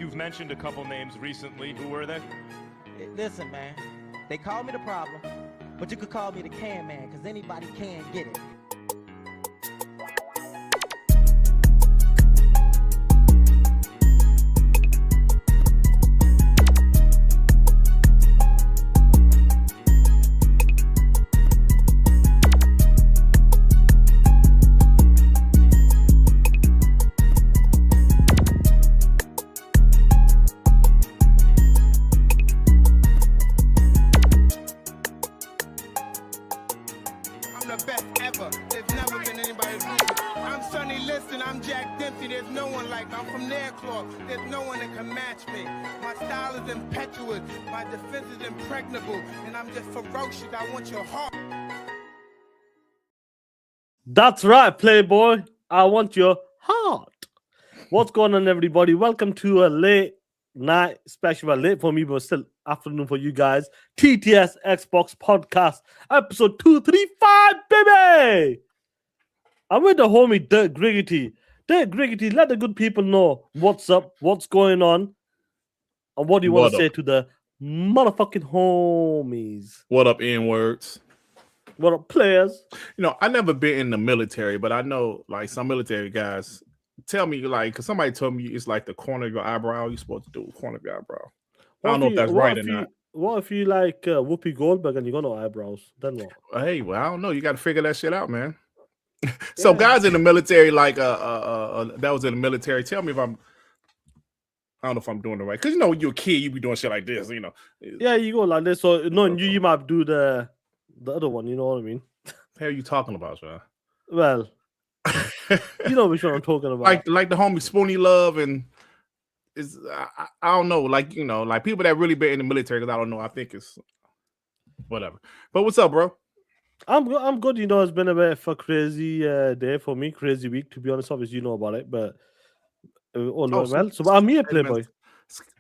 You've mentioned a couple names recently. Who were they? Listen, man. They call me the problem, but you could call me the can man, because anybody can get it. And I'm just ferocious. I want your heart. That's right, Playboy. I want your heart. What's going on, everybody? Welcome to a late night special. Well, late for me, but still afternoon for you guys. TTS Xbox Podcast, episode 235, baby. I'm with the homie Durt Griggity. Durt Griggity, let the good people know what's up, what's going on, and what do you want to say to the motherfucking homies. What up, N-words? What up, players? You know, I never been in the military, but I know like some military guys tell me like, because somebody told me it's like the corner of your eyebrow. You're supposed to do the corner of your eyebrow. I don't know if that's right or not. What if you like Whoopi Goldberg and you got no eyebrows? Then what? Hey, well, I don't know. You got to figure that shit out, man. So guys in the military, like that was in the military. Tell me if I don't know if I'm doing it right. Because, you know, when you're a kid, you be doing shit like this, you know. Yeah, you go like this. So, no, you might do the other one. You know what I mean? What the hell are you talking about, Shaan? Well, you know which one I'm talking about. Like the homie Spoonie Love and is I don't know. Like, you know, like people that really been in the military, because I don't know. I think it's whatever. But what's up, bro? I'm good. You know, it's been a bit of a crazy day for me. Crazy week, to be honest. Obviously, you know about it, but... well, so I'm here, Playboy.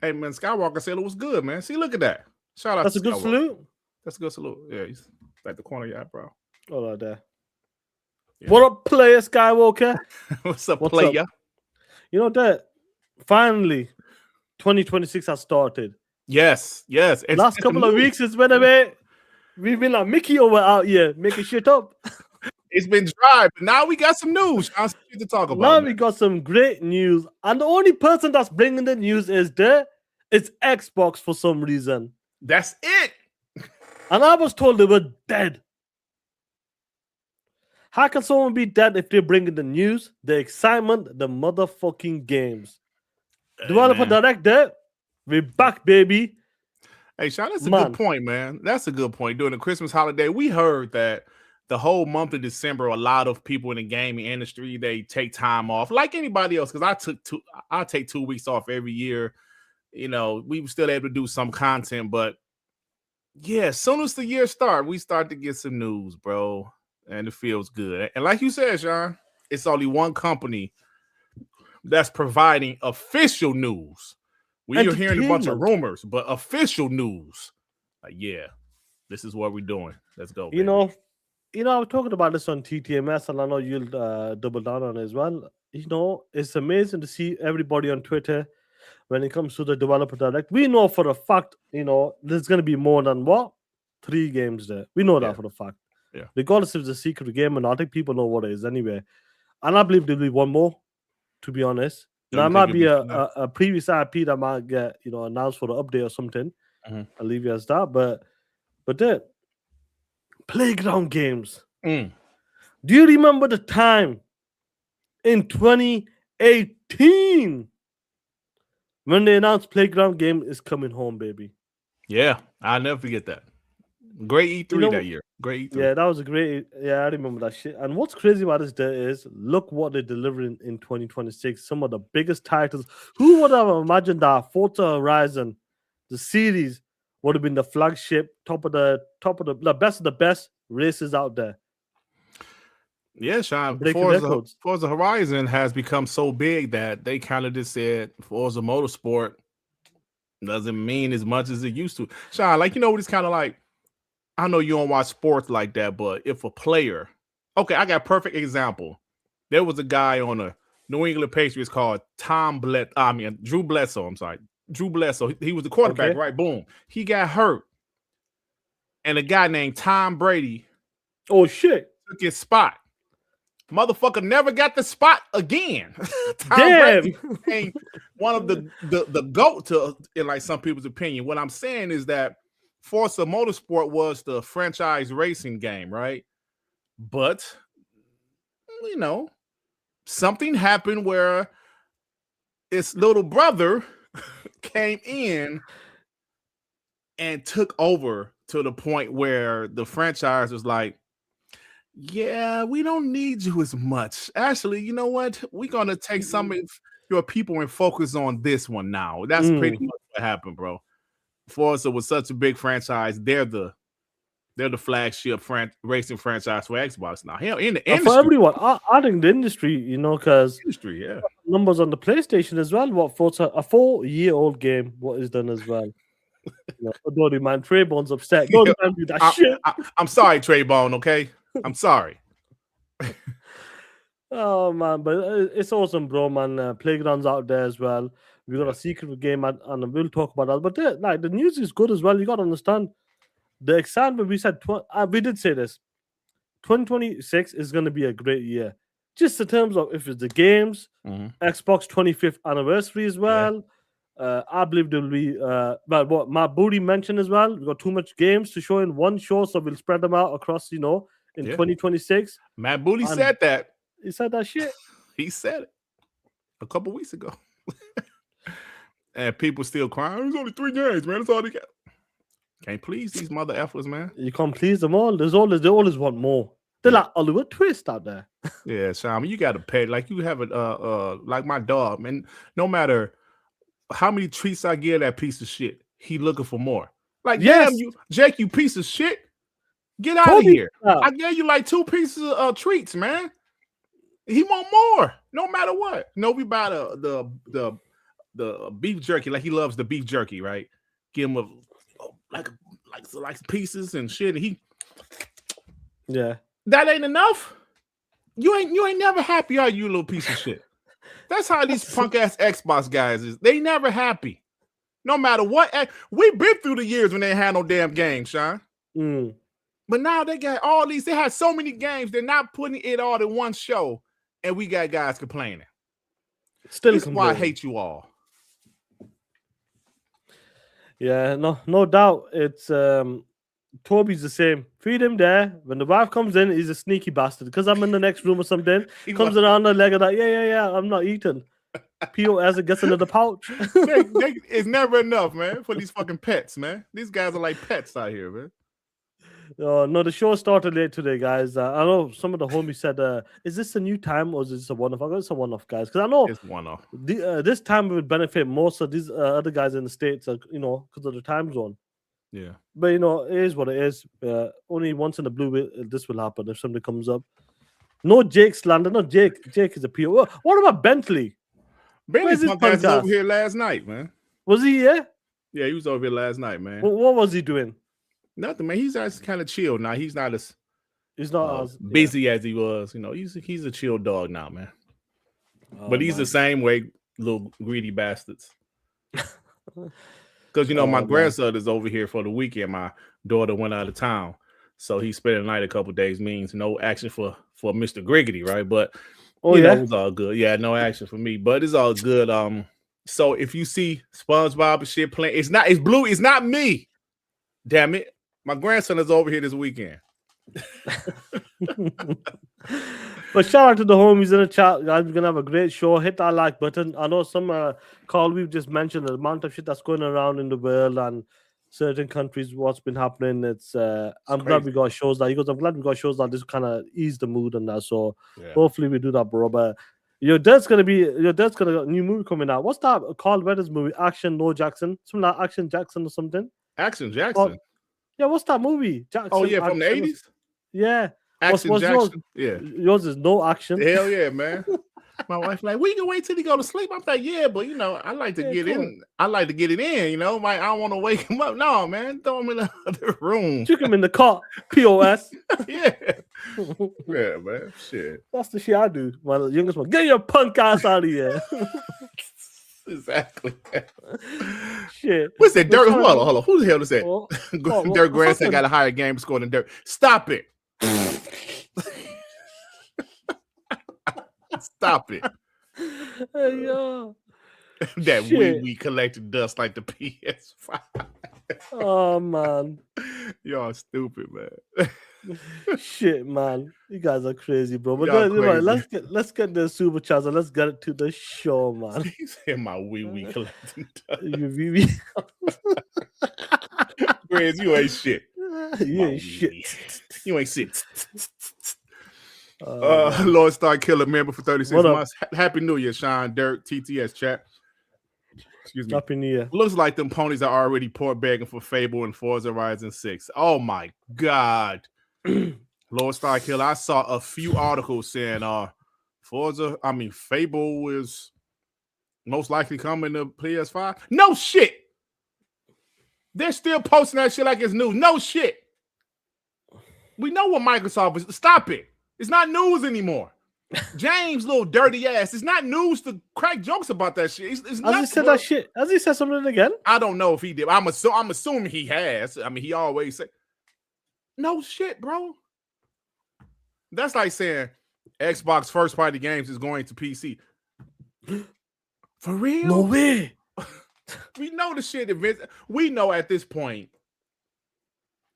Hey man, Skywalker said it was good, man. See, look at that. Shout out. That's a good salute. That's a good salute. Yeah, he's like the corner of your eyebrow. Oh, right there. Yeah. What up, player Skywalker? What's up, player? Up? You know that finally 2026 has started. Yes. Last couple of weeks, it's been a bit. We've been like Mickey over out here making shit up. It's been dry, but now we got some news to talk about. Now we got some great news, and the only person that's bringing the news is it's Xbox for some reason. That's it. And I was told they were dead. How can someone be dead if they're bringing the news, the excitement, the motherfucking games? Developer Director, we're back, baby. Hey, Shaan, that's a good point, man. That's a good point. During the Christmas holiday, we heard that the whole month of December, a lot of people in the gaming industry, they take time off like anybody else. Because I take 2 weeks off every year. You know, we were still able to do some content, but yeah, as soon as the year starts, we start to get some news, bro, and it feels good. And like you said, Shaan, it's only one company that's providing official news. We're hearing a bunch of rumors, but official news, like, yeah, this is what we're doing. Let's go. You know, I was talking about this on TTMS, and I know you'll double down on it as well. You know, it's amazing to see everybody on Twitter when it comes to the Developer Direct. We know for a fact, you know, there's going to be more than 3 games there. We know that for a fact. Yeah. Regardless if it's a secret game or not, I think people know what it is anyway. And I believe there'll be one more, to be honest. Now, it might be a previous IP that might get, you know, announced for the update or something. Mm-hmm. I'll leave you as that. But that Playground games. Do you remember the time in 2018 when they announced Playground game is coming home, baby? Yeah, I'll never forget that. Great E3 that year. Great E3. Yeah, that was a great. Yeah, I remember that shit. And what's crazy about this day is look what they're delivering in 2026. Some of the biggest titles. Who would have imagined that Forza Horizon, the series, would have been the flagship, top of the best of the best races out there? Yeah, Shaan. Forza Horizon has become so big that they kind of just said Forza Motorsport doesn't mean as much as it used to. Shaan, like, you know what it's kind of like? I know you don't watch sports like that, but if a player, okay, I got a perfect example. There was a guy on a New England Patriots called Drew Bledsoe. I'm sorry. Drew Bledsoe. He was the quarterback, right? Boom. He got hurt. And a guy named Tom Brady took his spot. Motherfucker never got the spot again. Tom Brady became one of the GOAT in like some people's opinion. What I'm saying is that Forza Motorsport was the franchise racing game, right? But something happened where his little brother came in and took over to the point where the franchise was like, yeah, we don't need you as much. Actually, you know what? We're going to take some of your people and focus on this one now. That's pretty much what happened, bro. Forza was such a big franchise. They're the flagship racing franchise for Xbox now. Hell, in the industry. For everyone, I think the industry, because numbers on the PlayStation as well. What Forza, a 4-year-old game, what is done as well. Don't mind, Traybone's upset. Don't mind me that shit. I'm sorry, Traybone. Okay, I'm sorry. Oh man, but it's awesome, bro, man. Playgrounds out there as well. We got a secret game, and we'll talk about that. But the news is good as well. You got to understand the excitement. We said we did say this. 2026 is going to be a great year, just in terms of if it's the games, Xbox 25th anniversary as well. Yeah. I believe there will be, but what Matt Booty mentioned as well, we got too much games to show in one show, so we'll spread them out across, in 2026. Matt Booty said that. He said that shit. He said it a couple weeks ago. And people still crying. There's only 3 games, man. That's all they got. Can't please these mother effers, man. You can't please them all. They always want more. They're like Oliver Twist out there. Yeah, Shaan, you got to pay. Like you have like my dog, man. No matter how many treats I give that piece of shit, he looking for more. Like, damn you, Jake, you piece of shit. Get out of here. I gave you like 2 pieces of treats, man. He want more, no matter what. We buy the beef jerky, like he loves the beef jerky, right? Give him like pieces and shit. And that ain't enough. You ain't never happy, are you, little piece of shit? That's how these punk ass Xbox guys is. They never happy, no matter what. We've been through the years when they had no damn games, Shaan. But now they got all these. They had so many games. They're not putting it all in one show, and we got guys complaining. This is why I hate you all. Yeah, no doubt. It's Toby's the same. Feed him there. When the wife comes in, he's a sneaky bastard. Because I'm in the next room or something. Comes around the leg of that. Yeah. I'm not eating. POS it gets into the pouch. It's never enough, man, for these fucking pets, man. These guys are like pets out here, man. No, the show started late today, guys. I know some of the homies said, is this a new time or is this a one-off? I got it's a one-off, guys. Because I know it's one-off. This time would benefit most of these other guys in the States, because of the time zone. Yeah. But, it is what it is. Only once in the blue this will happen if something comes up. No Jake slander. No, Jake. Jake is a PO. What about Bentley? Bentley's over here last night, man. Was he here? Yeah, he was over here last night, man. What was he doing? Nothing, man. He's actually kind of chill now. He's not as busy as he was. He's a chill dog now, man. But he's the same way, little greedy bastards. Because my grandson is over here for the weekend. My daughter went out of town, so he spent the night a couple days. Means no action for Mr. Griggity, right? But it was all good. Yeah, no action for me, but it's all good. So if you see SpongeBob and shit playing, it's Blue. It's not me. Damn it. My grandson is over here this weekend. But shout out to the homies in the chat, guys. We're gonna have a great show. Hit that like button. I know some Carl, we've just mentioned the amount of shit that's going around in the world and certain countries, what's been happening. It's I'm glad we got shows that. He goes, I'm glad we got shows that this kind of ease the mood and that. So hopefully we do that, bro. But Dirt's got a new movie coming out. What's that Carl Weathers movie? Action No Jackson, something like Action Jackson or something. Action Jackson. Yeah, what's that movie? Jackson. Oh yeah, from the 80s. Yeah. Action Jackson. Yours is No Action. Hell yeah, man. My wife like, we can wait till he go to sleep. I'm like, yeah, but I like to get in. I like to get it in. I don't want to wake him up. No, man, throw him in the other room. Took him in the car. POS. Yeah. Yeah, man. Shit. That's the shit I do. My youngest one, get your punk ass out of here. Exactly. Shit. What's that? Durt? Hold on. Who the hell is that? Durt grandson got a higher game score than Durt. Stop it. Stop it. Hey, yo. That we collected dust like the PS5. Oh man. Y'all stupid, man. Shit, man. You guys are crazy, bro. But Y'all right, crazy. let's get the super chats and let's get it to the show, man. He said my wee collecting dust. Grizz, you ain't shit. You ain't shit. You ain't shit. Lord Star Killer member for 36 months. Happy New Year, Shaan, Durt, TTS chat. Excuse me. Happy New Year. Looks like them ponies are already port begging for Fable and Forza Horizon 6. Oh my God. Lord Star Killer, I saw a few articles saying Fable is most likely coming to PS5. No shit. They're still posting that shit like it's news. No shit. We know what Microsoft is. Stop it. It's not news anymore. James, little dirty ass. It's not news to crack jokes about that shit. It's has he said that shit? Has he said something again? I don't know if he did. I'm assuming he has. I mean, he always say, no shit, bro. That's like saying Xbox first party games is going to PC. For real? No way. We know the shit. We know at this point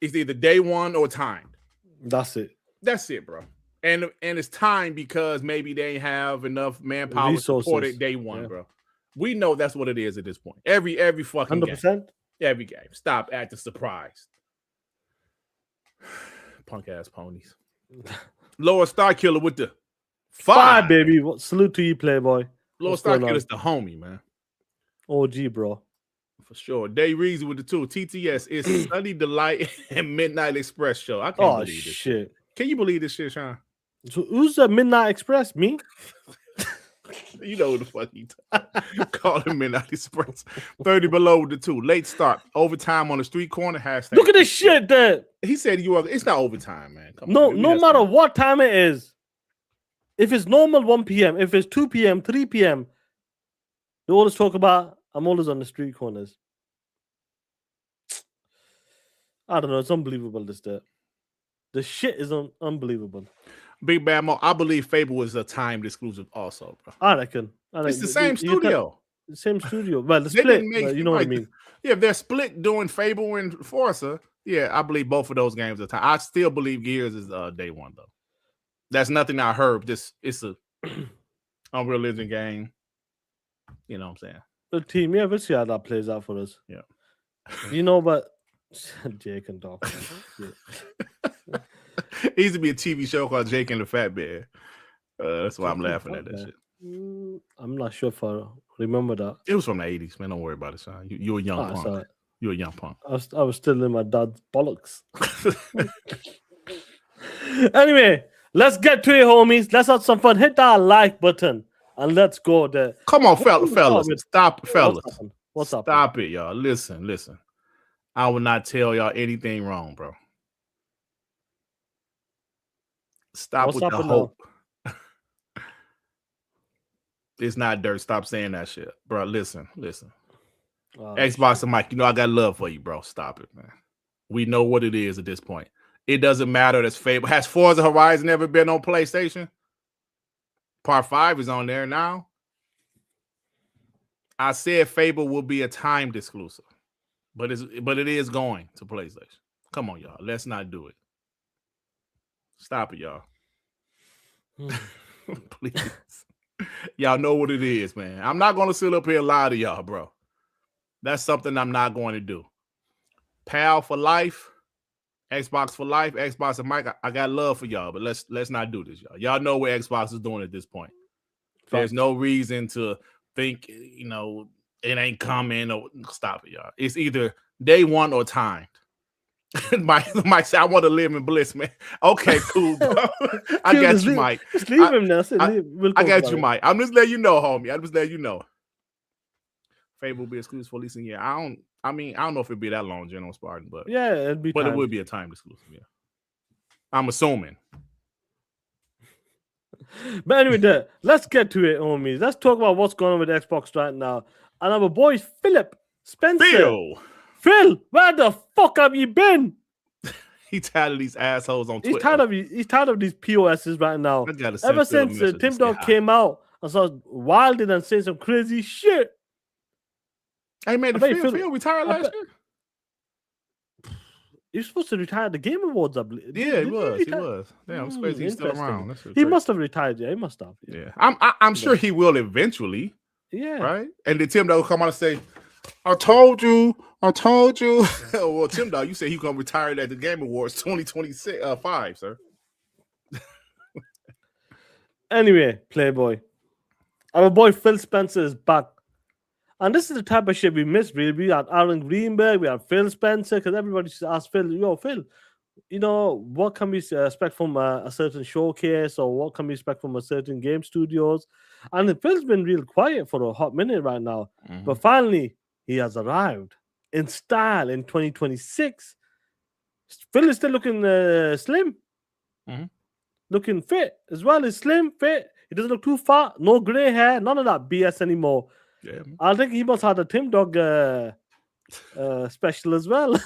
it's either day one or timed. That's it. That's it, bro. And it's time because maybe they ain't have enough manpower to support it day one, bro. We know that's what it is at this point. Every fucking 100%? Game. Every game. Stop acting surprised. Punk ass ponies. Lower Star Killer with the 5, baby. Salute to you, Playboy. Lower Star Killer's the homie, man. OG, bro. For sure. Day Reezy with the 2. TTS is Sunny Delight and Midnight Express show. I can't believe this shit. Can you believe this shit, Shaan? So who's the Midnight Express? Me? You know who the fuck he call him Midnight Express. 30 below with the 2. Late start. Overtime on the street corner. #. Look at this shit there. He said it's not overtime, man. No matter what time it is. If it's normal 1 p.m., if it's 2 p.m., 3 p.m., they always talk about I'm always on the street corners. I don't know. It's unbelievable, this day. The shit is unbelievable. Big Bad Mo, I believe Fable is a timed exclusive also, bro. I reckon. It's the same studio. The same studio. Well, the split, you know what I mean? Yeah, if they're split doing Fable and Forza, yeah, I believe both of those games are timed. I still believe Gears is day one, though. That's nothing I heard. It's a Unreal Engine game. You know what I'm saying? The team, yeah, we'll see how that plays out for us. Yeah. You know, but Jake and Doc. It used to be a TV show called Jake and the Fat Bear. That's why I'm laughing at that shit. I'm not sure if I remember that. It was from the 80s, man. Don't worry about it, son. You're a young punk. Sorry. You're a young punk. I was still in my dad's bollocks. Anyway, let's get to it, homies. Let's have some fun. Hit that like button and let's go there. Come on, fellas. Stop, fellas. What's up? Stop it, y'all. Listen. I will not tell y'all anything wrong, bro. Stop with the hope. It's not Dirt. Stop saying that shit, bro. Listen. Xbox and Mike, I got love for you, bro. Stop it, man. We know what it is at this point. It doesn't matter. That's Fable. Has Forza Horizon ever been on PlayStation? Part 5 is on there now. I said Fable will be a timed exclusive, but it is going to PlayStation. Come on, y'all. Let's not do it. Stop it, y'all. Please. Y'all know what it is, man. I'm not going to sit up here and lie to y'all, bro. That's something I'm not going to do. PAL for life, Xbox for life, Xbox and Mike. I got love for y'all, but let's not do this, y'all. Y'all know what Xbox is doing at this point. There's no reason to think, it ain't coming. Or stop it, y'all. It's either day one or timed. Mike said, I want to live in bliss, man. Okay, cool, bro. I got you, Mike. Just leave him now. I got you, Mike. I'm just letting you know, homie. I'm just letting you know. Fable will be exclusive for at least a year. I don't know if it'd be that long, General Spartan, but yeah, it would be a time exclusive. Yeah, I'm assuming. But anyway, let's get to it, homies. Let's talk about what's going on with Xbox right now. And our boy Philip Spencer. Phil, where the fuck have you been? He tired of these assholes on Twitter. He's tired of these POSs right now. Ever since Tim Dog came out and started wilding and saying some crazy shit. Hey man, Phil retired last year. You're supposed to retire at the Game Awards, I believe. Yeah, he was. Damn, it's crazy he's still around. He must have retired. Yeah, he must have. Yeah, I'm sure he will eventually. Yeah. Right. And then Tim Dog will come out and say, "I told you." Well, Tim Dog, you said he gonna retire at the Game Awards 2025, sir. Anyway, Playboy, our boy Phil Spencer is back. And this is the type of shit we miss, really. We had Aaron Greenberg, we had Phil Spencer, because everybody just asked Phil, Phil, what can we expect from a certain showcase, or what can we expect from a certain game studios? And Phil's been real quiet for a hot minute right now. Mm-hmm. But finally, he has arrived in style in 2026. Phil is still looking slim, looking fit as well. He's slim, fit. He doesn't look too fat, no gray hair, none of that BS anymore. Yeah, I think he must have the Tim Dog special as well.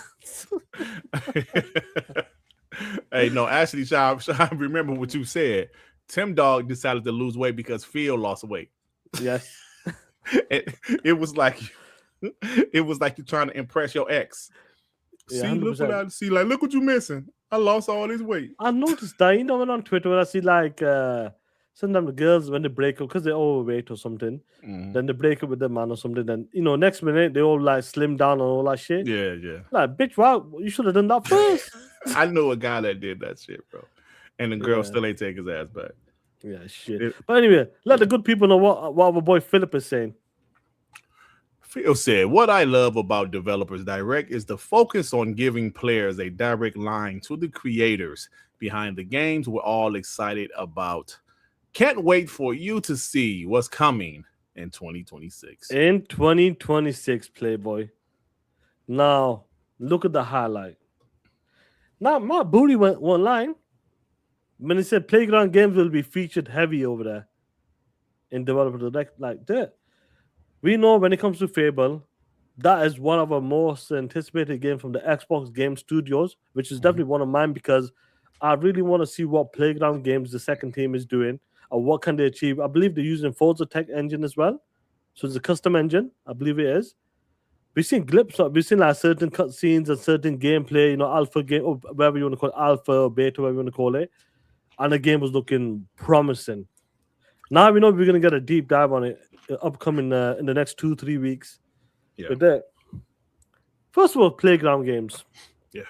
Hey, no, actually, Shaan, remember what you said. Tim Dog decided to lose weight because Phil lost weight. Yes. it was like you're trying to impress your ex. Yeah, see, 100%. look what I see. Like, look what you missing. I lost all this weight. I noticed that, when on Twitter, when I see like sometimes the girls, when they break up because they're overweight or something, then they break up with their man or something. Then next minute they all like slim down and all that shit. Yeah. Like, bitch, wow, you should have done that first. I know a guy that did that shit, bro, and the girl still ain't take his ass back. Yeah, shit. But anyway, let the good people know what our boy Philip is saying. Phil said, "What I love about Developers Direct is the focus on giving players a direct line to the creators behind the games we're all excited about. Can't wait for you to see what's coming in 2026." In 2026, Playboy. Now, look at the highlight. Now, my booty went online when he said Playground games will be featured heavy over there in Developer Direct like that. We know when it comes to Fable, that is one of our most anticipated games from the Xbox Game Studios, which is definitely one of mine because I really want to see what Playground games the second team is doing or what can they achieve. I believe they're using Forza Tech engine as well. So it's a custom engine, I believe it is. We've seen glimpses, we've seen like certain cutscenes and certain gameplay, alpha game, or whatever you want to call it, alpha or beta, whatever you want to call it. And the game was looking promising. Now we know we're going to get a deep dive on it upcoming in the next 2-3 weeks. Yeah. But that, first of all, Playground games. Yeah.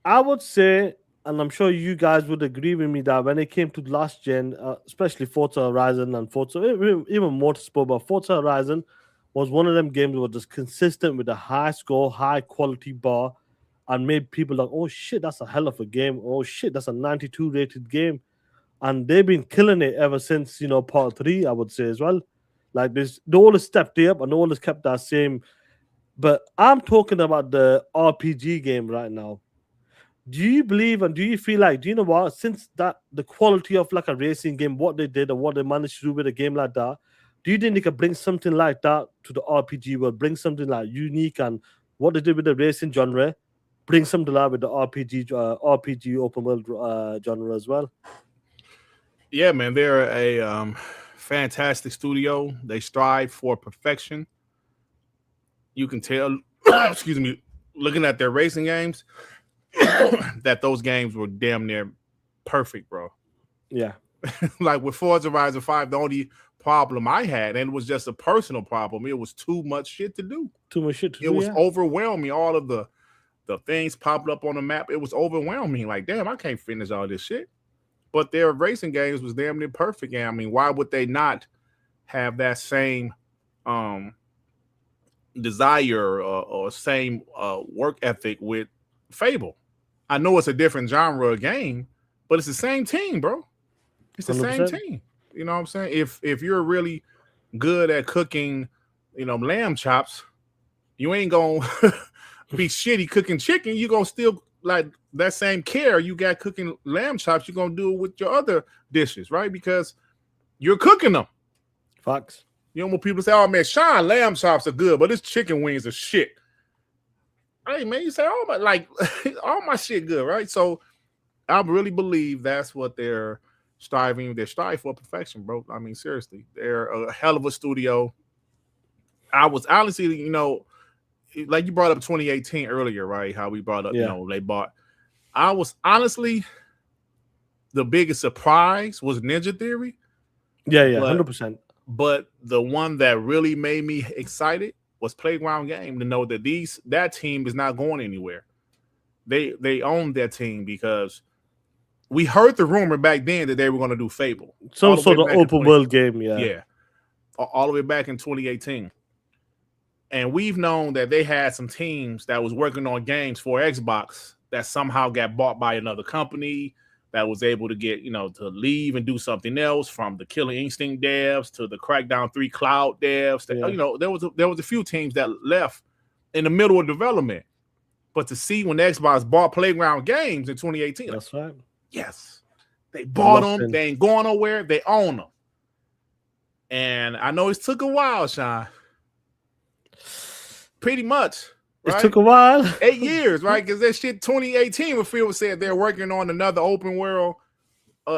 I would say, and I'm sure you guys would agree with me that when it came to last gen, especially Forza Horizon and Forza, even Motorsport, but Forza Horizon was one of them games that was just consistent with a high score, high quality bar, and made people like, oh shit, that's a hell of a game. Oh shit, that's a 92 rated game. And they've been killing it ever since, part 3, I would say as well. Like they always stepped up and always kept that same. But I'm talking about the RPG game right now. Do you believe and do you feel like, do you know what? Since that the quality of like a racing game, what they did and what they managed to do with a game like that, do you think they could bring something like that to the RPG world? Bring something like unique and what they did with the racing genre, bring something like with the RPG open world genre as well? Yeah, man, they're a fantastic studio. They strive for perfection. You can tell, excuse me, looking at their racing games, that those games were damn near perfect, bro. Yeah. Like with Forza Horizon 5, the only problem I had, and it was just a personal problem, it was too much shit to do. Too much shit to do. It was overwhelming. All of the things popped up on the map. It was overwhelming. Like, damn, I can't finish all this shit. But their racing games was damn near perfect. And I mean, why would they not have that same desire or same work ethic with Fable? I know it's a different genre of game, but it's the same team, bro. It's the 100%. Same team. You know what I'm saying? If you're really good at cooking, lamb chops, you ain't gonna be shitty cooking chicken. You're gonna still like that same care you got cooking lamb chops, you're gonna do it with your other dishes, right? Because you're cooking them. Facts. You know, when people say, "Oh man, Shaan, lamb chops are good, but his chicken wings are shit." Hey man, you say, "Oh my, like all my shit good, right?" So I really believe that's what they're striving. They're striving for perfection, bro. I mean, seriously, they're a hell of a studio. I was honestly, you know, like you brought up 2018 earlier, right? How we brought up, you know, they bought. I was honestly, the biggest surprise was Ninja Theory. Yeah, 100%. But the one that really made me excited was Playground Game, to know that that team is not going anywhere. They own that team, because we heard the rumor back then that they were going to do Fable. Some sort of open world game, Yeah. All the way back in 2018. And we've known that they had some teams that was working on games for Xbox that somehow got bought by another company that was able to get, you know, to leave and do something else, from the Killer Instinct devs to the Crackdown 3 Cloud devs. You know, there was a few teams that left in the middle of development. But to see when Xbox bought Playground Games in 2018, that's right. Yes, they bought them. They ain't going nowhere. They own them. And I know it took a while, Shaan. Pretty much. Right? It took a while. 8 years, right? Because that shit 2018, when Phil said they're working on another open world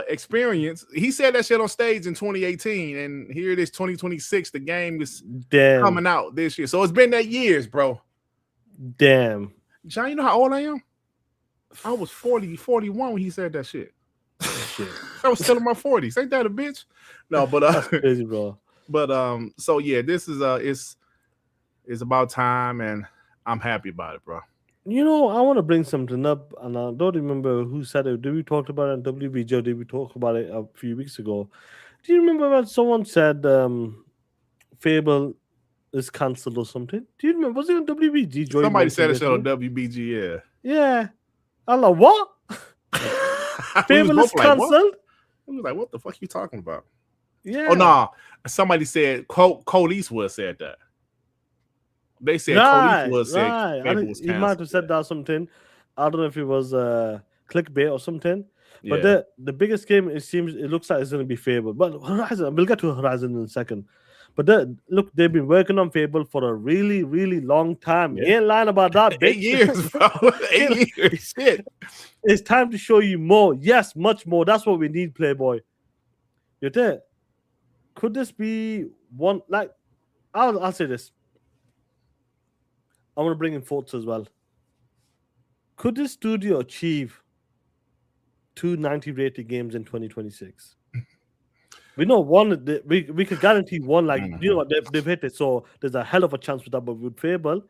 experience. He said that shit on stage in 2018, and here it is, 2026. The game is coming out this year. So it's been that years, bro. Damn. Shaan, you know how old I am? I was 41 when he said that shit. I was still in my 40s. Ain't that a bitch? No, but that's crazy, bro. But so yeah, this is it's about time, and I'm happy about it, bro. You know, I want to bring something up, and I don't remember who said it. Did we talk about it in WBJ, or did we talk about it a few weeks ago? Do you remember when someone said Fable is cancelled or something? Do you remember? Was it on WBG? Somebody said it on WBG, yeah. Yeah. I'm like, what? Fable is cancelled? We was like, what the fuck are you talking about? Yeah. Oh, no. Somebody said, Cole Eastwood said that. They said Cole Eastwood said Fable was canceled. He might have said that something. I don't know if it was clickbait or something. But the biggest game, it looks like it's going to be Fable. But Horizon, we'll get to Horizon in a second. But look, they've been working on Fable for a really, really long time. You ain't lying about that, bitch. 8 years, bro. 8 years. Shit. It's time to show you more. Yes, much more. That's what we need, Playboy. You're there. Could this be one? Like, I'll say this. I want to bring in Forza as well. Could this studio achieve 290 rated games in 2026? We know one. We could guarantee one. Like, you know what, they've hit it. So there's a hell of a chance with that. But with Fable,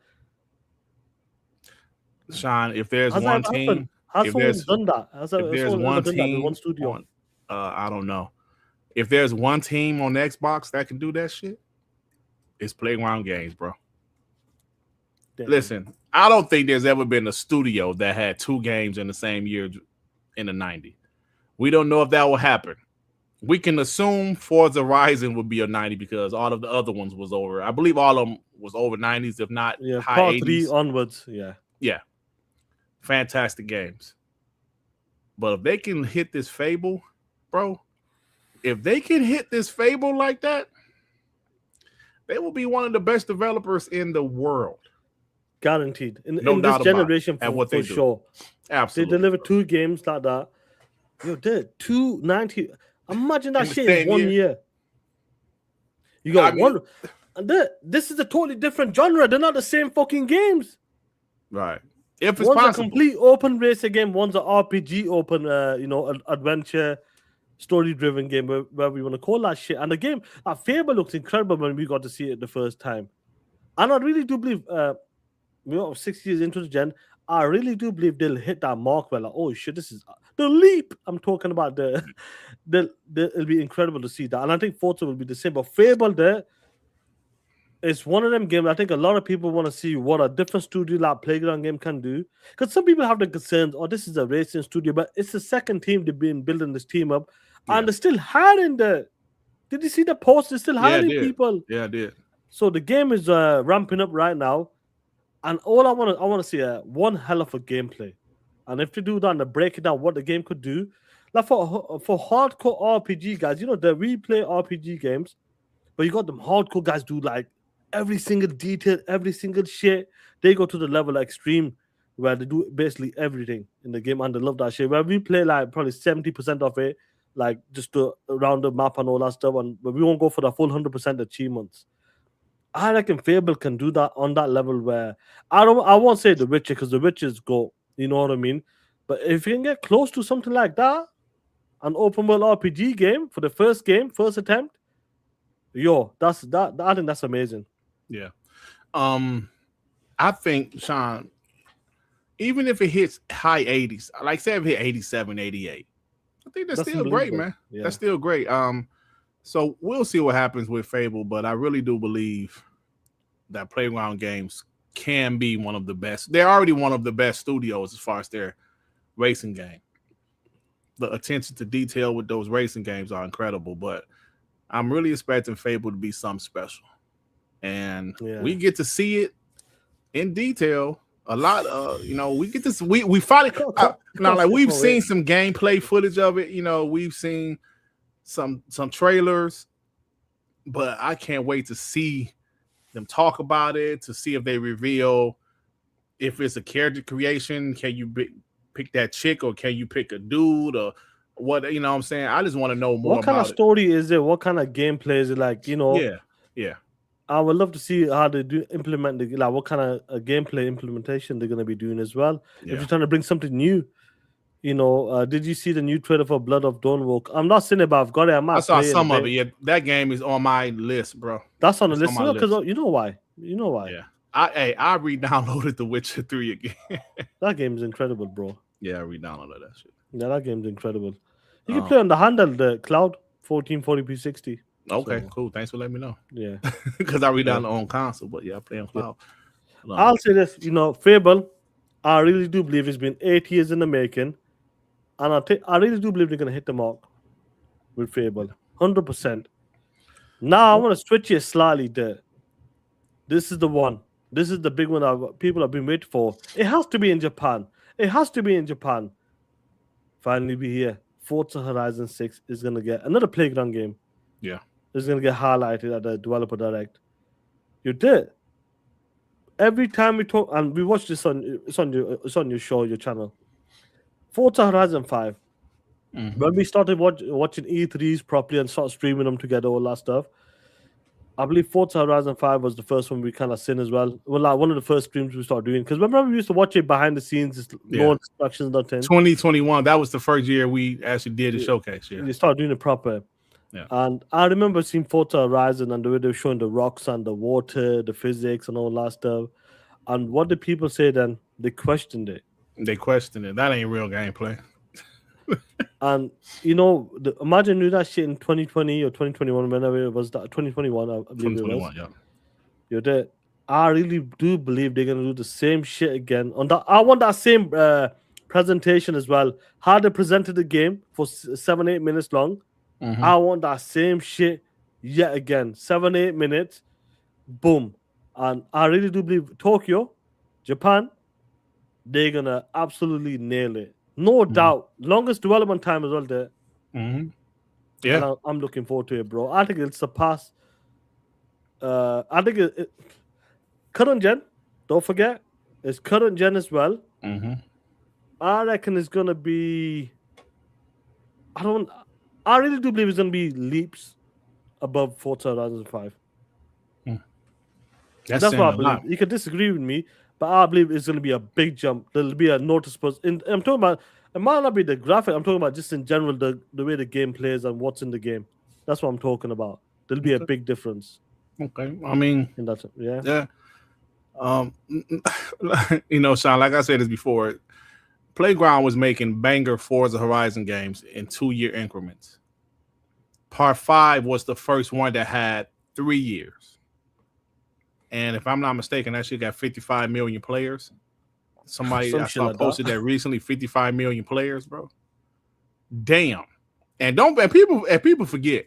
Shaan, if there's one team, has someone done that? If there's one team, one studio, I don't know. If there's one team on Xbox that can do that shit, it's Playground Games, bro. Damn. Listen, I don't think there's ever been a studio that had 2 games in the same year in the 90s. We don't know if that will happen. We can assume Forza Horizon would be a 90 because all of the other ones was over. I believe all of them was over 90s, if not high part 80s. 3 onwards. Yeah. Fantastic games. But if they can hit this Fable, bro, if they can hit this Fable like that, they will be one of the best developers in the world. Guaranteed. In doubt this generation, for sure. Absolutely. They deliver 2 games like that. Yo, dude, 290. Imagine that shit in 1 year. You got one. This is a totally different genre. They're not the same fucking games. Right. If it's one's possible. A complete open racer game. One's an RPG open, adventure, story-driven game, where we want to call that shit. And the game, Fable looks incredible when we got to see it the first time. And I really do believe, 6 years into the gen, I really do believe they'll hit that mark where, like, oh shit, this is the leap. I'm talking about it'll be incredible to see that. And I think Forza will be the same. But Fable it's one of them games I think a lot of people want to see what a different studio like Playground game can do. Because some people have the concerns, this is a racing studio, but it's the second team they've been building this team up. Yeah. And they're still hiring Did you see the post? They're still hiring people. Yeah, I did. So the game is ramping up right now. And all I want to see one hell of a gameplay. And if they do that and they break it down, what the game could do, like for hardcore RPG guys, you know, we play RPG games, but you got them hardcore guys do like every single detail, every single shit. They go to the level extreme where they do basically everything in the game, and they love that shit. Where we play like probably 70% of it, like just around the map and all that stuff, but we won't go for the full 100% achievements. I reckon Fable can do that on that level where I won't say The Witcher because The Witcher's go, you know what I mean? But if you can get close to something like that, an open world RPG game for the first attempt, yo, I think that's amazing. Yeah. I think, Shaan, even if it hits high 80s, like say if it hit 87, 88, I think that's still great, man. Yeah. That's still great. So we'll see what happens with Fable, but I really do believe that Playground Games can be one of the best. They're already one of the best studios as far as their racing game. The attention to detail with those racing games are incredible, but I'm really expecting Fable to be something special. And we get to see it in detail a lot. We get this. We finally we've seen some gameplay footage of it. You know, we've seen some trailers, but I can't wait to see them talk about it, to see if they reveal if it's a character creation. Can you pick that chick, or can you pick a dude, or what? You know what I'm saying? I just want to know more. What kind of story is it? What kind of gameplay is it? Like, you know, yeah. I would love to see how they do implement what kind of gameplay implementation they're going to be doing as well. Yeah. If you're trying to bring something new, you know, did you see the new trailer for Blood of Dawnwalk? I'm not seeing it, but I've got it. I saw some of it. Yeah, that game is on my list, bro. That's on the list because you know why? Yeah, I re-downloaded The Witcher 3 again. That game is incredible, bro. Yeah, I re-downloaded that shit. Yeah, that game's incredible. You can play on the handheld, the cloud, 1440p 60. Okay, cool. Thanks for letting me know. Yeah, because I re-downloaded on console, but I play on cloud. Yeah. I'll say this, Fable, I really do believe it's been 8 years in the making, and I really do believe they're gonna hit the mark with Fable, 100%. Now I want to switch it slightly. This is the one. This is the big one that people have been waiting for. It has to be in Japan. Finally be here. Forza Horizon 6 is gonna get another Playground game. Yeah. It's gonna get highlighted at the developer direct. You did. Every time we talk, and we watch this it's on your show, your channel. Forza Horizon 5. Mm-hmm. When we started watching E3s properly and start streaming them together, all that stuff, I believe Forza Horizon 5 was the first one we kind of seen as well. Well, like one of the first streams we started doing. Because remember we used to watch it behind the scenes, no instructions, nothing. 2021, that was the first year we actually did a showcase. Yeah, we started doing it proper. Yeah. And I remember seeing Forza Horizon and the way they were showing the rocks and the water, the physics and all that stuff. And what did people say then? They questioned it. That ain't real gameplay. And imagine doing that shit in 2020 or 2021, whenever it was that 2021, I believe 2021, it was. You're dead. I really do believe they're gonna do the same shit again. I want that same presentation as well. How they presented the game for 7-8 minutes long. Mm-hmm. I want that same shit yet again. 7-8 minutes, boom. And I really do believe Tokyo, Japan, they're gonna absolutely nail it. No doubt. Longest development time as well there. Mm-hmm. Yeah. And I'm looking forward to it, bro. I think it'll surpass. I think it current gen, don't forget, it's current gen as well. Mm-hmm. I reckon it's gonna be. I really do believe it's gonna be leaps above Forza Horizon 5. That's what I believe. You can disagree with me, but I believe it's gonna be a big jump. There'll be a noticeable. I'm talking about. It might not be the graphic. I'm talking about just in general the way the game plays and what's in the game. That's what I'm talking about. There'll be a big difference. Okay, I mean, in that, yeah. Shaan, like I said this before, Playground was making banger Forza Horizon games in 2-year increments. Part 5 was the first one that had 3 years. And if I'm not mistaken, that shit got 55 million players. Somebody I saw posted that recently, 55 million players, bro. Damn. And people forget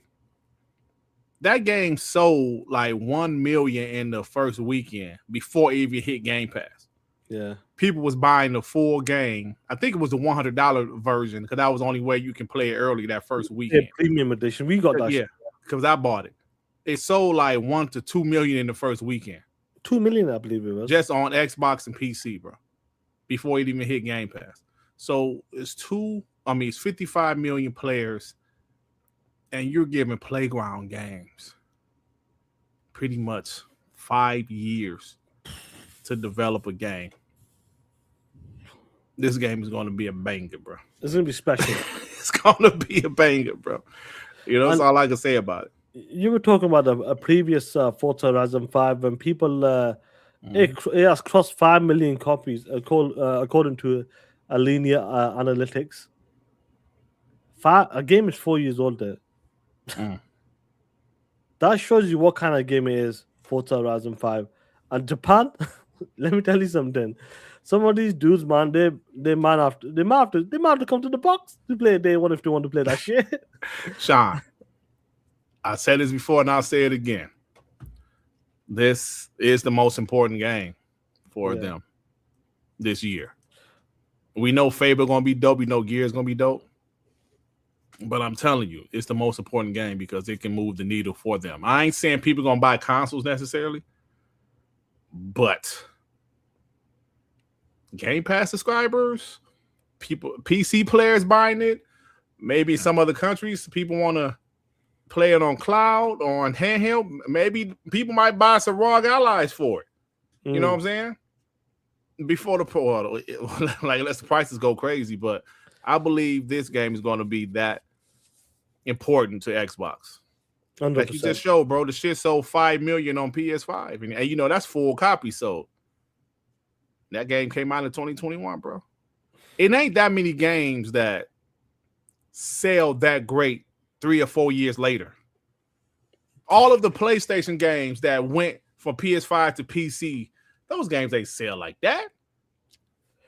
that game sold like 1 million in the first weekend before it even hit Game Pass. Yeah. People was buying the full game. I think it was the $100 version because that was the only way you can play it early that first weekend. Premium edition. We got that. Yeah, because I bought it. It sold like 1 to 2 million in the first weekend. 2 million, I believe it was. Just on Xbox and PC, bro. Before it even hit Game Pass. So it's 55 million players, and you're giving Playground Games pretty much 5 years to develop a game. This game is going to be a banger, bro. It's going to be special. It's going to be a banger, bro. You know, that's all I can say about it. You were talking about a previous Forza Horizon 5 when people it has crossed 5 million copies according to a linear analytics. A game is 4 years old there. That shows you what kind of game it is, Forza Horizon 5. And Japan, let me tell you something. Some of these dudes, man, they might have to come to the box to play day one if they want to play that shit. Shaan, I said this before and I'll say it again. This is the most important game for them this year. We know Fable gonna be dope. We know Gears gonna be dope. But I'm telling you, it's the most important game because it can move the needle for them. I ain't saying people gonna buy consoles necessarily, but Game Pass subscribers, PC players buying it, maybe some other countries, people want to play it on cloud or on handheld. Maybe people might buy some ROG Allies for it. You know what I'm saying? Before unless the prices go crazy, but I believe this game is going to be that important to Xbox. 100%. Like you just showed, bro, the shit sold 5 million on PS5, and you know that's full copy sold. That game came out in 2021, bro. It ain't that many games that sell that great 3 or 4 years later. All of the PlayStation games that went from PS5 to PC, those games ain't sell like that.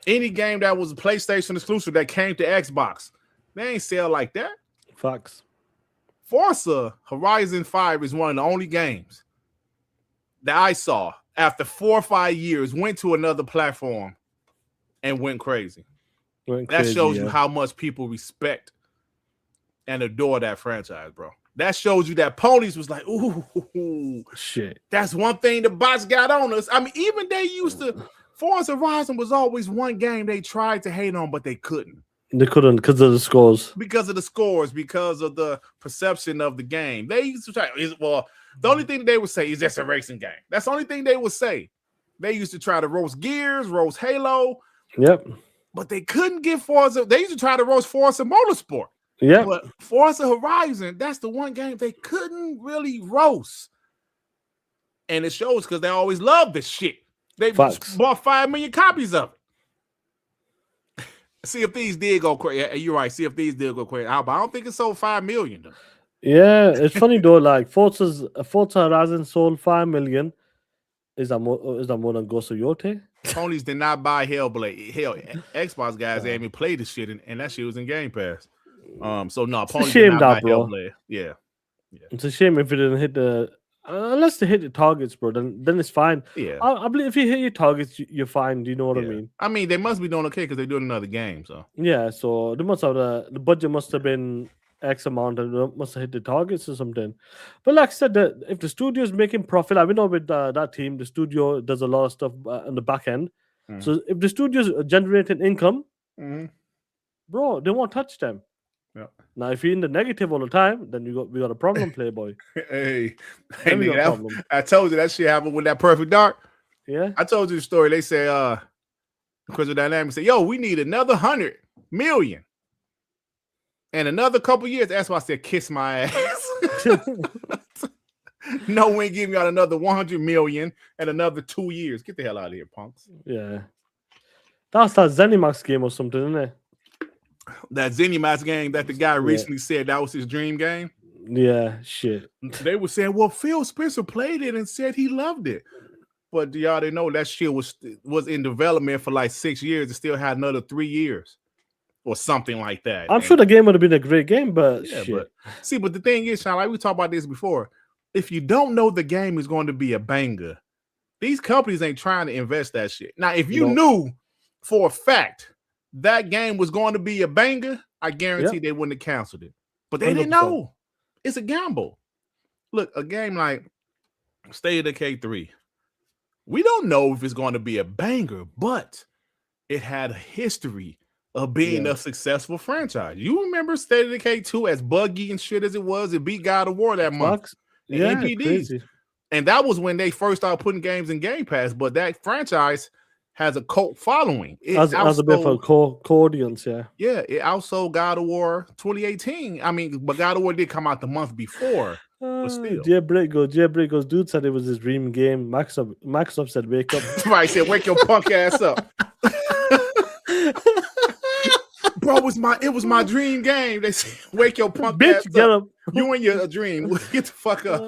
Any game that was a PlayStation exclusive that came to Xbox, they ain't sell like that. Facts. Forza Horizon 5 is one of the only games that I saw after 4 or 5 years went to another platform and went crazy. That shows you how much people respect and adore that franchise, bro. That shows you that Ponies was like, ooh, shit. That's one thing the bots got on us. I mean, even they used to. Forza Horizon was always one game they tried to hate on, but they couldn't. They couldn't because of the scores. Because of the scores, because of the perception of the game. They used to try. The only thing they would say is that's a racing game. That's the only thing they would say. They used to try to roast Gears, roast Halo. Yep. But they couldn't get Forza. They used to try to roast Forza Motorsport. Yeah. But Forza Horizon, that's the one game they couldn't really roast. And it shows because they always loved this shit. They bought 5 million copies of it. Sea of Thieves did go crazy. You're right. Sea of Thieves did go crazy. But I don't think it sold 5 million. Though. Yeah, it's funny though. Like Forza Horizon sold 5 million. Is that more than Ghost of Yote? Ponies did not buy Hellblade. Hell, Xbox guys ain't even played this shit, and that shit was in Game Pass. So no, Ponies did not buy Hellblade. Yeah, it's a shame if it didn't hit the. Unless they hit the targets, bro, then it's fine. Yeah, I believe if you hit your targets, you're fine. Do you know what I mean? I mean, they must be doing okay because they're doing another game. So yeah, so they must have the budget must have been X amount and they must have hit the targets or something. But like I said, if the studio is making profit, we know with that team, the studio does a lot of stuff on the back end. Mm-hmm. So if the studio's generating income, bro, they won't touch them. Yeah. Now, if you're in the negative all the time, then we got a problem, Playboy. Hey nigga, I told you that shit happened with that Perfect Dark. Yeah, I told you the story. They say, Crystal Dynamics said, "Yo, we need another 100 million and another couple years." That's why I said, "Kiss my ass." No, we ain't giving y'all another 100 million and another 2 years. Get the hell out of here, punks. Yeah, that's that ZeniMax game or something, isn't it? That ZeniMax game that the guy recently said that was his dream game. Yeah, shit. They were saying, well, Phil Spencer played it and said he loved it. But y'all didn't know that shit was in development for like 6 years and still had another 3 years or something like that. I'm sure the game would have been a great game, but yeah, shit. But the thing is, Shaan, like we talked about this before, if you don't know the game is going to be a banger, These companies ain't trying to invest that shit. Now, if you knew for a fact that game was going to be a banger, I guarantee they wouldn't have canceled it. But they 100%. didn't know. It's a gamble. Look, a game like State of Decay 3, we don't know if it's going to be a banger, but it had a history of being a successful franchise. You remember State of Decay 2, as buggy and shit as it was, it beat God of War that month. Yeah, NPDs. crazy. And that was when they first started putting games in Game Pass, but that franchise has a cult following. As a bit for audience, yeah. Yeah, it outsold God of War 2018. I mean, but God of War did come out the month before. But still. Jailbreak goes, dude said it was his dream game. Microsoft said, wake up. Right, said, wake your punk ass up. Bro, it was my dream game. They said, wake your punk ass up. You and your dream. Get the fuck up.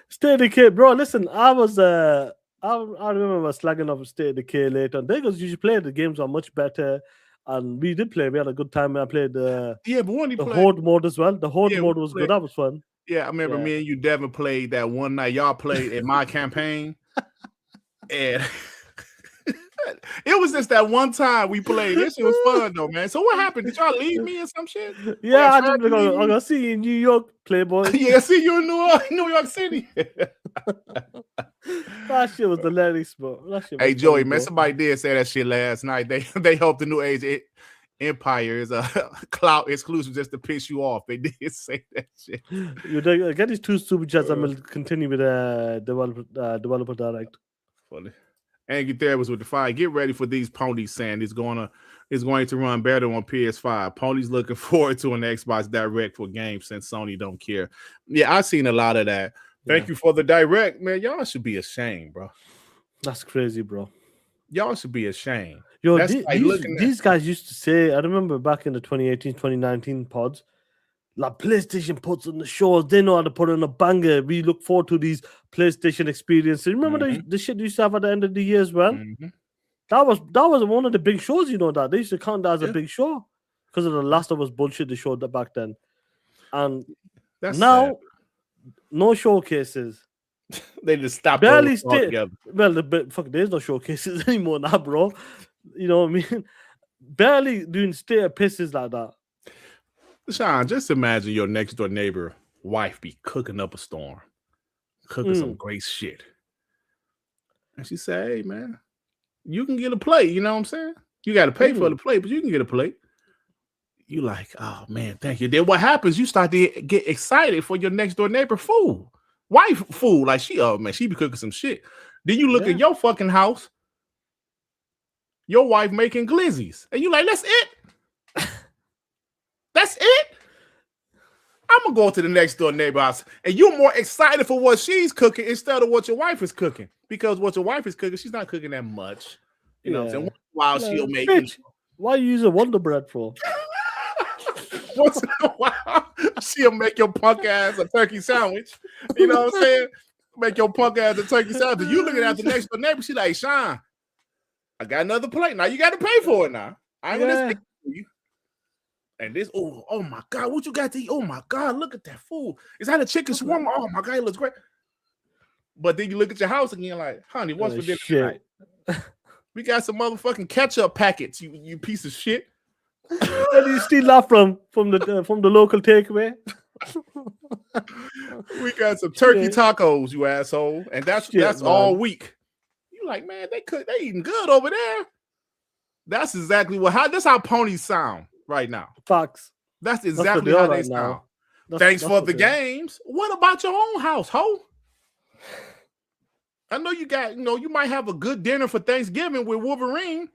State of Decay, bro. Listen, I remember I was slagging off State of Decay later. And they goes, you should play the games are much better. And we did play. We had a good time. I played but when the Horde mode as well. The Horde mode was good. That was fun. Yeah, I remember me and you, Devin, played that one night. Y'all played in my campaign. And it was just that one time we played. This shit was fun though, man. So what happened? Did y'all leave me or some shit? Yeah, I'm gonna see you in New York, Playboy. Yeah, see you in New York City. That shit was hilarious, bro. Hey, Joey, man, somebody did say that shit last night. They hope the New Age Empire is a cloud exclusive just to piss you off. They did say that shit. You get these 2 super chats and we'll continue with developer direct. Funny. Angry Therapist with the fire. Get ready for these ponies saying it's going to run better on PS5. Ponies looking forward to an Xbox Direct for games since Sony don't care. Yeah, I've seen a lot of that. Thank you for the direct, man. Y'all should be ashamed, bro. That's crazy, bro. Y'all should be ashamed. Yo, these guys used to say, I remember back in the 2018, 2019 pods, like PlayStation puts on the shows, they know how to put on a banger. We look forward to these PlayStation experiences. Remember the shit they used to have at the end of the year as well? Mm-hmm. That was one of the big shows, you know, that they used to count that as a big show because of the Last of Us bullshit they showed that back then. And that's now, sad. No showcases. They just stopped. Barely together. Well, there's no showcases anymore now, bro. You know what I mean? Barely doing state of pisses like that. Shaan, just imagine your next door neighbor wife be cooking up a storm, cooking some great shit. And she say, hey, man, you can get a plate. You know what I'm saying? You got to pay for the plate, but you can get a plate. You like, oh, man, thank you. Then what happens? You start to get excited for your next door neighbor food. Wife food. Like, she be cooking some shit. Then you look at your fucking house, your wife making glizzies. And you like, that's it? That's it? I'm going to go to the next door neighbor house. And you're more excited for what she's cooking instead of what your wife is cooking. Because what your wife is cooking, she's not cooking that much. You know what I'm saying? While she'll make it. Why you use a Wonder Bread for? Once in a while, she'll make your punk ass a turkey sandwich. You know what I'm saying? Make your punk ass a turkey sandwich. You looking at the next door neighbor, she like, Shaan, I got another plate. Now you got to pay for it now. I ain't gonna stick for you. And this, oh my God, what you got to eat? Oh my God, look at that food. Is that a chicken shawarma? Oh my God, it looks great. But then you look at your house again, like, honey, what's for dinner tonight? We got some motherfucking ketchup packets, you piece of shit. Where do you steal that from the local takeaway? We got some turkey tacos, you asshole, and that's all week. You like, man, they eating good over there. That's exactly that's how ponies sound right now. Facts. That's exactly how they sound. Thanks for the games. What about your own house, ho? I know you got, you might have a good dinner for Thanksgiving with Wolverine.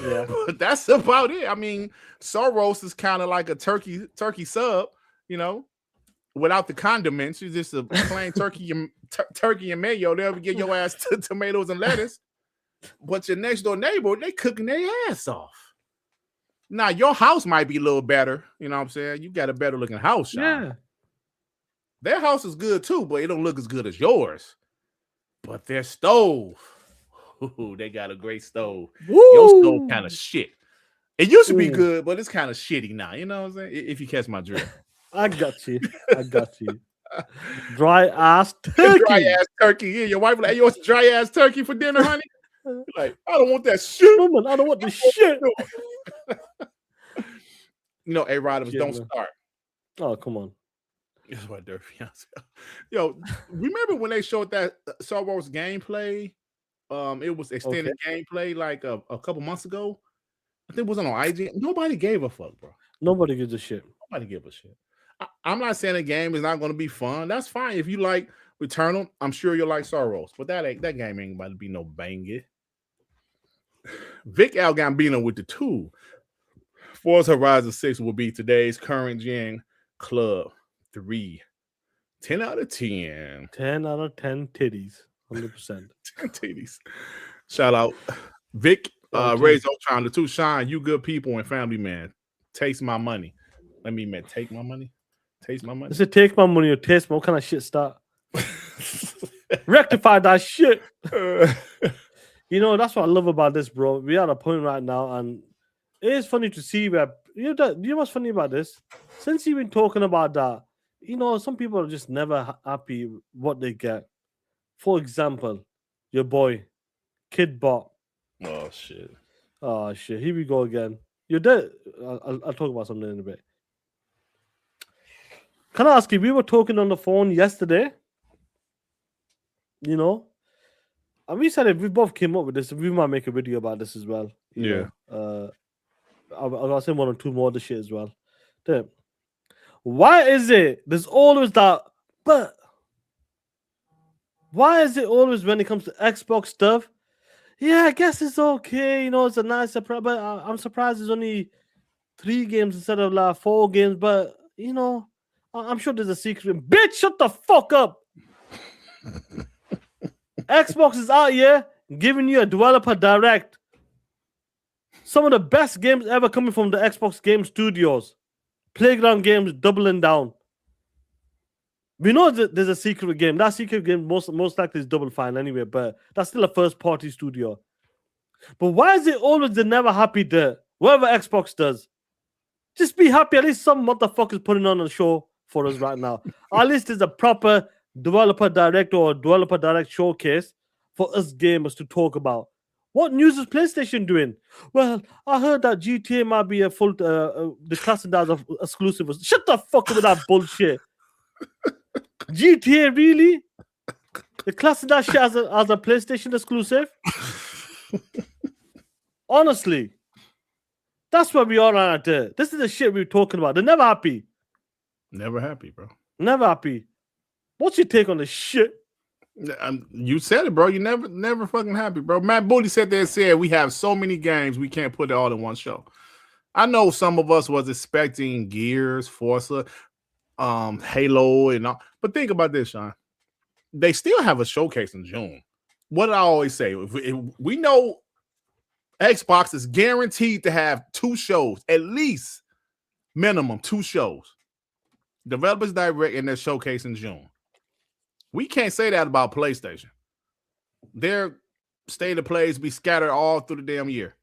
Yeah, but that's about it. I mean, Soros is kind of like a turkey sub, without the condiments. It's just a plain turkey and mayo. They'll get your ass tomatoes and lettuce. But your next door neighbor, they cooking their ass off. Now your house might be a little better. You know what I'm saying? You got a better looking house, Shaan. Yeah. Their house is good too, but it don't look as good as yours. But their stove. Ooh, they got a great stove. Woo! Your stove kind of shit. It used to be good, but it's kind of shitty now. You know what I'm saying? If you catch my drift. I got you. Dry ass turkey. Dry ass turkey. Yeah, your wife like, you want some dry ass turkey for dinner, honey? You're like, I don't want that shit. Woman, I don't want this shit. You know, A-Rod, don't start. Oh, come on. That's what Durt. Yo, remember when they showed that Star Wars gameplay? It was extended gameplay like a couple months ago. I think it wasn't on IG. Nobody gave a fuck, bro. Nobody gives a shit. Nobody gives a shit. I'm not saying the game is not going to be fun. That's fine. If you like Returnal, I'm sure you'll like Star Wars. But that game ain't about to be no banger. Vic Algambino with the 2. Forza Horizon 6 will be today's current gen club 3. 10 out of 10. 10 out of 10 titties. 100%. 10 titties. Shout out Vic, Ray's Ultron, the 2. Shaan, you good people and family man. Taste my money. Let me take my money. Taste my money. Is it take my money or taste my? What kind of shit start? Rectify that shit. You know, that's what I love about this, bro. We are at a point right now, and it is funny to see where you know what's funny about this? Since you've been talking about that, you know, some people are just never happy what they get. For example, your boy, Kid Bot. Oh shit. Oh shit. Here we go again. You're dead. I'll talk about something in a bit. Can I ask you, we were talking on the phone yesterday, you know, and we said if we both came up with this, we might make a video about this as well. Yeah. I'll say 1 or 2 more of the shit as well. Damn. Why is it there's always that, but why is it always when it comes to Xbox stuff? Yeah, I guess it's okay, you know, it's a nice surprise, but I'm surprised there's only 3 games instead of like 4 games, but you know, I'm sure there's a secret. Bitch, shut the fuck up. Xbox is out here giving you a developer direct. Some of the best games ever coming from the Xbox Game Studios. Playground games doubling down. We know that there's a secret game. That secret game most likely is Double Fine anyway, but that's still a first-party studio. But why is it always the never happy there? Whatever Xbox does. Just be happy. At least some motherfuckers putting on a show for us right now. At least there's a proper developer direct or developer direct showcase for us gamers to talk about. What news is PlayStation doing? Well, I heard that GTA might be a full the classic of exclusive. Shut the fuck up with that bullshit. GTA really? The classic that shit as a PlayStation exclusive? Honestly, that's what we are right there. This is the shit we're talking about. They're never happy. Never happy, bro. Never happy. What's your take on this shit? You said it, bro. You never fucking happy, bro. Matt Booty said there and said we have so many games we can't put it all in one show. I know some of us was expecting Gears, Forza, Halo, and all, but think about this, Shaan. They still have a showcase in June. What did I always say? If we know Xbox is guaranteed to have 2 shows, at least minimum 2 shows. Developers Direct and their showcase in June. We can't say that about PlayStation. Their state of plays be scattered all through the damn year.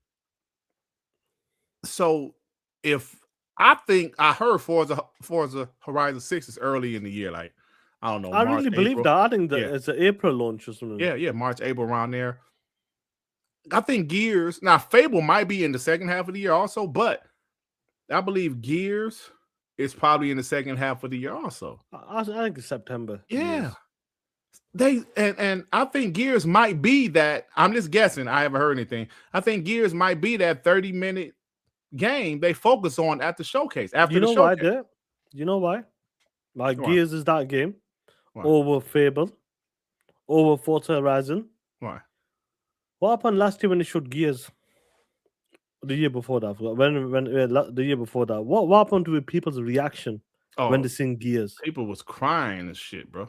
So if I think I heard Forza Horizon 6 is early in the year, like I don't know. I really believe that. I think that it's an April launch or something. Yeah, March, April, around there. I think Gears, now Fable might be in the second half of the year also, but I believe Gears is probably in the second half of the year also. I think it's September. Yeah. They and I think Gears might be that. I'm just guessing. I haven't heard anything. I think Gears might be that 30-minute game they focus on at the showcase. After the showcase. Why, Durt? You know why? Like Gears is that game over Fable, over Forza Horizon. Why? What happened last year when they showed Gears? The year before that, the year before that, what happened to people's reaction when they sing Gears? People was crying and shit, bro.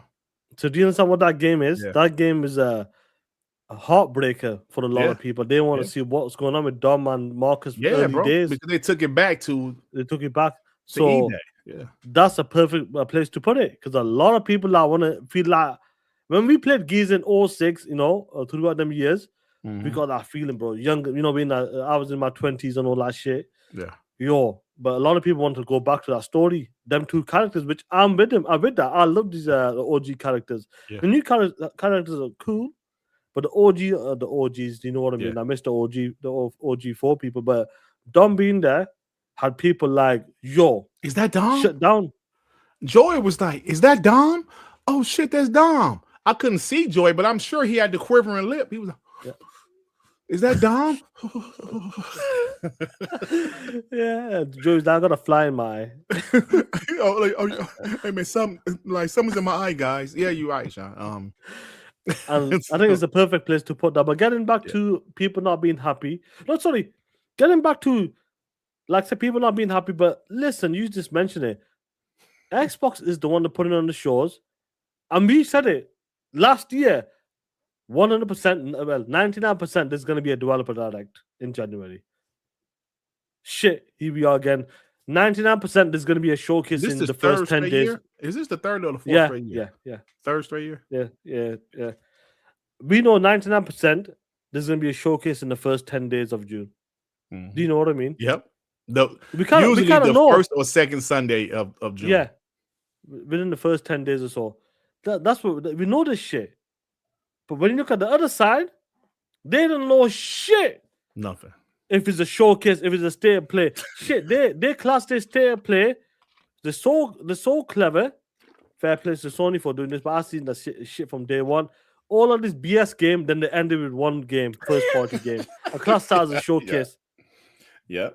So do you understand what that game is? Yeah. That game is a heartbreaker for a lot of people. They want to see what's going on with Dom and Marcus early days. Because they took it back. So that's a perfect place to put it, because a lot of people that want to feel like when we played Gears in 06, you know, throughout them years, we got that feeling, bro. Younger, you know, I was in my 20s and all that shit. Yeah. Yo, But a lot of people want to go back to that story. Them two characters, which I'm with them. I'm with that. I love these the OG characters. Yeah. The new characters are cool, but the OGs, you know what I mean? Yeah. I missed the OG 4 people, but Dom being there had people like, yo, is that Dom? Shut down. Joy was like, is that Dom? Oh shit, that's Dom. I couldn't see Joy, but I'm sure he had the quivering lip. He was like, yeah. Is that Dom? Yeah, Joey's not gonna fly in my eye. Hey man, something's in my eye, guys. Yeah, you're right, Shaan. And I think it's the perfect place to put that. But getting back to people not being happy. No, sorry, getting back to like I said, people not being happy. But listen, you just mentioned it. Xbox is the one that put it on the shows, and we said it last year. 100%, well, 99%. There's going to be a developer direct in January. Shit, here we are again. 99%. There's going to be a showcase in the first 10 days. Year? Is this the third or the fourth straight year? Yeah. Third straight year? Yeah. We know 99%. There's going to be a showcase in the first 10 days of June. Mm-hmm. Do you know what I mean? Yep. We kind of know. First or second Sunday of June. Yeah. Within the first 10 days or so. That's what we know this shit. But when you look at the other side, they don't know shit. Nothing. If it's a showcase, if it's a state of play, shit, they class their state of play. They're so clever. Fair play to Sony for doing this, but I've seen that shit from day one. All of this BS game, then they ended with one game, first party game. A class that as a showcase. Yeah.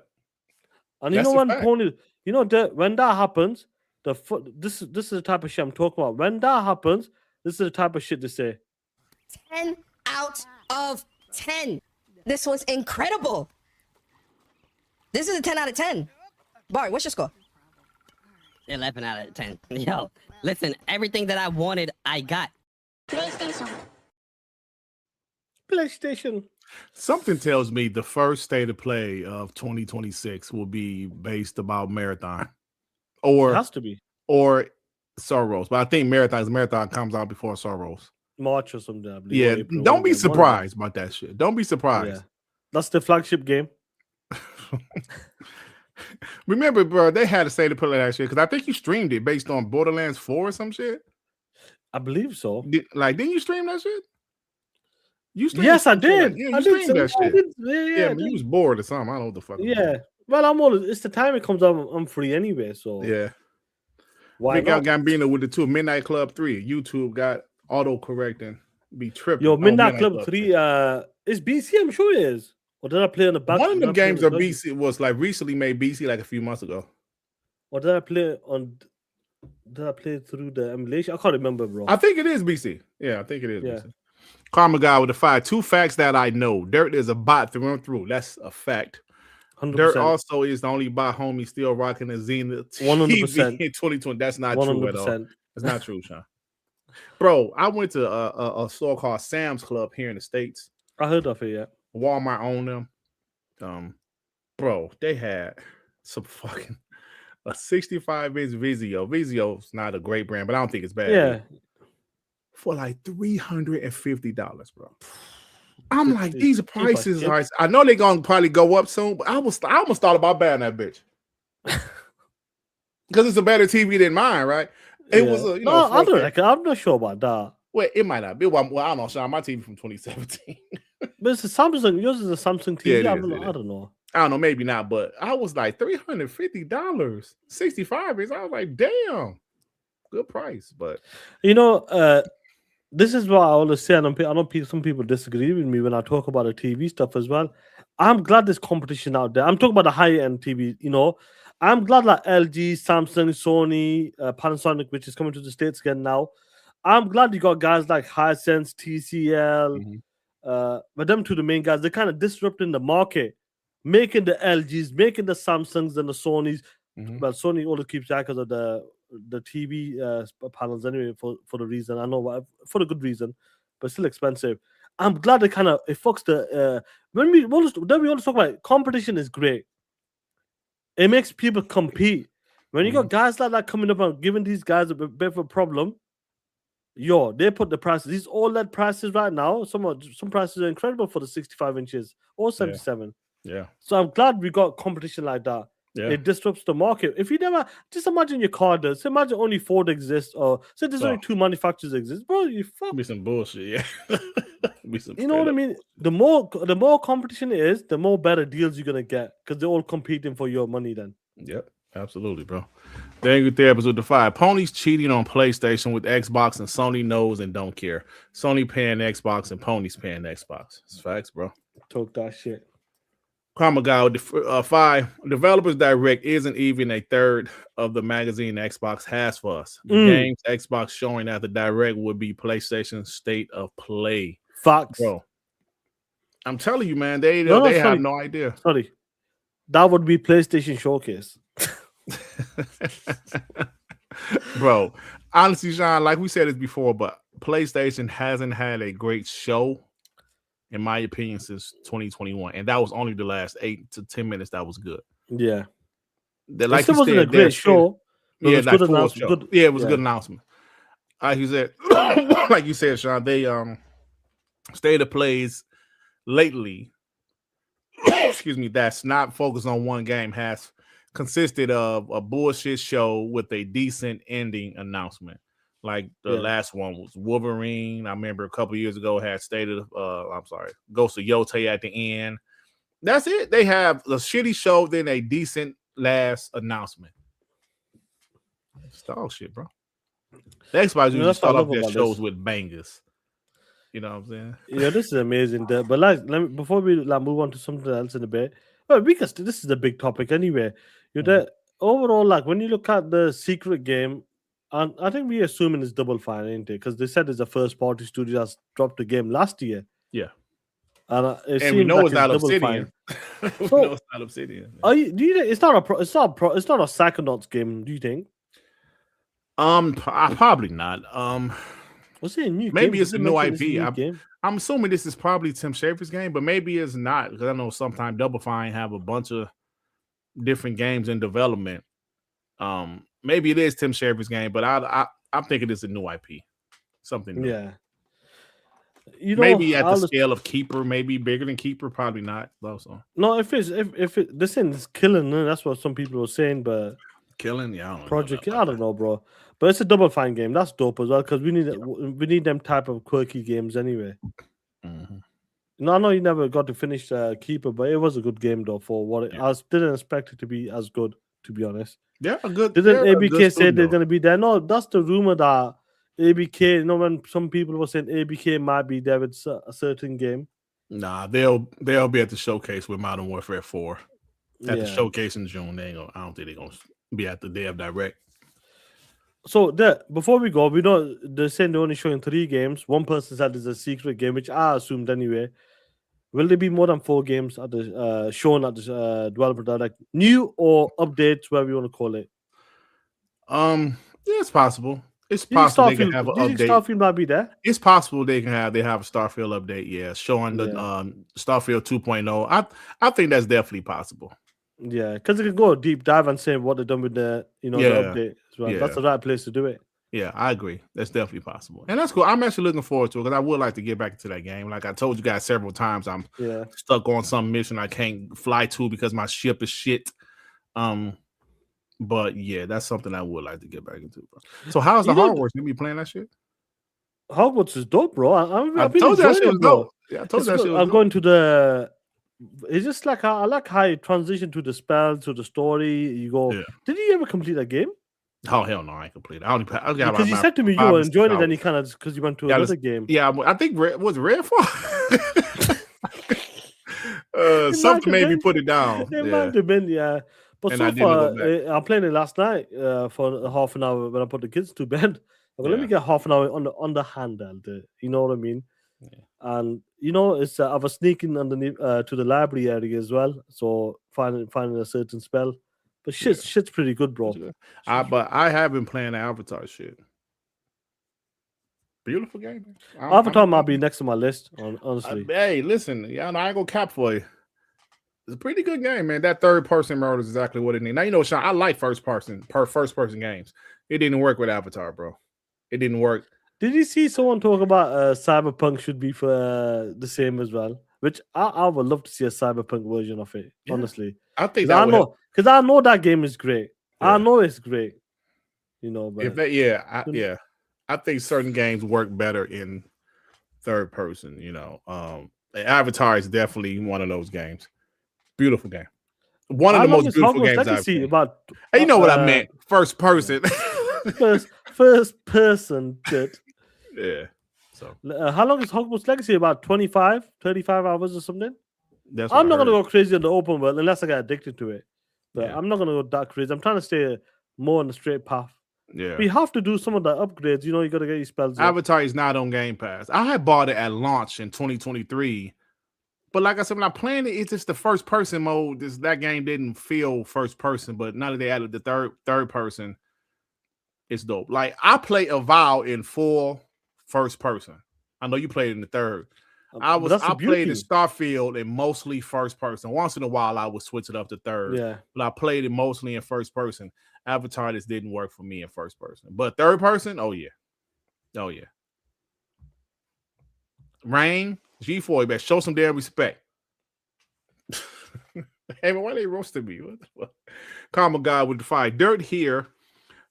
And you know when Pony, when that happens, this is the type of shit I'm talking about. When that happens, this is the type of shit they say. 10 out of 10. This was incredible. This is a 10 out of 10. Bart, what's your score? 11 out of 10. Yo, listen, everything that I wanted, I got. PlayStation. Something tells me the first state of play of 2026 will be based about Marathon. Or it has to be. Or Sorrows. But I think Marathon comes out before Sorrows. March or something, I believe. Yeah, April, don't be surprised about that shit. Don't be surprised. Yeah. That's the flagship game. Remember, bro, they had to say to put that shit because I think you streamed it based on Borderlands 4 or some shit. I believe so. Didn't you stream that shit? Yes, I did. Yeah, you streamed that shit. Yeah, you was bored or something. I don't know what the fuck. Yeah. Well, it's the time it comes out. I'm free anyway, so yeah. Why not? Gambino with the 2 Midnight Club 3. YouTube got auto correcting. Be tripping. Yo, Midnight Club 3. Is BC? I'm sure it is. Or did I play on the back? One of them games are BC was like recently made BC like a few months ago. Or did I play on? Did I play through the emulation? I can't remember, bro. I think it is BC. Yeah, I think it is. Yeah. BC. Karma Guy with the 5. 2 facts that I know. Durt is a bot through and through. That's a fact. 100%. Durt also is the only bot homie still rocking a Zenith 100% in 2020. That's not 100%. true at all. That's not true, Shaan. Bro, I went to a store called Sam's Club here in the States. I heard of it, yeah. Walmart owned them. Bro, they had some fucking a 65-inch Vizio. Vizio's not a great brand, but I don't think it's bad. Yeah. For like $350, bro. I'm like, these prices are. I know they're gonna probably go up soon, but I almost thought about buying that bitch because it's a better TV than mine, right? It was a, I'm not sure about that. Well, it might not be. Well, I don't know, Shaan. My TV from 2017. But it's a Samsung. Yours is a Samsung TV. Yeah, I don't know. I don't know, maybe not, but I was like $350, 65 inch. I was like, damn, good price. But this is what I always say, and I know some people disagree with me when I talk about the TV stuff as well. I'm glad there's competition out there. I'm talking about the high-end TV, I'm glad like LG, Samsung, Sony, Panasonic, which is coming to the States again now. I'm glad you got guys like Hisense, TCL, but them two, the main guys, they're kind of disrupting the market, making the LGs, making the Samsungs and the Sonys. Well, Sony always keeps that because of the TV panels anyway, for the reason I know, for a good reason, but still expensive. I'm glad it fucks the when we always talk about it, competition is great. It makes people compete. When you got guys like that coming up and giving these guys a bit of a problem, they put the prices. These OLED prices right now, some prices are incredible for the 65 inches or 77. Yeah. So I'm glad we got competition like that. Yeah. It disrupts the market. If you never just imagine your car does, imagine only Ford exists, or say there's only 2 manufacturers exist, bro. You fuck. Be some bullshit, yeah. You know what I mean? The more competition it is, the more better deals you're gonna get because they're all competing for your money. Then. Yep, absolutely, bro. Thank you, Therapist with the 5. Pony's cheating on PlayStation with Xbox, and Sony knows and don't care. Sony paying Xbox and Pony's paying Xbox. It's facts, bro. Talk that shit. Karma guy with the 5. Developers Direct isn't even a third of the magazine Xbox has for us. The games Xbox showing at the Direct would be PlayStation State of Play. Facts, bro. I'm telling you, man, they have no idea. Sorry, that would be PlayStation Showcase. Bro, honestly, Shaan, like we said this before, but PlayStation hasn't had a great show, in my opinion, since 2021, and that was only the last 8 to 10 minutes that was good. Yeah, like it still wasn't a great show. Yeah, it was good announcement. Yeah, it was a good announcement. Like you said, Shaan, they State of Plays lately, excuse me, that's not focused on one game has consisted of a bullshit show with a decent ending announcement. Like the last one was Wolverine. I remember a couple years ago had Ghost of Yote at the end. That's it. They have a shitty show, then a decent last announcement. It's dog shit, bro. The Xbox usually start off their shows with bangers. You know what I'm saying? Yeah, this is amazing. But before we move on to something else in a bit, well, because this is a big topic anyway. Overall, like when you look at the secret game, and I think we're assuming it's Double Fine, ain't it? Because they said it's a first party studio that's dropped the game last year. Yeah. And we know it's not Obsidian. We know it's not Obsidian. Do you think it's not a Psychonauts game, do you think? Probably not. Was it a new maybe game? It's a new IP. I'm assuming this is probably Tim Schafer's game, but maybe it's not, because I know sometimes Double Fine have a bunch of different games in development. Maybe it is Tim Schafer's game, but I'm thinking it's a new IP. Something new. Yeah. Maybe at the scale of Keeper, maybe bigger than Keeper, probably not. Also. No, if this thing is killing, that's what some people were saying, but killing, yeah. I don't know, bro. But it's a Double Fine game. That's dope as well, because we need them type of quirky games anyway. Mm-hmm. No, I know you never got to finish Keeper, but it was a good game though. For what I didn't expect it to be as good, to be honest. Yeah, good. Didn't ABK say they're going to be there? No, that's the rumor that ABK. When some people were saying ABK might be there with a certain game. Nah, they'll be at the showcase with Modern Warfare 4 at the showcase in June. I don't think they're gonna be at the Dev Direct. So before we go, we know they're saying they're only showing 3 games. One person said it's a secret game, which I assumed anyway. Will there be more than 4 games at the shown at the Developer Direct? New or updates, whatever you want to call it? Yeah, it's possible. It's possible they can have an update. Starfield might be there. It's possible they have a Starfield update. Yeah, showing the Starfield 2.0. I think that's definitely possible. Yeah, because they can go a deep dive and say what they've done with the the update as well. Yeah. That's the right place to do it. Yeah, I agree. That's definitely possible, and that's cool. I'm actually looking forward to it because I would like to get back into that game. Like I told you guys several times, I'm stuck on some mission I can't fly to because my ship is shit. But yeah, that's something I would like to get back into, bro. So how's the Hogwarts? You be playing that shit? Hogwarts is dope, bro. I told you that shit was dope. Yeah, I told you that shit was dope. I'm going to the. It's just like I like how you transition to the spell, to the story. You go. Yeah. Did you ever complete that game? Oh hell no, I ain't complete it. Because you said to me you were enjoying it, and you kind of because you went to another game. Yeah, I think was Redfall. Something made me put it down. It might have been, yeah. But and so far, I'm playing it last night for half an hour when I put the kids to bed. Let me get half an hour on the handheld. You know what I mean? Yeah. And it's I was sneaking underneath to the library area as well, so finding a certain spell. But shit's pretty good, bro. But I have been playing the Avatar shit. Beautiful game. Avatar might be next to my list, honestly. Hey, listen, I ain't gonna cap for you. It's a pretty good game, man. That third person mode is exactly what it needs. Now Shaan, I like first person games. It didn't work with Avatar, bro. It didn't work. Did you see someone talk about Cyberpunk should be for the same as well? which I would love to see a cyberpunk version of it. Yeah. Honestly, I think I that know because I know that game is great. Yeah. I know it's great. You know, but if that, I think certain games work better in third person. You know, Avatar is definitely one of those games. Beautiful game. One of the most beautiful games I've seen. About Hey, you know what I meant? First person. first person. Yeah. So how long is Hogwarts Legacy? About 25, 35 hours or something. that's I'm not gonna go crazy in the open world unless I get addicted to it. But Yeah. I'm not gonna go that crazy. I'm trying to stay more on the straight path. Yeah. We have to do some of the upgrades. You know, you gotta get your spells up. Avatar is not on Game Pass. I had bought it at launch in 2023. But like I said, when I played it, it's just the first person mode. That game didn't feel first person, but now that they added the third person, it's dope. Like I play Avowed in full first person. I know you played in the third. I played in Starfield in mostly first person. Once in a while, I would switch it up to third. Yeah, but I played it mostly in first person. Avatar just didn't work for me in first person, but third person, oh yeah. Rain, G4, you better show some damn respect. Hey, man, why they roasting me? What the fuck? Karma God with the 5. Durt here.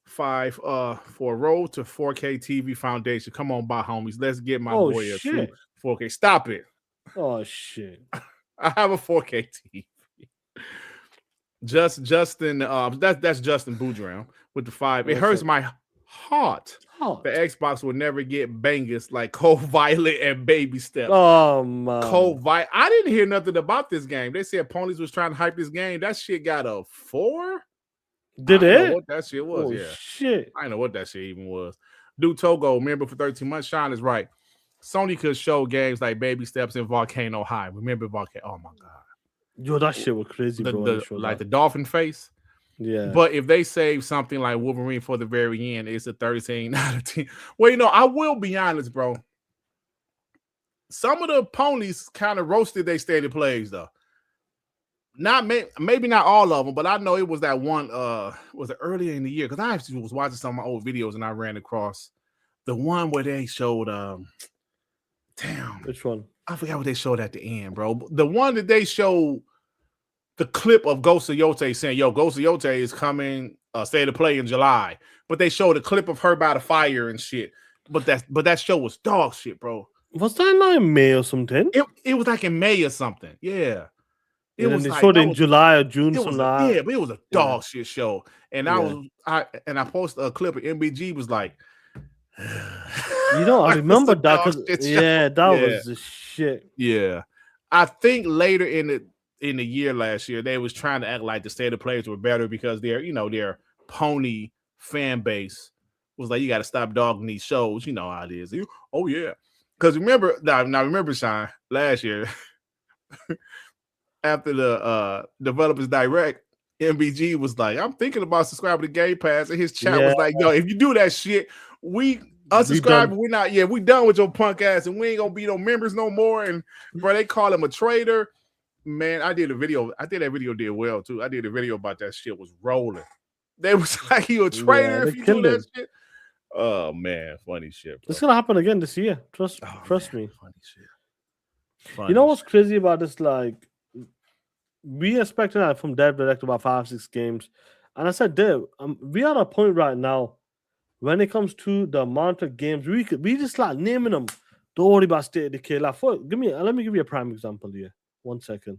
5 for a road to 4K TV foundation. Come on by, homies. Let's get my boy a true 4K. Stop it. Oh shit. I have a 4K TV. Justin, that's Justin Boudreaux with the 5. It hurts my heart. The Xbox will never get bangers like Cold Violet and Baby Steps. Oh man. Cold Violet. I didn't hear nothing about this game. They said Ponies was trying to hype this game. That shit got a 4. Did I it? Know what that shit was? Oh, yeah. Shit. I know what that shit even was. Dude Togo, remember for 13 months. Shaan is right. Sony could show games like Baby Steps and Volcano High. Remember Volcano? Oh my god. Yo, that shit was crazy, bro. The dolphin face. Yeah. But if they save something like Wolverine for the very end, it's a 13 out of 10. Well, you know, I will be honest, bro. Some of the ponies kind of roasted their stated plays, though. Maybe not all of them, but I know it was that one. Was it earlier in the year? Because I actually was watching some of my old videos and I ran across the one where they showed. Damn, which one? I forgot what they showed at the end, bro. The one that they showed the clip of Ghost of Yote saying, "Yo, Ghost of Yote is coming, state of play in July." But they showed a clip of her by the fire and shit. But that show was dog shit, bro. Was that not in May or something? It was like in May or something. Yeah. It was like, showed in July or June. But it was a dog shit show. And I posted a clip of MBG was like, you know, I remember that because that was the shit. Yeah. I think later in the year last year, they was trying to act like the state of players were better because their pony fan base was like, you got to stop dogging these shows. You know how it is. Oh yeah. Because remember, Shaan, last year, after the Developers Direct, MBG was like, I'm thinking about subscribing to Game Pass, and his chat was like, yo, if you do that shit, we unsubscribe, we done with your punk ass, and we ain't gonna be no members no more. And bro, they call him a traitor. Man, I did that video did well too. I did a video about that shit was rolling. They was like, you a traitor if you do that shit. Oh man, funny shit. Bro. It's gonna happen again this year. Trust me. Funny shit. You know what's crazy about this? Like, we expected that from Dev Direct about 5-6 games, and I said, Dev, we are at a point right now when it comes to the amount of games we just like naming them. Don't worry about State of Decay. Like, let me give you a prime example here. 1 second.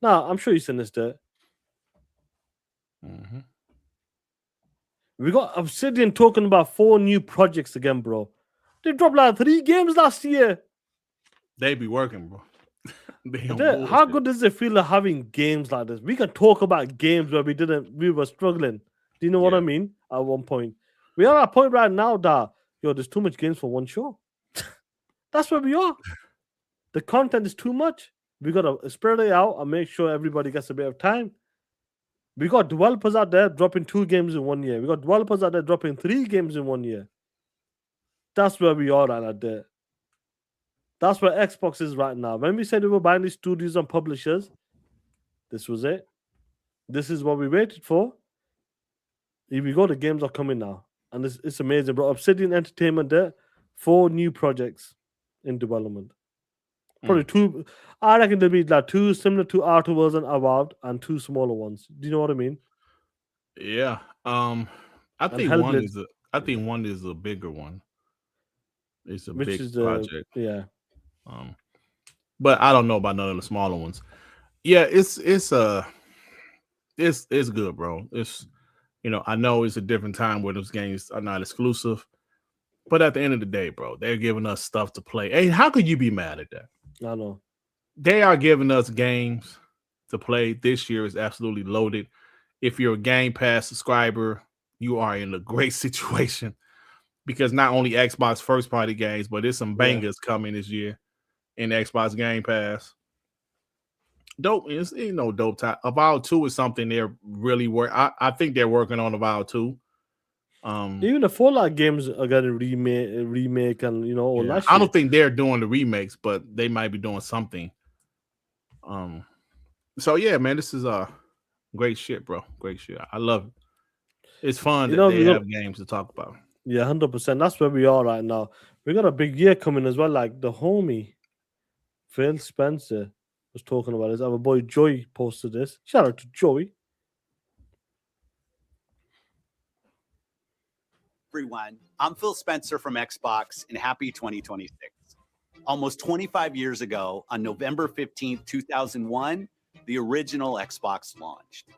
Now, I'm sure you've seen this, Durt. Mm-hmm. We got Obsidian talking about 4 new projects again, bro. They dropped like 3 games last year. They be working, bro. How good does it feel having games like this? We can talk about games where we were struggling. Do you know what I mean? At one point, we are at a point right now that there's too much games for one show. That's where we are. The content is too much. We gotta spread it out and make sure everybody gets a bit of time. We got developers out there dropping 2 games in 1 year. We got developers out there dropping 3 games in 1 year. That's where we are right there. That's where Xbox is right now. When we said we were buying these studios and publishers, this was it. This is what we waited for. Here we go. The games are coming now. And it's amazing, bro. Obsidian Entertainment there, 4 new projects in development. Probably two. I reckon there'll be like two similar to R2 version Evolved and two smaller ones. Do you know what I mean? Yeah. I And think Hellblade, one is a bigger one. It's a which big is project. yeah. But I don't know about none of the smaller ones. Yeah, it's good, bro. It's I know it's a different time where those games are not exclusive, but at the end of the day, bro, they're giving us stuff to play. Hey, how could you be mad at that? I know. They are giving us games to play. This year is absolutely loaded. If you're a Game Pass subscriber, you are in a great situation because not only Xbox first party games, but there's some bangers coming this year in Xbox Game Pass. Dope. It's dope time. Avowed 2 is something they're really I think they're working on Avowed 2. Even the Fallout games are getting remake and all that shit. I don't think they're doing the remakes, but they might be doing something. So yeah, man, this is great shit, bro. Great shit. I love it. It's fun that they have games to talk about. Yeah, 100%. That's where we are right now. We got a big year coming as well. Like the homie Phil Spencer was talking about this. Our boy Joey posted this. Shout out to Joey. Everyone, I'm Phil Spencer from Xbox, and happy 2026. Almost 25 years ago, on November 15th, 2001, the original Xbox launched.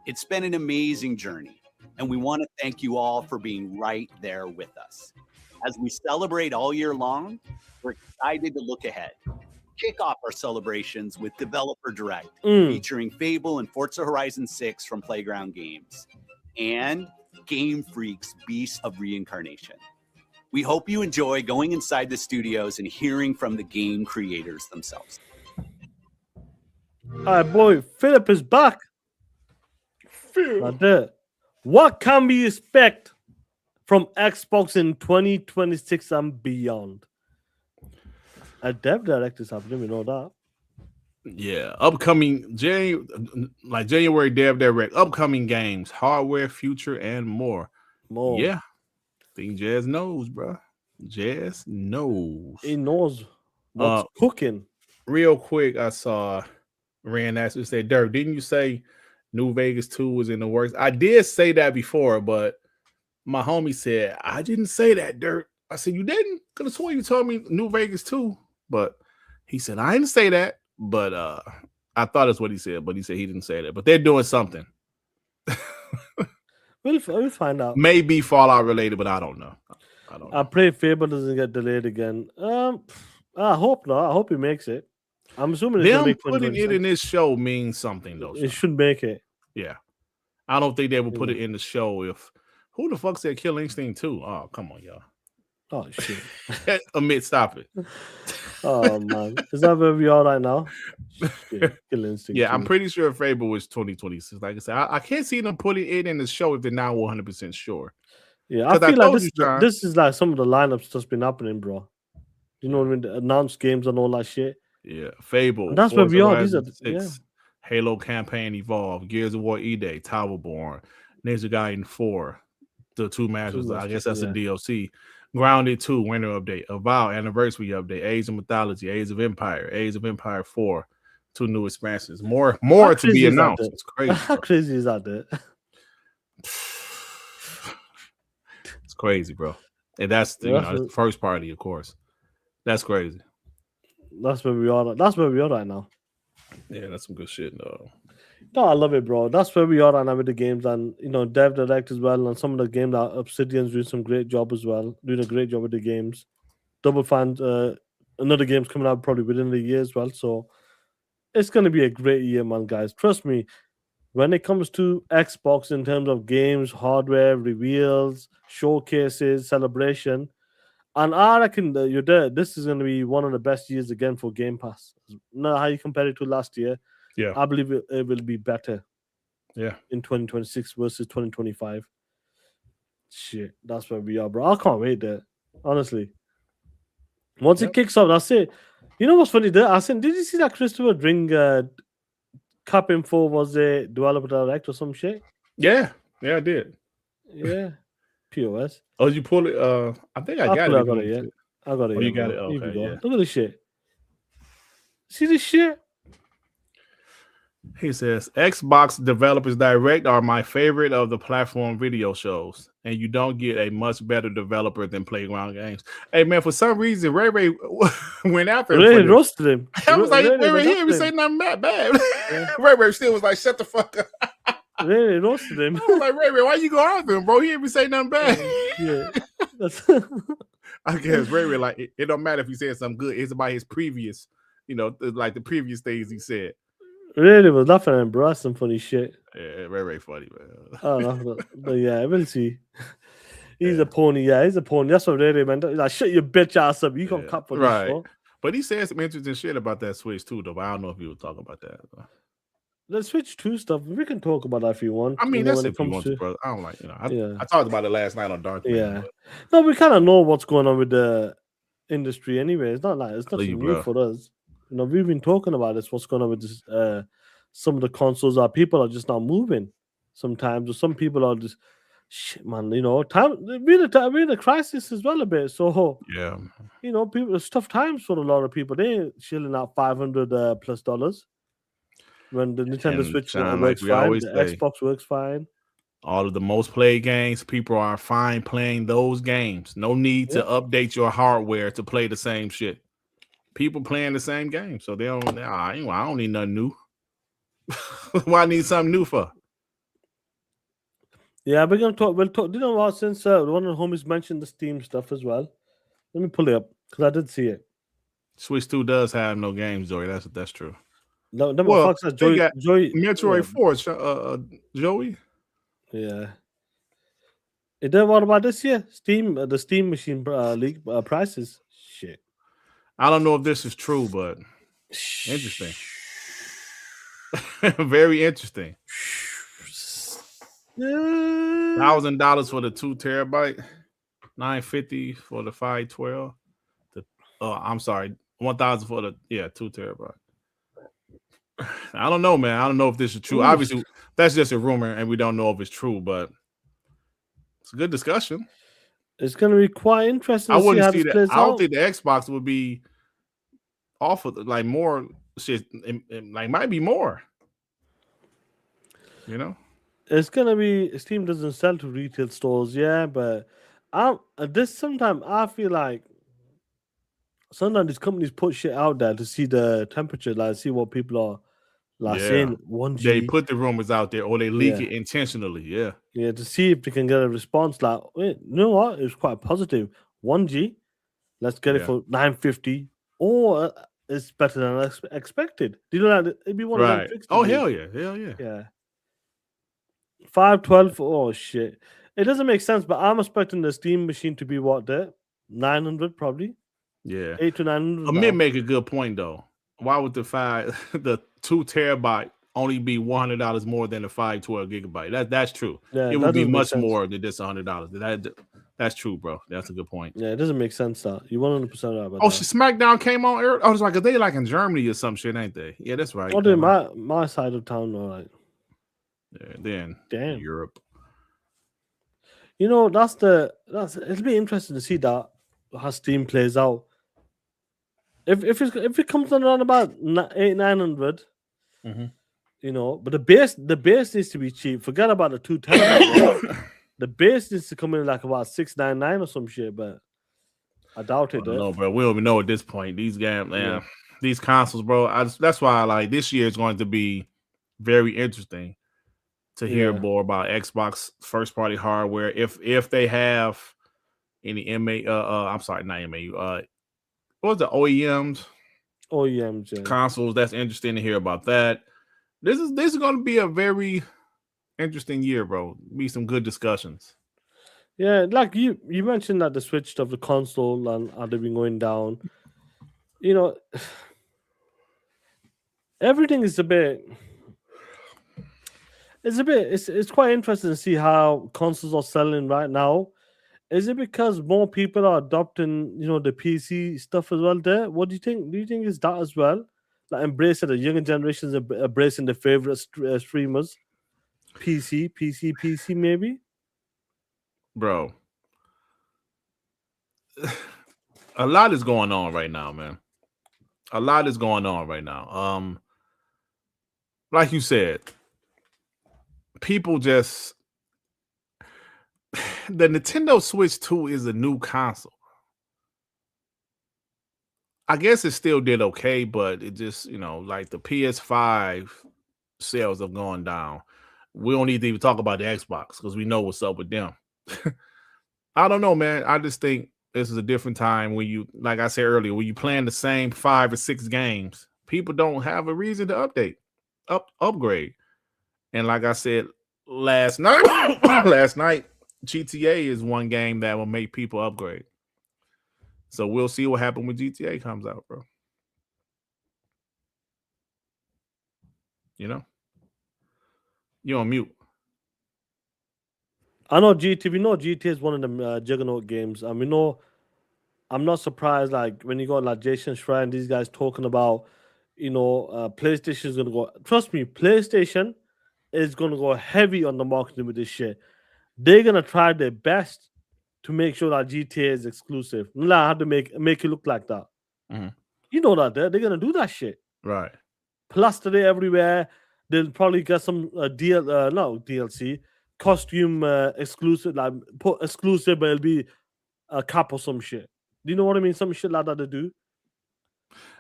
It's been an amazing journey, and we want to thank you all for being right there with us. As we celebrate all year long, we're excited to look ahead. Kick off our celebrations with Developer Direct, featuring Fable and Forza Horizon 6 from Playground Games, and Game Freak's Beast of Reincarnation. We hope you enjoy going inside the studios and hearing from the game creators themselves. All right, boy, Philip is back. What can we expect from Xbox in 2026 and beyond? A dev direct is happening, we know that. Yeah, upcoming January dev direct, upcoming games, hardware, future, and more. Yeah, I think Jazz knows, bro. Jazz knows. He knows what's cooking. Real quick, I saw Rand actually say, Durt, didn't you say New Vegas 2 was in the works? I did say that before, but my homie said, I didn't say that, Durt. I said, you didn't? Could have sworn you told me New Vegas 2. But he said, I didn't say that. But I thought that's what he said, but he said he didn't say that. But they're doing something. We'll find out. Maybe Fallout related, but I don't know. I pray Fable doesn't get delayed again. I hope not. I hope he makes it. I'm assuming them putting it in this show means something, though. It should make it. Yeah. I don't think they will put it in the show if who the fuck said Kill Instinct 2? Oh, come on, y'all. Oh shit. Amit, stop it. Oh man. Is that where we are right now? Shit. Kill Instinct. Yeah, I'm pretty sure Fable was 2026. Like I said, I can't see them putting it in the show if they're not 100% sure. Yeah, I feel like this is like some of the lineups that's been happening, bro. You know what I mean? The announced games and all that shit. Yeah, Fable. And that's where we are. These are Halo Campaign Evolved, Gears of War E-Day, Towerborn, Ninja Gaiden 4, the two masters. I guess that's a DLC. Grounded 2 Winter Update, Avowed Anniversary Update, Age of Mythology, Age of Empire 4, 2 new expansions. More to be announced. It's crazy. How crazy is that, dude? It's crazy, bro. And that's the first party, of course. That's crazy. That's where we are. That's where we are right now. Yeah, that's some good shit, though. No, I love it, bro. That's where we are right now with the games, and Dev Direct as well. And some of the games that Obsidian's doing some great job as well, doing a great job with the games. Double Fine, another game's coming out probably within the year as well. So it's going to be a great year, man, guys. Trust me. When it comes to Xbox in terms of games, hardware, reveals, showcases, celebration, and I reckon that this is going to be one of the best years again for Game Pass. Not how you compare it to last year. Yeah, I believe it will be better. Yeah, in 2026 versus 2025. Shit, that's where we are, bro. I can't wait there. Honestly, once it kicks off, that's it. You know what's funny? There, did you see that Christopher Dring Cup Info was a developer direct or some shit? Yeah, I did. Yeah, POS. Oh, did you pull it? I think I got it. I got it. Oh, you got it. Okay, Look at this shit. See this shit? He says Xbox Developers Direct are my favorite of the platform video shows, and you don't get a much better developer than Playground Games. Hey man, for some reason Ray went after him. Ray roasted him. I was like, Ray, he didn't say nothing bad. Yeah. Ray still was like, shut the fuck up. Ray roasted him. I was like, Ray, why you go after him, bro? He didn't even say nothing bad. Yeah. I guess Ray like it don't matter if he said something good. It's about his previous, like the previous things he said. Really was laughing at him, bro. That's some funny shit. Yeah, Ray funny, man. I don't know, but yeah, we'll see. He's a pony. Yeah, he's a pony. That's what Ray meant. Like, shut your bitch ass up. You can't cut for this, bro. But he said some interesting shit about that Switch too, though. But I don't know if he was talking about that. The Switch 2 stuff, we can talk about that if you want. I mean, that's if you want to, brother. I don't like, I talked about it last night on Dark. Yeah. No, we kind of know what's going on with the industry anyway. It's not like it's nothing new for us. We've been talking about this. What's going on with this? Some of the consoles people are just not moving. Sometimes, or some people are just shit, man. We're in a crisis as well a bit. So yeah, people, it's tough times for a lot of people. They ain't shilling out $500 plus dollars when the Nintendo Switch works fine, the Xbox works fine. All of the most played games, people are fine playing those games. No need to update your hardware to play the same shit. People playing the same game, so they don't. I don't need nothing new. Why I need something new for? Yeah, we're gonna talk. We'll talk. You know what? Since one of the homies mentioned the Steam stuff as well, let me pull it up because I did see it. Switch 2 does have no games, Joey. That's true. No, Joey, Metroid 4, Joey. Yeah. And then what about this year? The Steam machine league prices. Shit. I don't know if this is true, but interesting. Very interesting. $1,000 for the 2 terabyte, $950 for the 512. I'm sorry, $1,000 for the 2 terabyte. I don't know, man. I don't know if this is true. Obviously, that's just a rumor, and we don't know if it's true, but it's a good discussion. It's going to be quite interesting. I wouldn't see that. I don't think the Xbox would be off of like more shit. Like might be more. It's gonna be Steam doesn't sell to retail stores, but sometimes I feel like sometimes these companies put shit out there to see the temperature, like see what people are saying. 1G. They put the rumors out there, or they leak it intentionally. Yeah, to see if they can get a response. Like, wait, you know what? It's quite positive. 1G, let's get it for $950, or it's better than expected. Do you know that it'd be one of them fixed? Oh hell yeah. Yeah. 512. Oh shit! It doesn't make sense, but I'm expecting the Steam machine to be what there, 900 probably. Yeah, 800 to 900. Amir make a good point though. Why would the 2 terabyte only be $100 more than the 512 gigabyte? That's true. Yeah, it would be much more than just $100. That's true, bro. That's a good point. Yeah, it doesn't make sense. You 100% right about that. SmackDown came on air. Oh, it's like they like in Germany or some shit, ain't they? Yeah, that's right. Oh, dude, my side of town, all right. Yeah, then damn Europe. It'll be interesting to see that how Steam plays out. If it comes on around about 800-900, but the base needs to be cheap. Forget about the 210. The base needs to come in like about 699 or some shit, but I doubt it. No, bro. We don't even know at this point. These games, man, these consoles, bro. That's why like this year is going to be very interesting to hear more about Xbox first party hardware. If they have any I'm sorry, not MAU. What was the OEMs? Consoles. That's interesting to hear about that. This is going to be a very interesting year, bro. Be some good discussions. Yeah, like you mentioned that the Switch stuff, the console, and how they've been going down. Everything is a bit. It's quite interesting to see how consoles are selling right now. Is it because more people are adopting, the PC stuff as well there? What do you think? Do you think it's that as well? Like embracing the younger generations, embracing the favorite streamers? PC maybe? Bro. A lot is going on right now, man. A lot is going on right now. Like you said, people just the Nintendo Switch 2 is a new console. I guess it still did okay, but it just, like the PS5 sales have gone down. We don't need to even talk about the Xbox because we know what's up with them. I don't know, man. I just think this is a different time when you, like I said earlier, when you playing the same 5 or 6 games, people don't have a reason to upgrade. And like I said last night, GTA is one game that will make people upgrade. So we'll see what happens when GTA comes out, bro. You're on mute. I know GT. We know GTA is one of them juggernaut games, and we know. I'm not surprised. Like when you got like Jason Schreier, these guys talking about, PlayStation is gonna go. Trust me, PlayStation is gonna go heavy on the marketing with this shit. They're gonna try their best to make sure that GTA is exclusive. Nah, I have to make it look like that. Mm-hmm. You know that they're gonna do that shit. Right. Plus today everywhere. They'll probably get some DLC costume exclusive, like put exclusive, but it'll be a cap or some shit. Do you know what I mean? Some shit like that they do.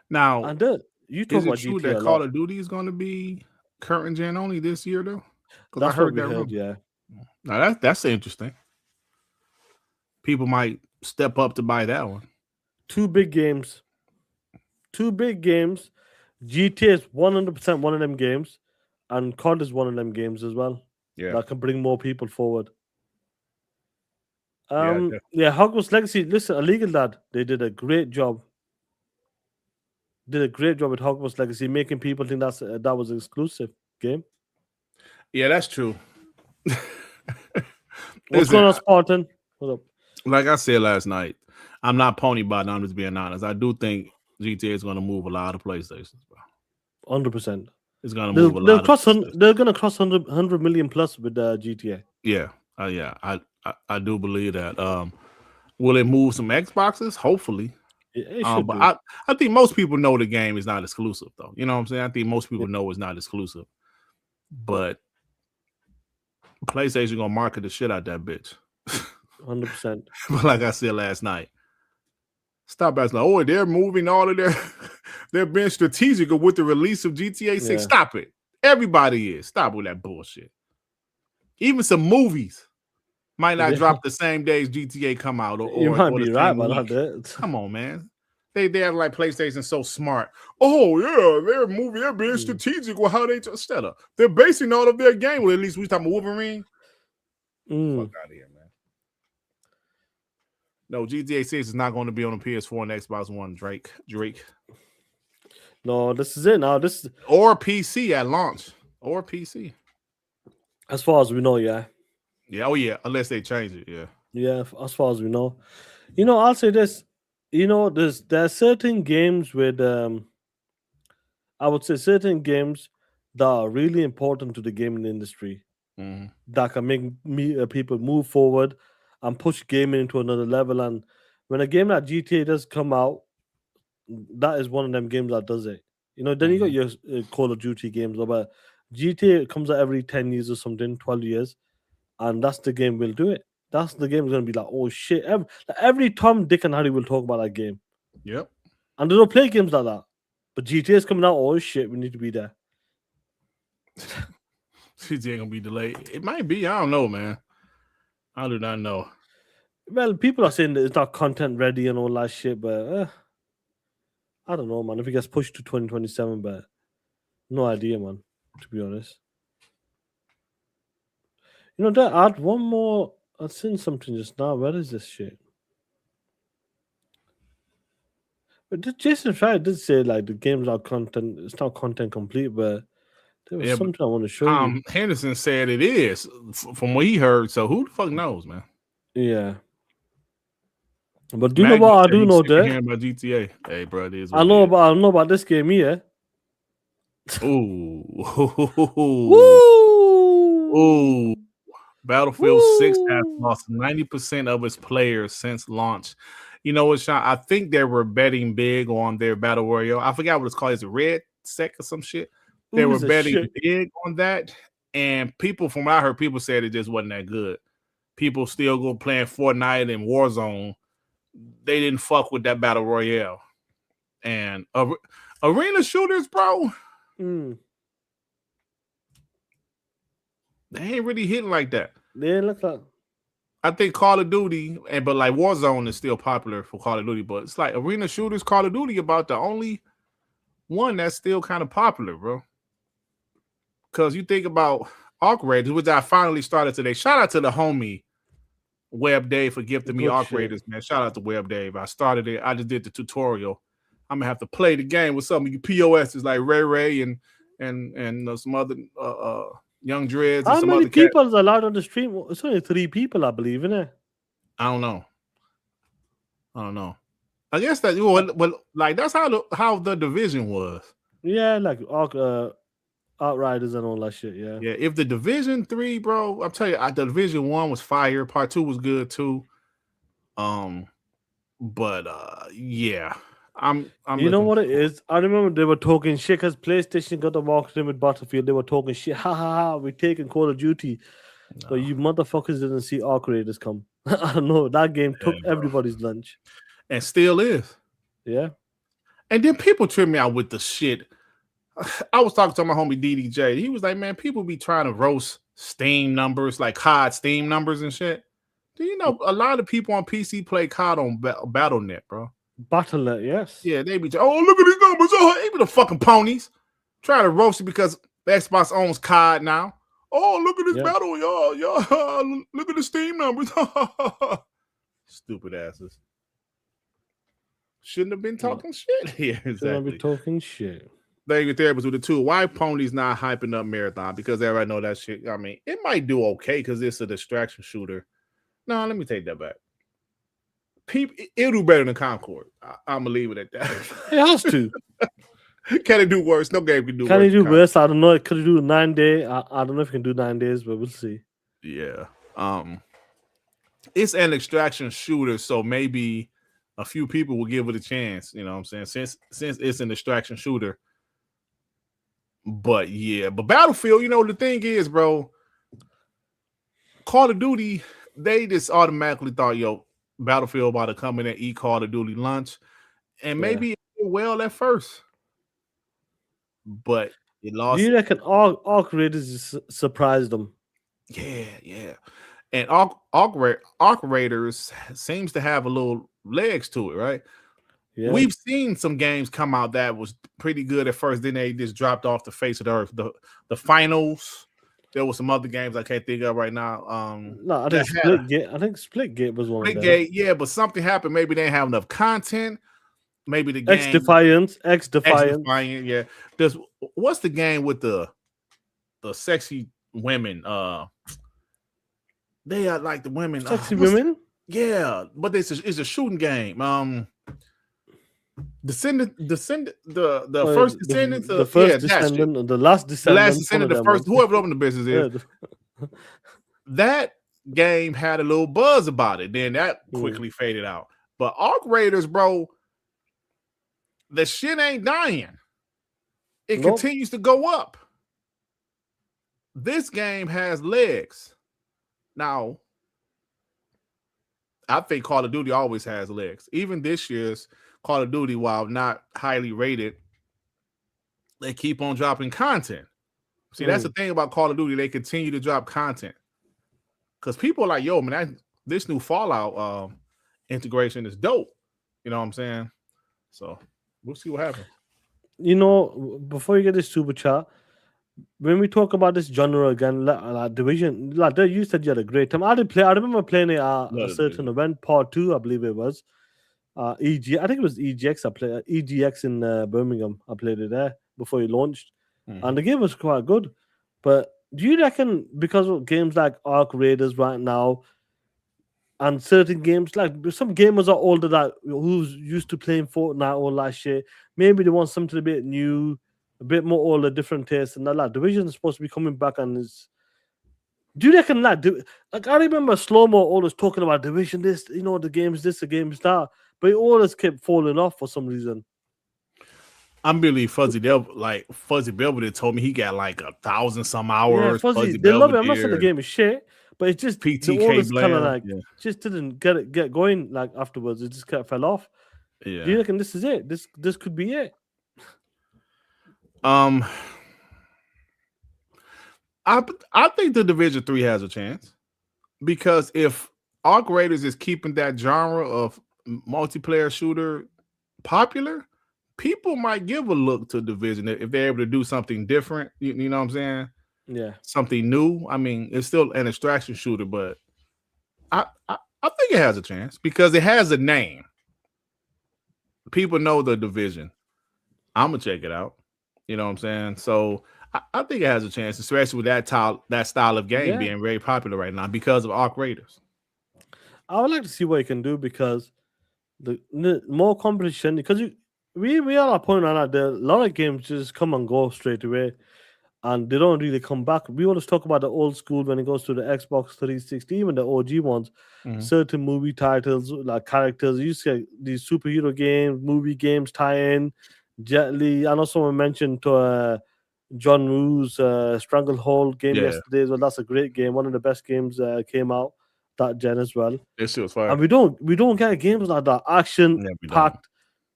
Now, and you talk is about it true GTA that Call of Duty is going to be current gen only this year, though? That's what we heard. Yeah. Now that's interesting. People might step up to buy that one. 2 big games. GTA is 100% one of them games, and COD is one of them games as well. Yeah, that can bring more people forward. Yeah, Hogwarts Legacy. Listen, Illegal Lad, they did a great job. With Hogwarts Legacy, making people think that was an exclusive game. Yeah, that's true. What's going on, Spartan? What up? Like I said last night, I'm not pony bottom. I'm just being honest. I do think GTA is going to move a lot of PlayStations, bro. 100%. It's going to move a lot. They're going to cross 100 million plus with GTA. Yeah, I do believe that. Will it move some Xboxes? Hopefully. But I think most people know the game is not exclusive, though. You know what I'm saying? I think most people know it's not exclusive. But PlayStation gonna market the shit out that bitch. 100%. But like I said last night, stop asking, oh, they're moving all of they're being strategic with the release of GTA 6. Yeah. Stop it. Everybody is. Stop with that bullshit. Even some movies might not drop the same day as GTA come out. Or you might be right about that. Come on, man. They act like PlayStation so smart. Oh, yeah, they're being strategic with how they just set up. They're basing all of their game. Well, at least we talking about Wolverine. Fuck out of here, man. No, GTA 6 is not going to be on the PS4 and Xbox One, Drake. No, this is it now. Or PC at launch. Or PC. As far as we know, yeah. Yeah, unless they change it, yeah. Yeah, as far as we know. I'll say this. There are certain games with I would say certain games that are really important to the gaming industry that can make people move forward and push gaming into another level. And when a game like GTA does come out, that is one of them games that does it. Then you got your Call of Duty games, but GTA comes out every 10 years or something, 12 years, and that's the game will do it. That's the game is going to be like, oh shit. Every Tom, Dick, and Harry will talk about that game. Yep. And they don't play games like that. But GTA is coming out, oh shit, we need to be there. GTA going to be delayed. It might be. I don't know, man. I do not know. Well, people are saying that it's not content ready and all that shit, but I don't know, man. If it gets pushed to 2027, but no idea, man, to be honest. That add one more. I've seen something just now. Where is this shit? But Jason Schreier did say like the game's not content. It's not content complete, but there was something I want to show you. Henderson said it is from what he heard. So who the fuck knows, man? Yeah. But do you know what I do know that? About GTA. Hey, bro, it is. I know about this game here. Ooh. Woo! Ooh. Battlefield 6 has lost 90% of its players since launch. You know what, Shaan? I think they were betting big on their battle royale. I forgot what it's called. Is it Red Sec or some shit? They were betting big on that, and people, from what I heard, people said it just wasn't that good. People still go playing Fortnite and Warzone. They didn't fuck with that battle royale, and arena shooters, bro. They ain't really hitting like that. They look like. I think Call of Duty, but like Warzone is still popular for Call of Duty, but it's like arena shooters, Call of Duty about the only one that's still kind of popular, bro. Because you think about Arc Raiders, which I finally started today. Shout out to the homie Web Dave for gifting me Arc Raiders, man. Shout out to Web Dave. I started it. I just did the tutorial. I'm gonna have to play the game with some of you POSs like Ray and some other Young Dreads. How and some many other people is allowed on the stream? It's only 3 people, I believe, isn't it? I don't know. I guess that well, like that's how the division was. Yeah, like Outriders and all that shit. Yeah. Yeah. If the Division 3, bro, I'll tell you, the Division 1 was fire. Part 2 was good too. But yeah. I'm you know what it is? I remember they were talking shit because PlayStation got the marketing with Battlefield. They were talking shit. Ha ha ha. We're taking Call of Duty. No. But you motherfuckers didn't see Arc Raiders come. I don't know. That game took everybody's lunch. And still is. Yeah. And then people trip me out with the shit. I was talking to my homie DDJ. He was like, man, people be trying to roast Steam numbers, like COD Steam numbers and shit. Do you know a lot of people on PC play COD on Battle.net, bro? Battle.net, yes. Yeah, they be, oh, look at these numbers. Oh, even the fucking ponies. Try to roast it because Xbox owns COD now. Oh, look at this battle, y'all. Look at the Steam numbers. Stupid asses. Shouldn't have been talking shit. Yeah, exactly. Shouldn't be talking shit. Thank you, therapist with the 2. Why Pony's not hyping up Marathon? Because everybody know that shit. I mean, it might do okay because it's a distraction shooter. No, let me take that back. It'll do better than Concord. I'm gonna leave it at that. It has to. Can it do worse? No game can do worse. Can it do worse? I don't know. It could do 9 days. I don't know if it can do 9 days, but we'll see. Yeah. It's an extraction shooter, so maybe a few people will give it a chance. You know what I'm saying? Since it's an extraction shooter. But yeah, but Battlefield, you know, the thing is, bro, Call of Duty, they just automatically thought, yo, Battlefield about to come in and eat Call of Duty lunch. And maybe it did well at first. But it lost. Do you reckon Arc Raiders surprised them? Yeah. And Arc Raiders seems to have a little legs to it, right? Yeah. We've seen some games come out that was pretty good at first, then they just dropped off the face of the earth. The finals, there were some other games I can't think of right now. No, I think Splitgate was one. Splitgate, yeah, but something happened. Maybe they didn't have enough content. Maybe the game X Defiant, yeah. What's the game with the sexy women? They are like the women. Sexy women? Yeah, but it's a shooting game. The first Descendant, the first Descendant, the last Descendant, the first, whoever opened the business is. That game had a little buzz about it. Then that quickly faded out. But Arc Raiders, bro, the shit ain't dying. It continues to go up. This game has legs. Now, I think Call of Duty always has legs. Even this year's Call of Duty, while not highly rated, they keep on dropping content. See, that's the thing about Call of Duty. They continue to drop content. Because people are like, yo, man, this new Fallout integration is dope. You know what I'm saying? So we'll see what happens. You know, before you get this super chat, when we talk about this genre again, like Division, like you said, you had a great time. I remember playing it at a certain event, part 2, I believe it was. I think it was EGX. I played EGX in Birmingham. I played it there before it launched, and the game was quite good. But do you reckon because of games like Arc Raiders right now, and certain games like some gamers are older that who's used to playing Fortnite all that shit, maybe they want something a bit new, a bit more older, different taste, and that like Division is supposed to be coming back and is. Do you reckon like I remember Slow-Mo always talking about Division this, you know, the game's this, the game's that. but it always kept falling off for some reason. I'm really Fuzzy Belvedere. Like Fuzzy Belvedere told me he got like 1,000 some hours. Yeah, Fuzzy, they love it. I'm not saying the game is shit, but it's just PTK always kind of Blam, like just didn't get going. Like afterwards, it just kind of fell off. Yeah. Do you reckon this is it? This could be it. I think the Division 3 has a chance because if Arc Raiders is keeping that genre of multiplayer shooter popular, people might give a look to Division if they're able to do something different. You know what I'm saying? Yeah, something new. I mean, it's still an extraction shooter, but I think it has a chance because it has a name. People know the Division. I'm gonna check it out. You know what I'm saying? So I think it has a chance, especially with that style of game being very popular right now because of Arc Raiders. I would like to see what it can do because the more competition. Because we are at a point right now. There a lot of games just come and go straight away, and they don't really come back. We always talk about the old school when it goes to the Xbox 360, even the OG ones. Certain movie titles like characters. You see these superhero games, movie games tie in. Jet Li. I know someone mentioned John Woo's Stranglehold game yesterday. Well, that's a great game. One of the best games came out that gen as well. This shit was fire. And we don't get games like that action packed.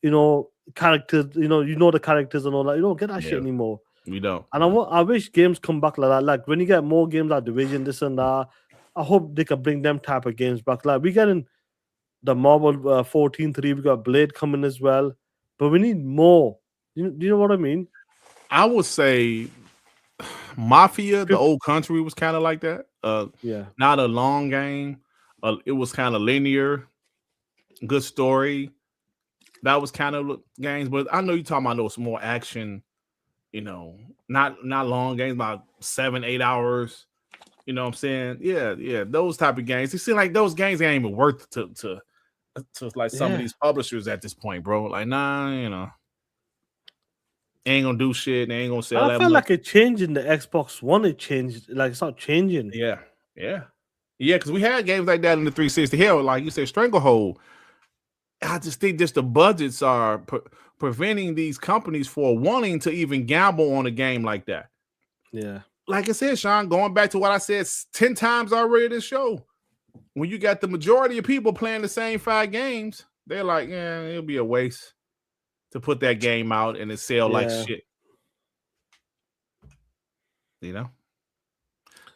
You know, characters. You know the characters and all that. You don't get that shit anymore. We don't. And I wish games come back like that. Like when you get more games like Division, this and that. I hope they can bring them type of games back. Like we getting the Marvel 14-3. We got Blade coming as well. But we need more. Do you know what I mean? I would say Mafia, the old country, was kind of like that. Not a long game. It was kind of linear. Good story. That was kind of games. But I know you're talking about those more action, you know, not long games, about 7-8 hours. You know what I'm saying? Yeah. Those type of games. It seems like those games ain't even worth to like some of these publishers at this point, bro. Like, nah, you know, ain't gonna do shit. They ain't gonna sell. I felt like it changed in the Xbox One. It changed, like it's not changing. Yeah. Because we had games like that in the 360. Hell, like you said, Stranglehold. I just think just the budgets are preventing these companies for wanting to even gamble on a game like that. Yeah. Like I said, Shaan, going back to what I said 10 times already this show. When you got the majority of people playing the same 5 games, they're like, yeah, it'll be a waste to put that game out and it sell like shit. You know?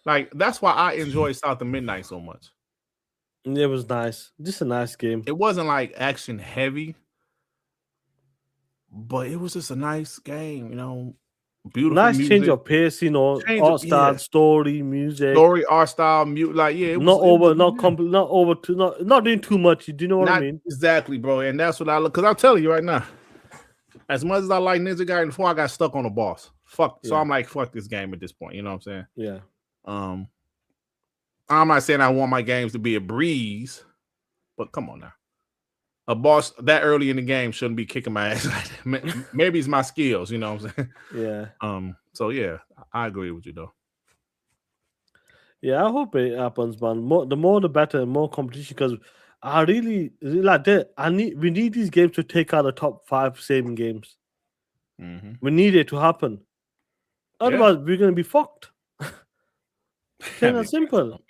Like, that's why I enjoy South of Midnight so much. It was nice. Just a nice game. It wasn't like action heavy, but it was just a nice game, you know. Beautiful nice music. Change of pace, you know, art style, story, music. Story, art style, like not doing too much. Do you know what I mean? Exactly, bro. And that's what I look, because I'll tell you right now. As much as I like Ninja Gaiden before, I got stuck on the boss. So I'm like, fuck this game at this point. You know what I'm saying? Yeah. I'm not saying I want my games to be a breeze, but come on now. A boss that early in the game shouldn't be kicking my ass. Maybe it's my skills, you know what I'm saying? Yeah. So yeah, I agree with you though. Yeah, I hope it happens, man. The more the better, more competition. Because I really like that. We need these games to take out the top 5 saving games. We need it to happen. Otherwise, we're gonna be fucked. Plain and simple.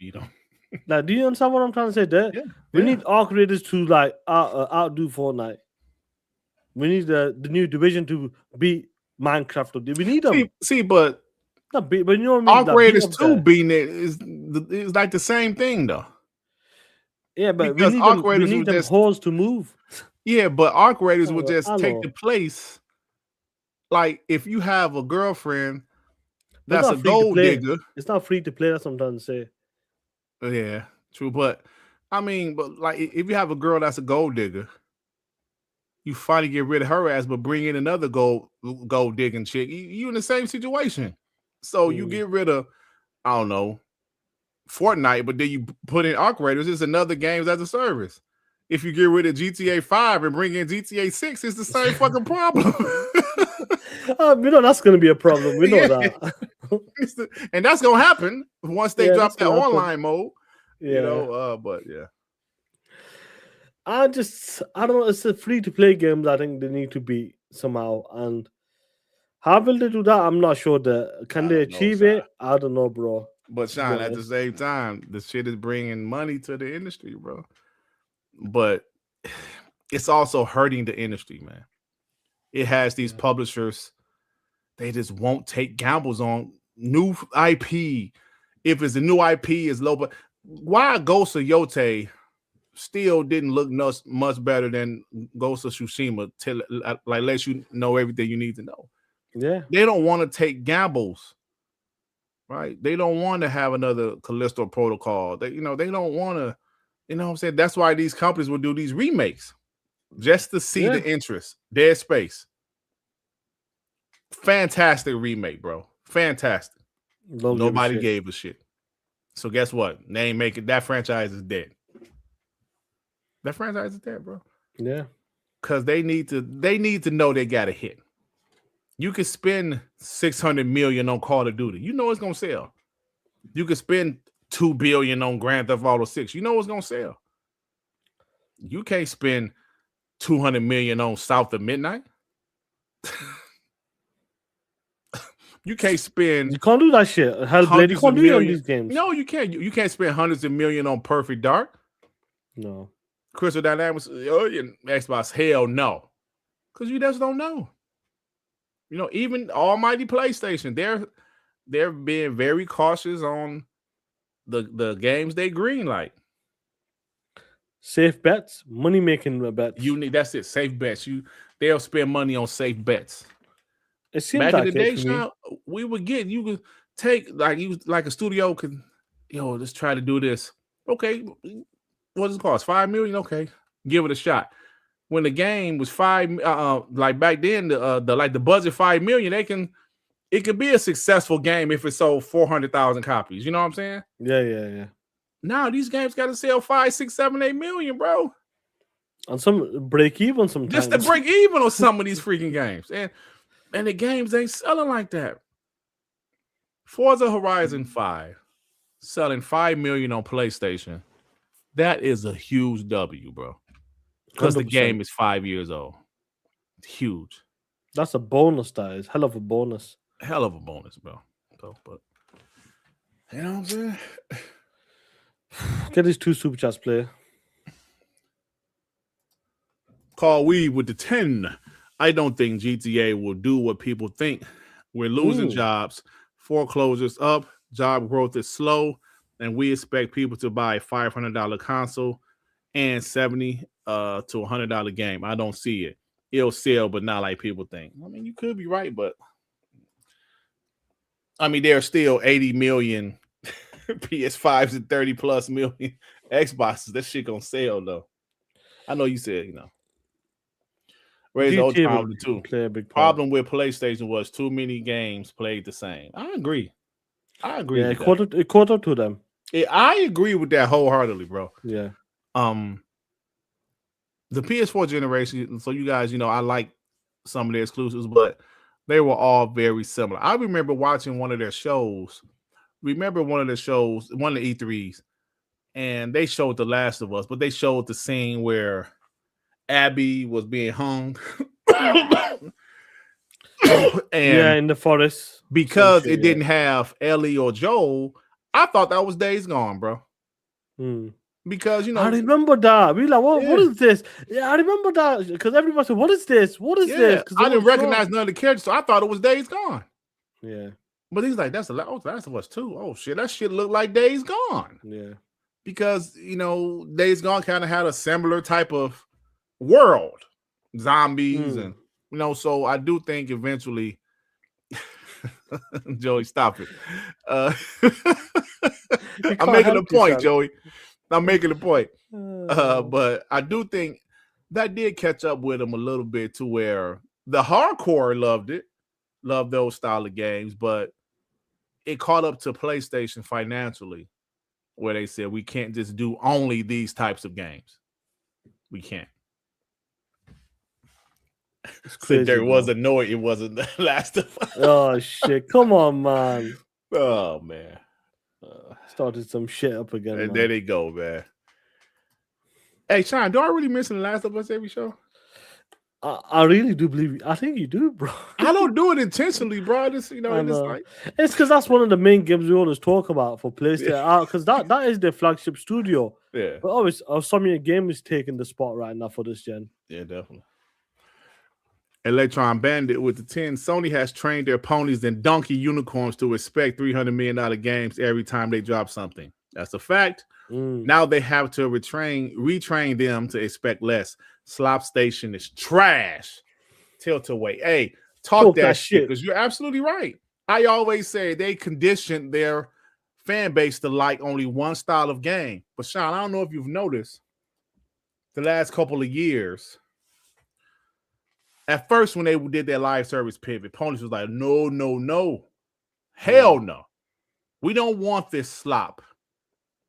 Like, do you understand what I'm trying to say there? We need Arc Raiders to like outdo Fortnite. We need the new Division to beat Minecraft. We need them. But you know what I mean? Arc Raiders 2 beating it is like the same thing though. Yeah, but because we need them holes to move. Yeah, but Arc Raiders will just take the place. Like if you have a girlfriend that's a gold digger. It's not free to play. That's what I'm trying to say. Yeah, true. But I mean, like if you have a girl that's a gold digger, you finally get rid of her ass, but bring in another gold digging chick. You in the same situation. So you get rid of, I don't know, Fortnite, but then you put in Arc Raiders. It's another games as a service. If you get rid of GTA 5 and bring in GTA 6, it's the same fucking problem. We know that's going to be a problem. We know that. And that's going to happen once they drop that online mode. You know, but yeah. I don't know. It's a free to play games. I think they need to be somehow. And how will they do that? I'm not sure. Can they achieve it? I don't know, bro. But Shaan, at the same time, the shit is bringing money to the industry, bro. But it's also hurting the industry, man. It has these publishers. They just won't take gambles on new IP. If it's a new IP, is low. But why Ghost of Yote still didn't look much better than Ghost of Tsushima till like lets you know everything you need to know. Yeah, they don't want to take gambles, right? They don't want to have another Callisto Protocol. They don't want to, what I'm saying? That's why these companies will do these remakes just to see the interest. Dead Space, fantastic remake, bro. Fantastic. Nobody gave a shit. So guess what? They ain't making that franchise is dead. That franchise is dead, bro. Yeah. Because they need to know they got a hit. You could spend $600 million on Call of Duty. You know it's gonna sell. You could spend $2 billion on Grand Theft Auto 6. You know it's gonna sell. You can't spend $200 million on South of Midnight. You can't spend. You can't do that shit. Hellblade, you can't do it on these games. No, you can't. You can't spend hundreds of millions on Perfect Dark. No. Crystal Dynamics, Xbox, hell no. Because you just don't know. Even almighty PlayStation, they're being very cautious on the games they greenlight. Safe bets, money making bets. That's it. Safe bets. They'll spend money on safe bets. It seems back like in the day, Sean, we would get you could take like a studio could, let's try to do this. Okay, what does it cost? $5 million. Okay, give it a shot. When the game was like back then, the budget $5 million, it could be a successful game if it sold 400,000 copies. You know what I'm saying? Yeah. Now these games got to sell 5, 6, 7, 8 million, bro. And some break even sometimes. Just to break even on some of these freaking games, and the games ain't selling like that. Forza Horizon 5 selling 5 million on PlayStation. That is a huge W, bro. Because the game is 5 years old. It's huge. That's a bonus, that is. Hell of a bonus. Hell of a bonus, bro. But you know what I'm saying? Get these 2 super chats, player. Call Weed with the 10. I don't think GTA will do what people think. We're losing jobs. Foreclosures up. Job growth is slow. And we expect people to buy a $500 console and $70 to $100 game. I don't see it. It'll sell, but not like people think. I mean, you could be right, but there's still 80 million PS5s and 30 plus million Xboxes. That shit gonna sell though. I know you said, Raise the old time too. Problem with PlayStation was too many games played the same. I agree. Yeah, it caught up to them. I agree with that wholeheartedly, bro. Yeah. The PS4 generation, so you guys, I like some of the exclusives, but they were all very similar. I remember watching one of their shows. One of the E3s, and they showed The Last of Us, but they showed the scene where Abby was being hung. In the forest. Because it didn't have Ellie or Joel, I thought that was Days Gone, bro. Because I remember that. We like, what is this? Yeah, I remember that because everybody said, "What is this? What is this?" I didn't recognize none of the characters, so I thought it was Days Gone. Yeah, but he's like, "That's Last of Us too." Oh shit, that shit looked like Days Gone. Yeah, because Days Gone kind of had a similar type of world, zombies, and So I do think eventually, Joey, stop it. I'm making a point, Joey. I'm making a point. But I do think that did catch up with them a little bit to where the hardcore loved those style of games, but it caught up to PlayStation financially where they said, we can't just do only these types of games. We can't. Crazy, there was a noise. It wasn't The Last of Us. Oh, shit. Come on, man. Oh, man. Started some shit up again. There they go, man. Hey, Shaan, do I really mention The Last of Us every show? I really do believe you. I think you do, bro. I don't do it intentionally, bro. It's, you know, it's because that's one of the main games we always talk about for PlayStation. Because that is their flagship studio. Yeah. But always, some of your game is taking the spot right now for this gen. Yeah, definitely. Electron Bandit with the 10. Sony has trained their ponies and donkey unicorns to expect $300 million games every time they drop something. That's a fact. Now they have to retrain them to expect less. Slop Station is trash. Tilt away. Hey, talk that shit because you're absolutely right. I always say they condition their fan base to like only one style of game. But Shaan, I don't know if you've noticed the last couple of years. At first, when they did their live service pivot, ponies was like, no. Hell no. We don't want this slop.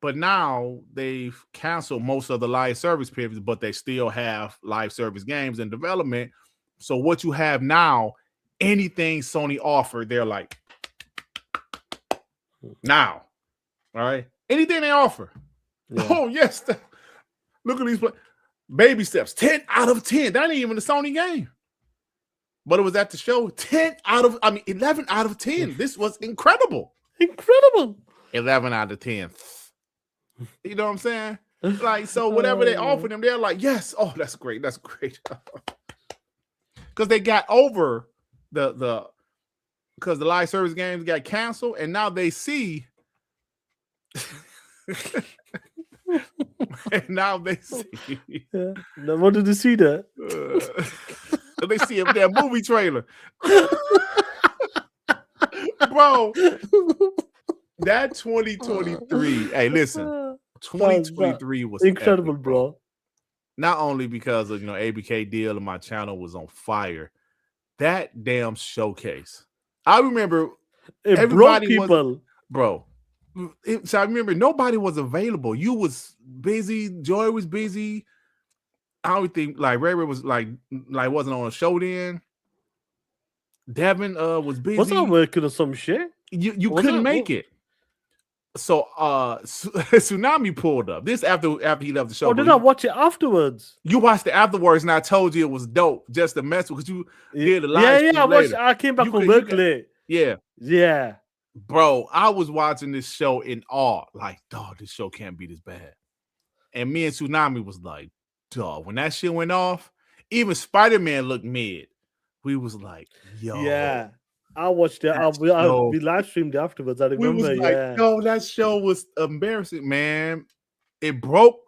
But now they've canceled most of the live service pivots, but they still have live service games in development. So what you have now, anything Sony offered, they're like, now. All right? Anything they offer. Yeah. Oh, yes. Look at these baby steps. 10 out of 10. That ain't even a Sony game. But it was at the show. 11 out of 10. This was incredible. Incredible. 11 out of 10. You know what I'm saying? Like, so whatever they offer them, they're like, yes. Oh, that's great. That's great. Because they got over because the live service games got canceled, and now they see. And now they see. Yeah. Now, what did they see that? They see their movie trailer. Bro, that 2023. Hey, listen, 2023 was incredible, epic, bro. Not only because of ABK deal and my channel was on fire. That damn showcase. I remember everybody bro. So I remember nobody was available. You was busy. Joy was busy. I don't think like Ray was like wasn't on a show then. Devin was busy. Was I working on some shit? You couldn't make it. So Tsunami pulled up. This after he left the show. Oh, did I watch it afterwards? You watched it afterwards, and I told you it was dope just to mess with because you did a live. Yeah, I watched. I came back from work late. Yeah. Bro, I was watching this show in awe. Like, dog, this show can't be this bad. And me and Tsunami was like, dog, when that shit went off, even Spider-Man looked mid. We was like, yo. Yeah. I watched it. We live streamed afterwards. I remember. We was like, yo, that show was embarrassing, man. It broke.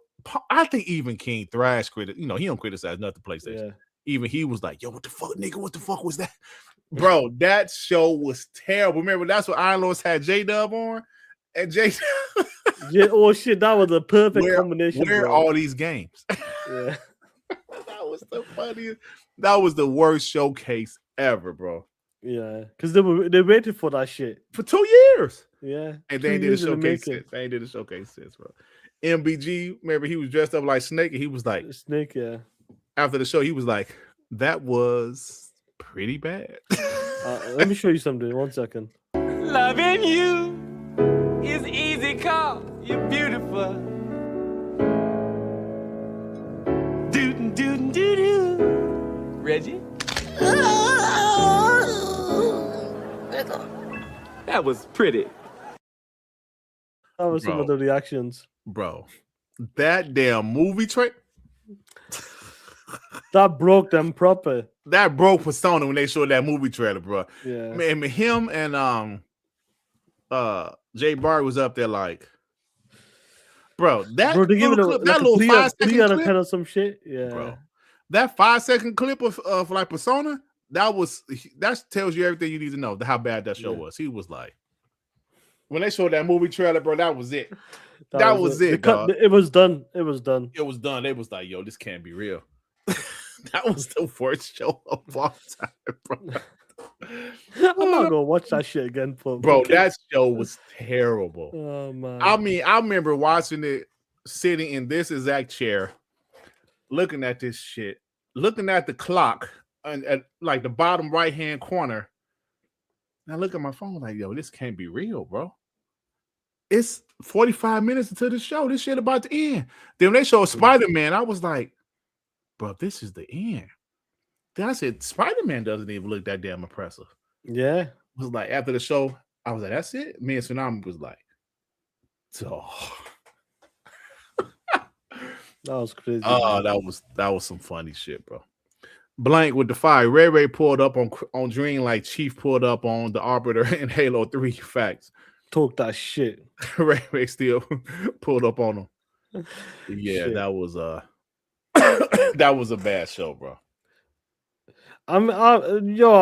I think even King Thrash he don't criticize nothing PlayStation. Yeah. Even he was like, yo, what the fuck, nigga? What the fuck was that? Bro, that show was terrible. Remember, that's what Iron Lords had J-Dub on? And J-Dub. Yeah, oh shit, that was a perfect combination. Where are all these games? Yeah. That was the funniest. That was the worst showcase ever, bro. Yeah, because they waited for that shit for 2 years. Yeah, and they did a showcase since. They did a showcase since, bro. MBG, remember he was dressed up like Snake, and he was like Snake. Yeah. After the show, he was like, "That was pretty bad." Let me show you something. 1 second. Loving you is easy, cause you're beautiful. Do. Reggie. That was pretty. That was some of the reactions. Bro, that damn movie trailer. That broke them proper. That broke Persona when they showed that movie trailer, bro. Yeah. Man, him and Jay Bar was up there like, bro, that bro, they give it that little 5-second clip clip or some shit. Yeah. Bro. That 5-second clip of like Persona, that tells you everything you need to know how bad that show was. He was like, when they showed that movie trailer, bro, that was it. That was it. It was done. It was done. It was done. They was like, yo, this can't be real. That was the worst show of all time, bro. I'm not gonna watch that shit again, bro. That show was terrible. Oh man. I mean, I remember watching it, sitting in this exact chair, looking at this shit, looking at the clock, and at like the bottom right hand corner. And I look at my phone like, yo, this can't be real, bro. it's 45 minutes into the show. This shit about to end. Then when they showed Spider-Man, I was like, bro, this is the end. Then I said, Spider-Man doesn't even look that damn impressive. Yeah. It was like after the show, I was like, that's it. Me and Tsunami was like, so that was crazy. Oh, that was some funny shit, bro. Blank with the fire. Ray Ray pulled up on Dream like Chief pulled up on the Arbiter in Halo 3. Facts. Talk that shit. Ray Ray still pulled up on him. Yeah, Shit. that was that was a bad show, bro. I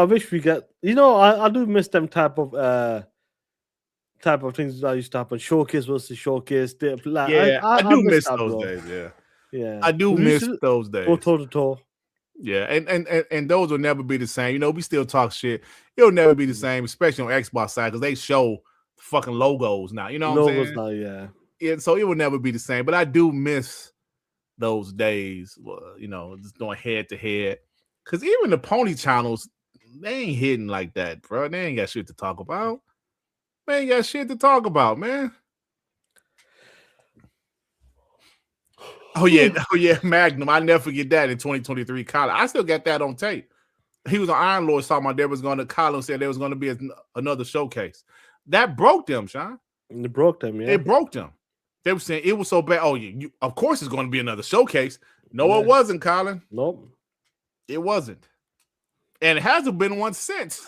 wish we get. I do miss them type of things that used to happen. Showcase versus showcase. Like, Yeah, I do miss that, those bro. days. Yeah, Yeah, I do We miss used to those days. Go toe to toe. Yeah, and those will never be the same. We still talk shit. It'll never be the same, especially on Xbox side, because they show fucking logos now. You know what I'm saying? Now, yeah. Yeah, so it will never be the same. But I do miss those days. Just going head to head. Because even the pony channels, they ain't hitting like that, bro. They ain't got shit to talk about. They ain't got shit to talk about, man. Oh yeah, Magnum. I never forget that in 2023. Colin, I still got that on tape. He was on Iron Lord talking about Colin said there was going to be another showcase. That broke them, Shaan. It broke them, yeah. It broke them. They were saying it was so bad. Oh, of course it's going to be another showcase. No, It wasn't, Colin. Nope. It wasn't. And it hasn't been one since.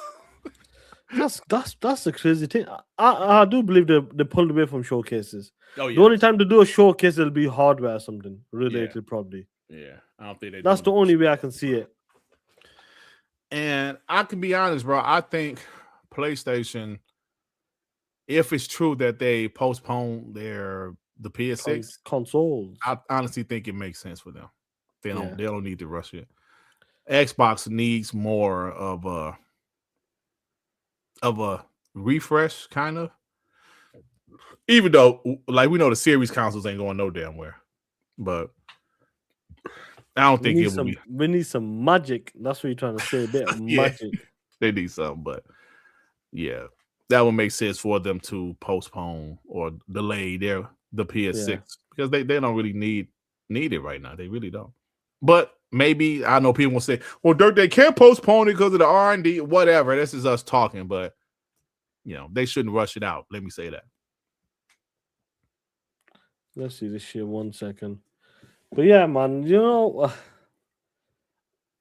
That's the crazy thing. I do believe they pulled away from showcases. Oh, yeah. The only time to do a showcase it'll be hardware or something related, probably. Yeah, I don't think that's the only way I can see it. And I can be honest, bro. I think PlayStation, if it's true that they postpone the PS6 consoles, I honestly think it makes sense for them. They don't need to rush it. Xbox needs more of a refresh, kind of. Even though, like, we know the series consoles ain't going no damn where, but I don't think it will be. We need some magic. That's what you're trying to say. A bit of magic. They need something, but yeah, that would make sense for them to postpone or delay the PS6 because they don't really need it right now. They really don't. But maybe I know people will say, "Well, Durt, they can't postpone it because of the R&D." Whatever. This is us talking, but they shouldn't rush it out. Let me say that. Let's see this shit 1 second. But yeah, man,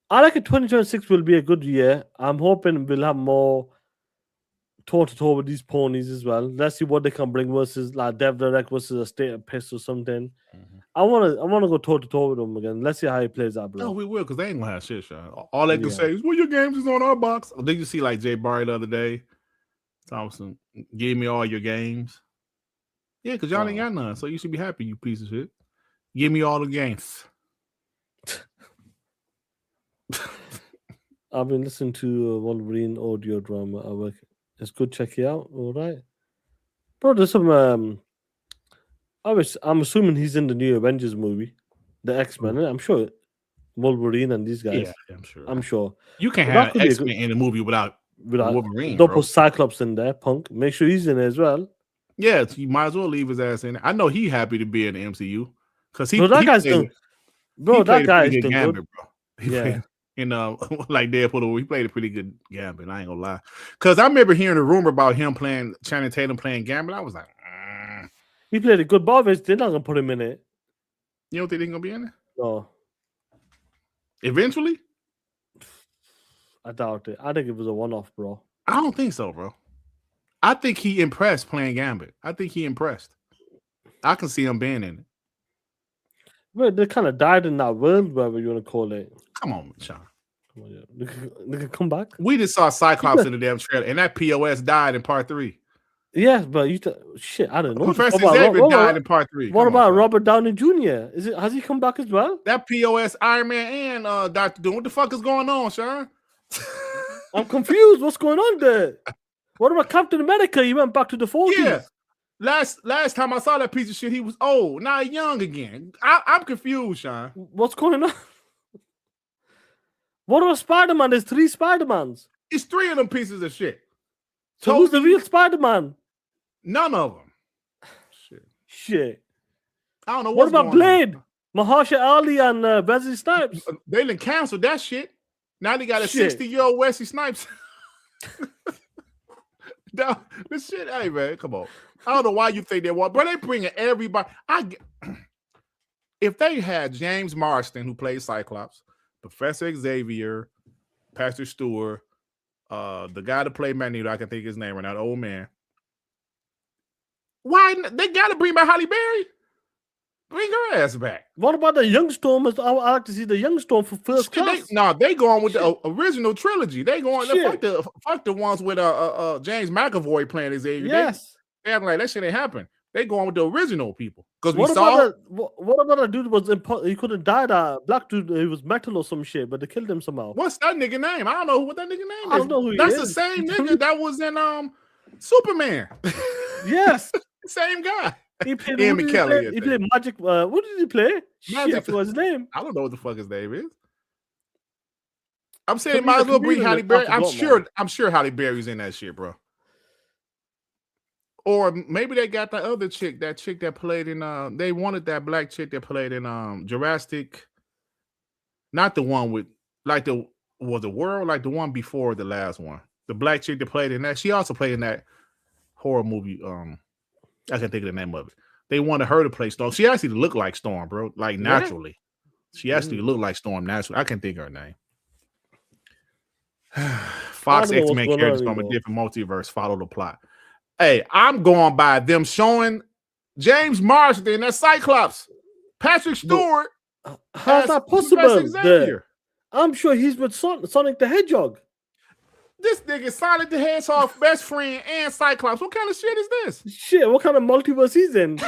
I reckon 2026 will be a good year. I'm hoping we'll have more toe-to-toe with these ponies as well. Let's see what they can bring versus like Dev Direct versus a State of Piss or something. Mm-hmm. I wanna go toe-to-toe with them again. Let's see how he plays out, bro. No, we will, because they ain't gonna have shit, Shaan. All they can say is, well, your games is on our box. Did you see like Jay Barry the other day? Thompson, give me all your games. Yeah, because y'all ain't got none, so you should be happy, you piece of shit. Give me all the games. I've been listening to Wolverine audio drama at work. It's good. Check it out. All right, bro. There's some. I'm assuming he's in the new Avengers movie, the X-Men. I'm sure Wolverine and these guys. Yeah, I'm sure. I'm sure you can't have X-Men in the movie without Wolverine. Don't put Cyclops in there. Punk. Make sure he's in there as well. Yeah, you might as well leave his ass in there. I know he happy to be in the MCU because that guy's doing. Bro, that guy is doing good. Bro. Yeah. Like Deadpool, he played a pretty good Gambit. I ain't gonna lie, because I remember hearing a rumor about him playing Channing Tatum playing Gambit. I was like, he played a good ball. They're not gonna put him in it. You don't think he's gonna be in it? No. Eventually, I doubt it. I think it was a one-off, bro. I don't think so, bro. I think he impressed playing Gambit. I think he impressed. I can see him being in it. Well, they kind of died in that world, whatever you want to call it. Come on, Shaan. Come on, yeah. They can come back. We just saw Cyclops in the damn trailer, and that POS died in part 3. Yes, but shit, I don't know. Professor Xavier died in part 3. What about Robert Downey Jr.? Has he come back as well? That POS, Iron Man, and Dr. Doom. What the fuck is going on, Shaan? I'm confused. What's going on there? What about Captain America? He went back to the 40s. Yeah. Last time I saw that piece of shit, he was old. Now he's young again. I'm confused, Shaan. What's going on? What about Spider-Man? There's 3 Spider-Mans. It's 3 of them pieces of shit. So who's the real Spider-Man? None of them. Shit. I don't know What what's about going Blade? on. Mahershala Ali and Wesley Snipes. They done canceled that shit. Now they got a Shit. 60-year-old Wesley Snipes. This shit, hey man, come on. I don't know why you think they want, but they bringing everybody. If they had James Marsden, who plays Cyclops, Professor Xavier, Pastor Stewart, the guy that played Magneto, I can think his name right now, the old man. Why they gotta bring back Halle Berry? Bring her ass back. What about the young Storm? I would like to see the young Storm for first class. They going with the original trilogy. They going fuck the ones with James McAvoy playing Xavier. Yes. They acting like that shit ain't happen. They going with the original people. Because what about that dude was he couldn't die, that black dude, he was metal or some shit, but they killed him somehow. What's that nigga name? I don't know what that nigga name is. I don't know who That's he the is. same nigga that was in Superman. Yes. Same guy. He played Ian McKellen. He played Magic. What did he play? Magic. Shit, I forgot his name. I don't know what the fuck his name is. I'm saying Could might as be well bring Halle Berry. I forgot, I'm sure Halle Berry's in that shit, bro. Or maybe they got that other chick, that played in they wanted that black chick that played in Jurassic. Not the one with like the world, like the one before the last one. The black chick that played in that. She also played in that horror movie. I can't think of the name of it. They wanted her to play Storm. She actually looked like Storm, bro. Like naturally. She actually looked like Storm naturally. I can't think of her name. Fox X-Men characters from a different multiverse follow the plot. Hey, I'm going by them showing James Marsden as Cyclops. Patrick Stewart. How's that possible? I'm sure he's with Sonic the Hedgehog. This nigga Sonic the Hedgehog's best friend and Cyclops. What kind of shit is this? Shit, what kind of multiverse he's in?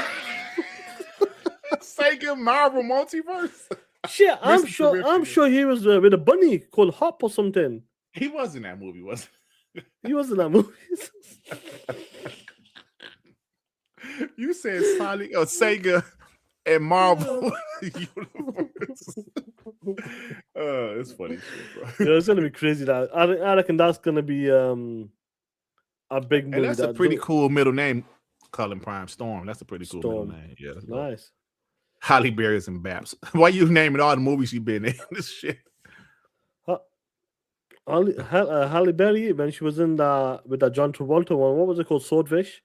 Sega Marvel multiverse. Shit, I'm sure he was with a bunny called Hop or something. He was in that movie, wasn't he? He was in that movie. You said Sonic or Sega and Marvel universe. It's funny shit, bro. Yeah, it's gonna be crazy. That I reckon that's gonna be a big movie. And that's a pretty cool middle name, Cullen Prime Storm. That's a pretty cool middle name. Yeah, nice. Halle Berry and Babs. Why you naming all the movies she been in? This shit. Halle Berry when she was in with that John Travolta one. What was it called? Swordfish.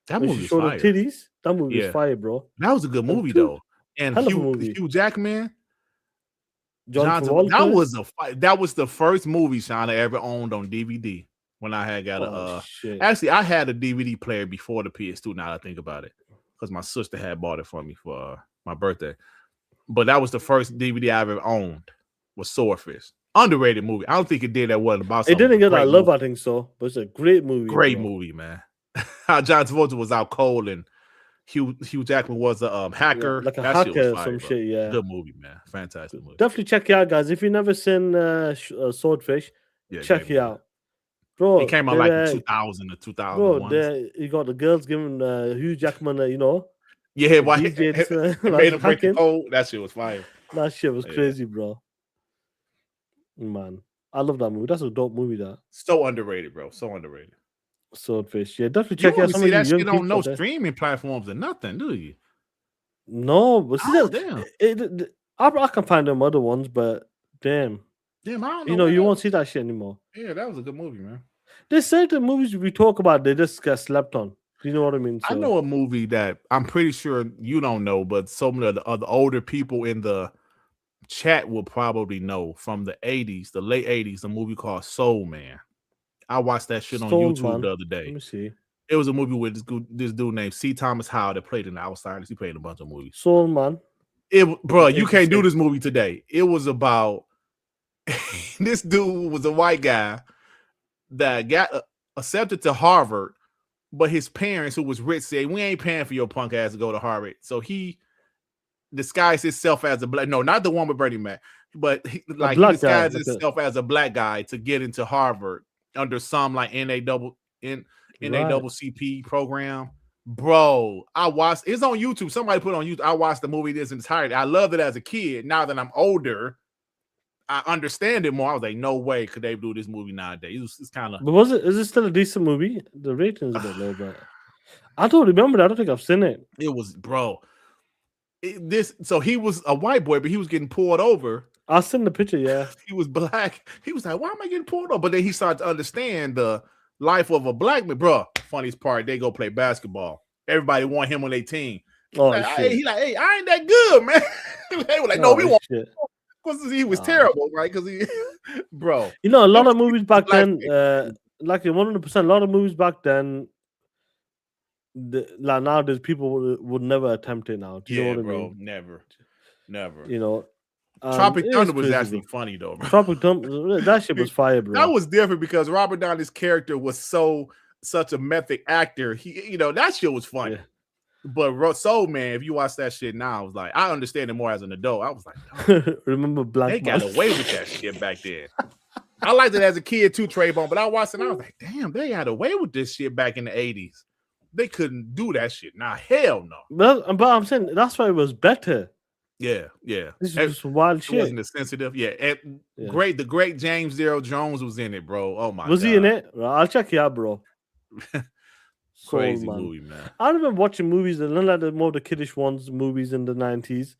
That when movie she showed fire. her titties. That movie was fire, bro. That was a good movie though. And Hugh Jackman. John Travolta. That was the first movie Shaan I ever owned on DVD when I had got actually I had a DVD player before the PS2. Now that I think about it, because my sister had bought it for me for my birthday. But that was the first DVD I ever owned. Was Swordfish. Underrated movie. I don't think it did that well. It didn't get that love, I think so. But it's a great movie. Great movie, man. John Travolta was out cold and Hugh Jackman was a hacker. Yeah, like a hacker or some shit, yeah. Good movie, man. Fantastic movie. Definitely check it out, guys. If you've never seen Swordfish, check it out. Bro, it came out like in 2000 or 2001. Bro, you got the girls giving Hugh Jackman, yeah, why made him break the code. That shit was fire. That shit was crazy, bro. Man, I love that movie. That's a dope movie. That so underrated, bro. So underrated. Swordfish, yeah, definitely check out. Some of that shit on no streaming platforms or nothing, do you? No, but damn. I can find them other ones, but damn, I don't know. You won't see that shit anymore. Yeah, that was a good movie, man. There's certain movies we talk about, they just get slept on. Do you know what I mean? I know a movie that I'm pretty sure you don't know, but some of the other older people in the chat will probably know from the 80s, the late 80s, a movie called Soul Man. I watched that shit on YouTube the other day. Let me see. It was a movie with this dude named C. Thomas Howell that played in The Outsiders. He played in a bunch of movies. Soul Man. Bro, you can't do this movie today. It was about this dude was a white guy that got accepted to Harvard, but his parents, who was rich, said, "We ain't paying for your punk ass to go to Harvard." So he disguised himself as a black. No, not the one with Bernie Mac, but he disguised himself as a black guy to get into Harvard under some like NAACP program. Bro, I watched it's on YouTube. Somebody put it on YouTube. I watched the movie this entirety. I loved it as a kid. Now that I'm older, I understand it more. I was like, no way could they do this movie nowadays. It's kind of. But is it still a decent movie? The rating is a bit low, but I don't remember that. I don't think I've seen it. It was, bro. So he was a white boy, but he was getting pulled over. I've seen the picture, yeah. He was black. He was like, why am I getting pulled over? But then he started to understand the life of a black man. Bro, funniest part, they go play basketball. Everybody want him on their team. Oh, like, shit. He like, hey, I ain't that good, man. They were like, no, we want him. Because he was terrible, right? Because he, bro. You know, a lot of movies back then, like 100%, a lot of movies back then, like nowadays, people would never attempt it now. Do you know what I mean? Never. You know, Tropic Thunder was actually funny though, bro. Tropic Thunder, that shit was fire, bro. That was different because Robert Downey's character was such a method actor. He, you know, that shit was funny. Yeah. But Soul Man, if you watch that shit now, I was like, I understand it more as an adult. I was like, oh, remember Black? They got away with that shit back then. I liked it as a kid too, Trayvon, but I watched it and I was like, damn, they had away with this shit back in the 80s. They couldn't do that shit. Nah, hell no. But I'm saying that's why it was better. Yeah. This is just wild shit. Wasn't as sensitive. Yeah. The great James Earl Jones was in it, bro. Oh my god. Was he in it? I'll check it out, bro. Crazy movie, man. I remember watching movies, and none like the more the kiddish ones, movies in the 90s.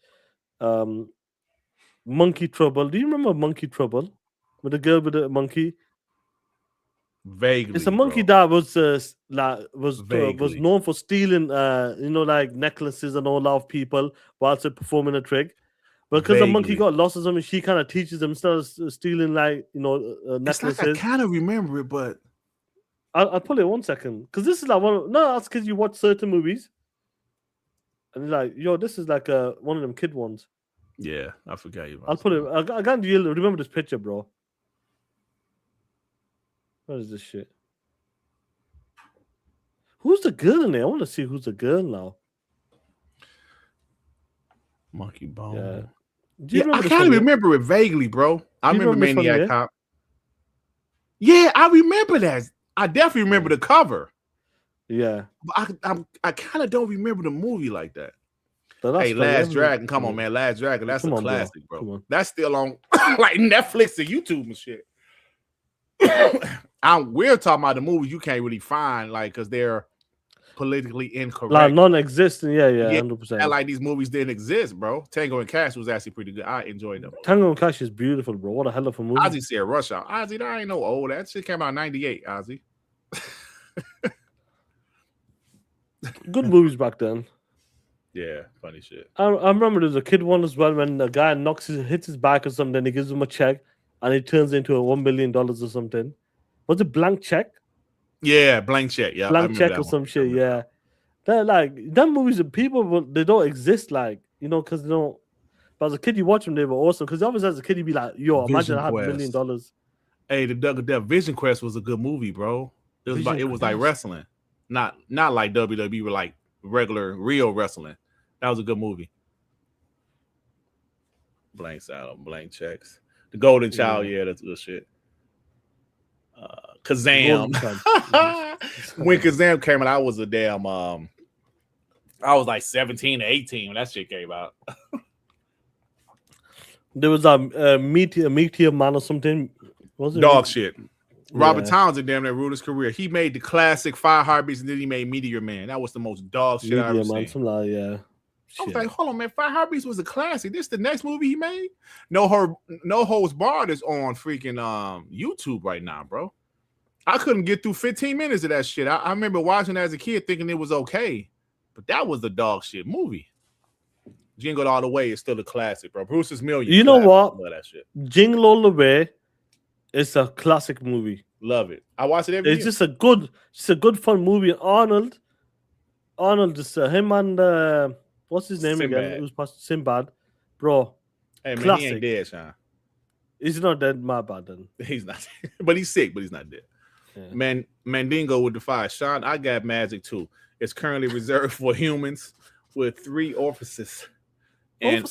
Monkey Trouble. Do you remember Monkey Trouble? With the girl with the monkey? Vaguely. It's a monkey that was known for stealing like necklaces and all of people whilst performing a trick. But because the monkey got lost or something, she kind of teaches them instead of stealing necklaces. It's like I kind of remember it, but I'll pull it 1 second. Because this is like that's because you watch certain movies. And you're like, yo, this is like one of them kid ones. Yeah, I forgot you. I'll put it. I can't remember this picture, bro. What is this shit? Who's the girl in there? I want to see who's the girl now. Monkey Bone. Yeah. I kind of remember it vaguely, bro. I remember Maniac Cop. Yeah, I remember that. I definitely remember the cover. Yeah. But I kind of don't remember the movie like that. Hey, Last Dragon. Come on, man. Last Dragon. That's a classic, bro. That's still on like Netflix and YouTube and shit. We're talking about the movies you can't really find, like, because they're politically incorrect. Like non-existent, yeah, 100%. And like these movies didn't exist, bro. Tango and Cash was actually pretty good. I enjoyed them. Tango and Cash is beautiful, bro. What a hell of a movie. Ozzy said Rush Hour. Ozzy, that ain't no old. That shit came out in 98, Ozzy. Good movies back then. Yeah, funny shit. I remember there was a kid one as well when the guy hits his back or something, then he gives him a check and it turns into $1 million or something. Was it Blank Check? Yeah, Blank Check. Yeah, Blank Check or some shit. Yeah, they're like them movies. They don't exist, like, because they don't. But as a kid, you watch them, they were awesome. Because obviously, as a kid, you'd be like, "Yo, imagine I had $1 million." Hey, the Death Vision Quest was a good movie, bro. It was like wrestling, not like WWE, but like regular, real wrestling. That was a good movie. Blank Salad, Blank Checks. The Golden Child, yeah, that's good shit. Kazam. When Kazam came out, I was a damn I was like 17 or 18 when that shit came out. There was a Meteor Man or something. Was it dog shit? Robert Townsend damn near ruled his career. He made the classic 5 Heartbeats and then he made Meteor Man. That was the most dog shit I ever seen. Yeah. I was like, hold on, man. 5 Heartbeats was a classic. This the next movie he made? No Holds Barred is on freaking YouTube right now, bro. I couldn't get through 15 minutes of that shit. I remember watching it as a kid thinking it was okay, but that was the dog shit movie. Jingle All the Way is still a classic, bro. Bruce's Million. You know what? Love that shit. Jingle All the Way is a classic movie. Love it. I watch it every year. It's just a good fun movie. Arnold, just him and what's his name again? It was past Sinbad, bro. Hey man, classic. he ain't dead, Shaan. He's not dead. My bad then. He's not, but he's sick. But he's not dead. Yeah. Mandingo would defy. Shaan, I got magic too. It's currently reserved for humans with 3 orifices. And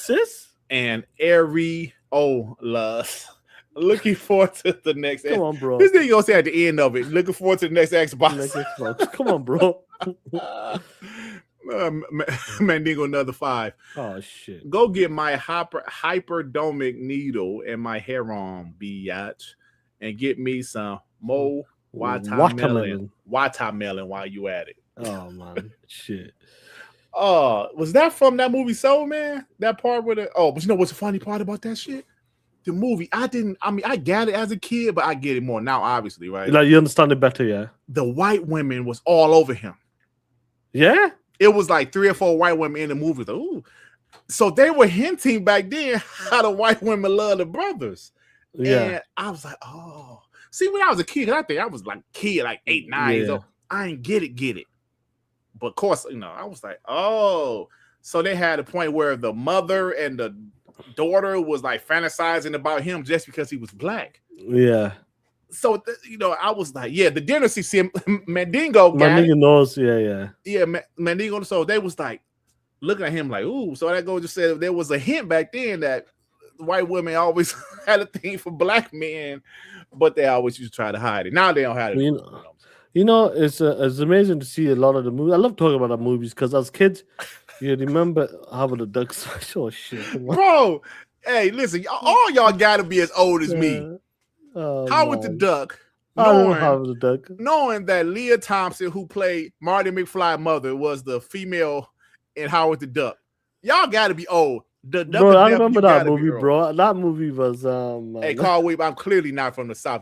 areolas. Looking forward to the next. Come on, bro. This thing gonna say at the end of it. Looking forward to the next Xbox. Come on, bro. Mandingo another 5. Oh shit. Go get my hyperdomic needle and my heron biatch and get me some watermelon while you at it. Oh man, shit. Was that from that movie Soul Man? That part with it. Oh, but you know what's the funny part about that shit? The movie, I got it as a kid, but I get it more now, obviously, right? Like you understand it better, yeah. The white women was all over him. Yeah, it was like 3 or 4 white women in the movie. Ooh. So they were hinting back then how the white women love the brothers. Yeah, and I was like, oh. See, when I was a kid, I think I was like 8, 9 years old. I ain't get it. But of course, I was like, oh. So they had a point where the mother and the daughter was like fantasizing about him just because he was black. Yeah. So I was like, yeah, the dinner scene, Mandingo knows, yeah. Yeah, Mandingo. So they was like looking at him like, ooh. So that goes to say there was a hint back then that white women always had a thing for black men, but they always used to try to hide it. Now they don't have it. It's amazing to see a lot of the movies. I love talking about the movies because as kids, you remember having the ducks. Oh shit, bro. Hey, listen, all y'all gotta be as old as me. Howard the Duck. Knowing that Leah Thompson, who played Marty McFly's mother, was the female in Howard the Duck. Y'all gotta be old. Bro, I remember that movie, bro. That movie was Hey, Carl Weaver, I'm clearly not from the South.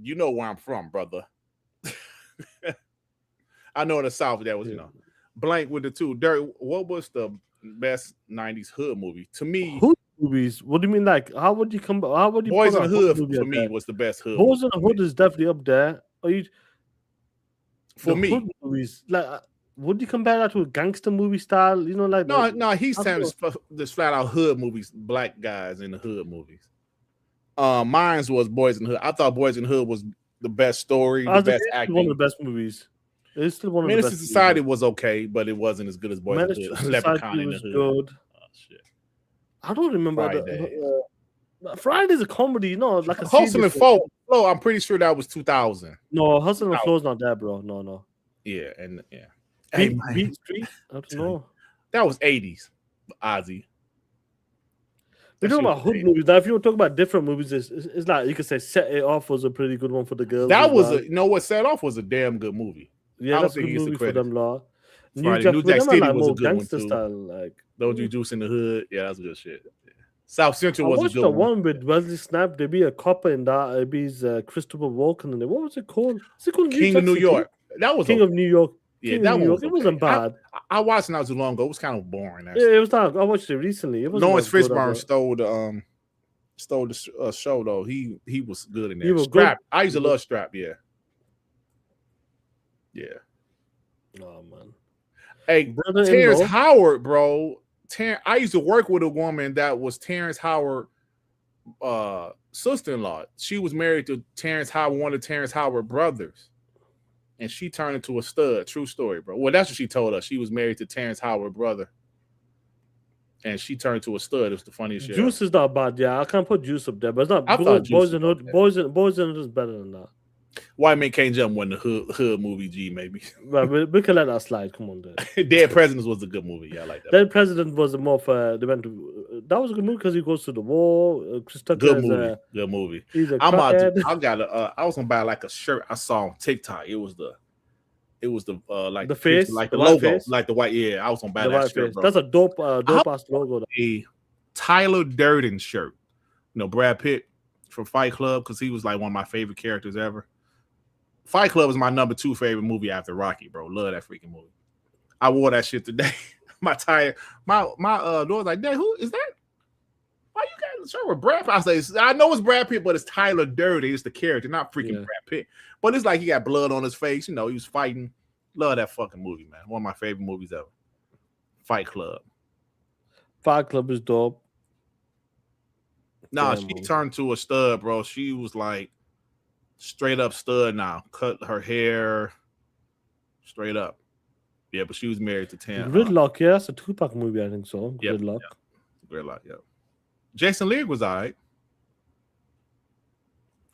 You know where I'm from, brother. I know in the South that was, blank with the two. Durt, what was the best 90s hood movie? To me, hood movies. What do you mean? Like, how would you Boys in the Hood for me was the best hood. Boys in the Hood is definitely up there. For me, hood movies, like, would you compare that to a gangster movie style? No, he's saying this flat out hood movies, black guys in the hood movies. Mine was Boys in the Hood. I thought Boys in the Hood was the best story, the best acting. One of the best movies. It's still one of Menace the best. to Society was okay, but it wasn't as good as Boys in the Hood. Leprechaun in the Hood. Good. Oh, shit. I don't remember Friday's a comedy, like a Hustle and Flow. I'm pretty sure that was 2000. No, Hustle and Flow's not there, bro. No. Yeah, and yeah. Beat Street. I don't know. That was 80s, Ozzy. We're talking about hood movies. Now, if you want to talk about different movies, it's like you could say Set It Off was a pretty good one for the girls. That was what Set Off was a damn good movie. Yeah, that's a good movie for them, law. New Jack City was a good one too. Style, like No Juice in the Hood. Yeah, that's good shit. Yeah. South Central was a good one. I watched the one with Wesley Snipes. There'd be a copper in that. It'd be Christopher Walken in it. What was it called? Is it called King of New York? That was King of New York. Yeah, that one it wasn't bad. I watched it not too long ago. It was kind of boring. Actually. Yeah, it was not. I watched it recently. It was Lawrence Fishburne stole the show though. He was good in there. Strap. Good. I used to love Strap. Yeah. Oh man. Hey, Terrence Howard, bro. I used to work with a woman that was Terrence Howard sister-in-law. She was married to Terrence Howard, one of Terrence Howard brothers. And she turned into a stud. True story, bro. Well, that's what she told us. She was married to Terrence Howard brother. And she turned to a stud. It's the funniest shit. Juice is not bad, yeah. I can't put Juice up there, but it's not. Boys in Hood is better than that. White Man Can't Jump won the hood movie, G, maybe. Right, we can let that slide. Come on, dude. Dead Presidents was a good movie. Yeah, I like that. Dead President was more for that was a good movie because he goes to the war. Chris Tucker good movie. Good movie. I was gonna buy like a shirt I saw on TikTok. It was the like the face, like the logo, face? Like the white. Yeah, I was gonna buy that shirt, bro. That's a dope ass logo. A Tyler Durden shirt. Brad Pitt from Fight Club because he was like one of my favorite characters ever. Fight Club is my number 2 favorite movie after Rocky, bro. Love that freaking movie. I wore that shit today. My daughter's like, Dad, who is that? Why you got a shirt with Brad Pitt? I say, I know it's Brad Pitt, but it's Tyler Durden. It's the character, not freaking Brad Pitt. But it's like he got blood on his face. He was fighting. Love that fucking movie, man. One of my favorite movies ever. Fight Club. Fight Club is dope. Nah, she turned to a stud, bro. She was like straight up stud now. Cut her hair straight up. Yeah, but she was married to Tam. Gridlock, yeah, that's a Tupac movie, I think so. Gridlock. Gridlock, yeah. Jason Leigh was all right.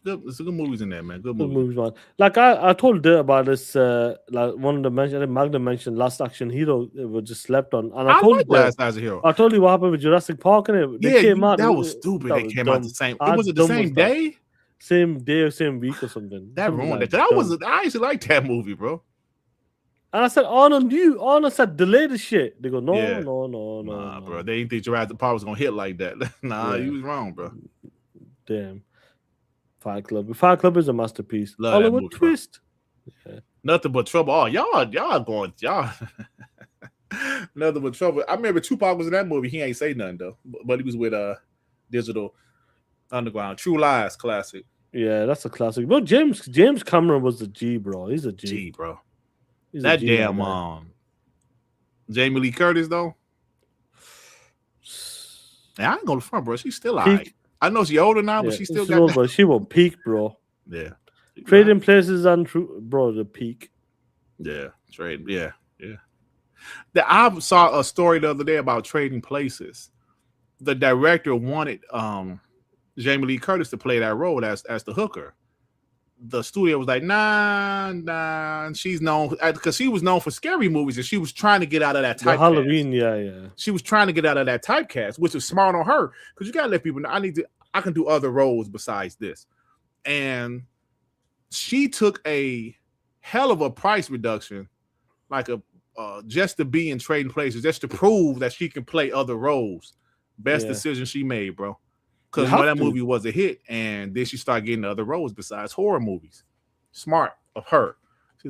There's good movies in there, man. Good movies, man. Like I told Durt about this. Like one of the mentions, I think Magna mentioned Last Action Hero. It was just slept on. And I told you Last Action Hero. I told you what happened with Jurassic Park, and they came out. That was stupid. They came out the same. Was it the same day? Same day or same week or something. That ruined it. I used to like that movie, bro. And I said, Arnold said, delay the shit. They go, no, Yeah. no, bro. They didn't think Jurassic Park was gonna hit like that. Nah, Yeah. you was wrong, bro. Damn. Fight Club. Fight Club is a masterpiece. Love that Oliver movie, bro. Twist. Yeah. Nothing but trouble. Oh, y'all going, y'all. Nothing but trouble. I remember Tupac was in that movie. He ain't say nothing though, but he was with Digital Underground. True Lies classic. Yeah, that's a classic. Bro, James Cameron was a G, bro. He's a G. G, bro. He's That a G, damn Jamie Lee Curtis though. Yeah, I ain't gonna front, bro. She's still alright. I know she older now, but she still got. But she will peak, bro. Yeah. Trading Places and bro, the peak. Yeah, trade. Yeah. I saw a story the other day about Trading Places. The director wanted Jamie Lee Curtis to play that role as the hooker. The studio was like, nah. And she's known because she was known for scary movies, and she was trying to get out of that typecast. Halloween, yeah. She was trying to get out of that typecast, which was smart on her because you gotta let people know I can do other roles besides this. And she took a hell of a price reduction, like just to be in Trading Places, just to prove that she can play other roles. Best decision she made, bro. Because that movie was a hit, and then she started getting other roles besides horror movies. Smart of her.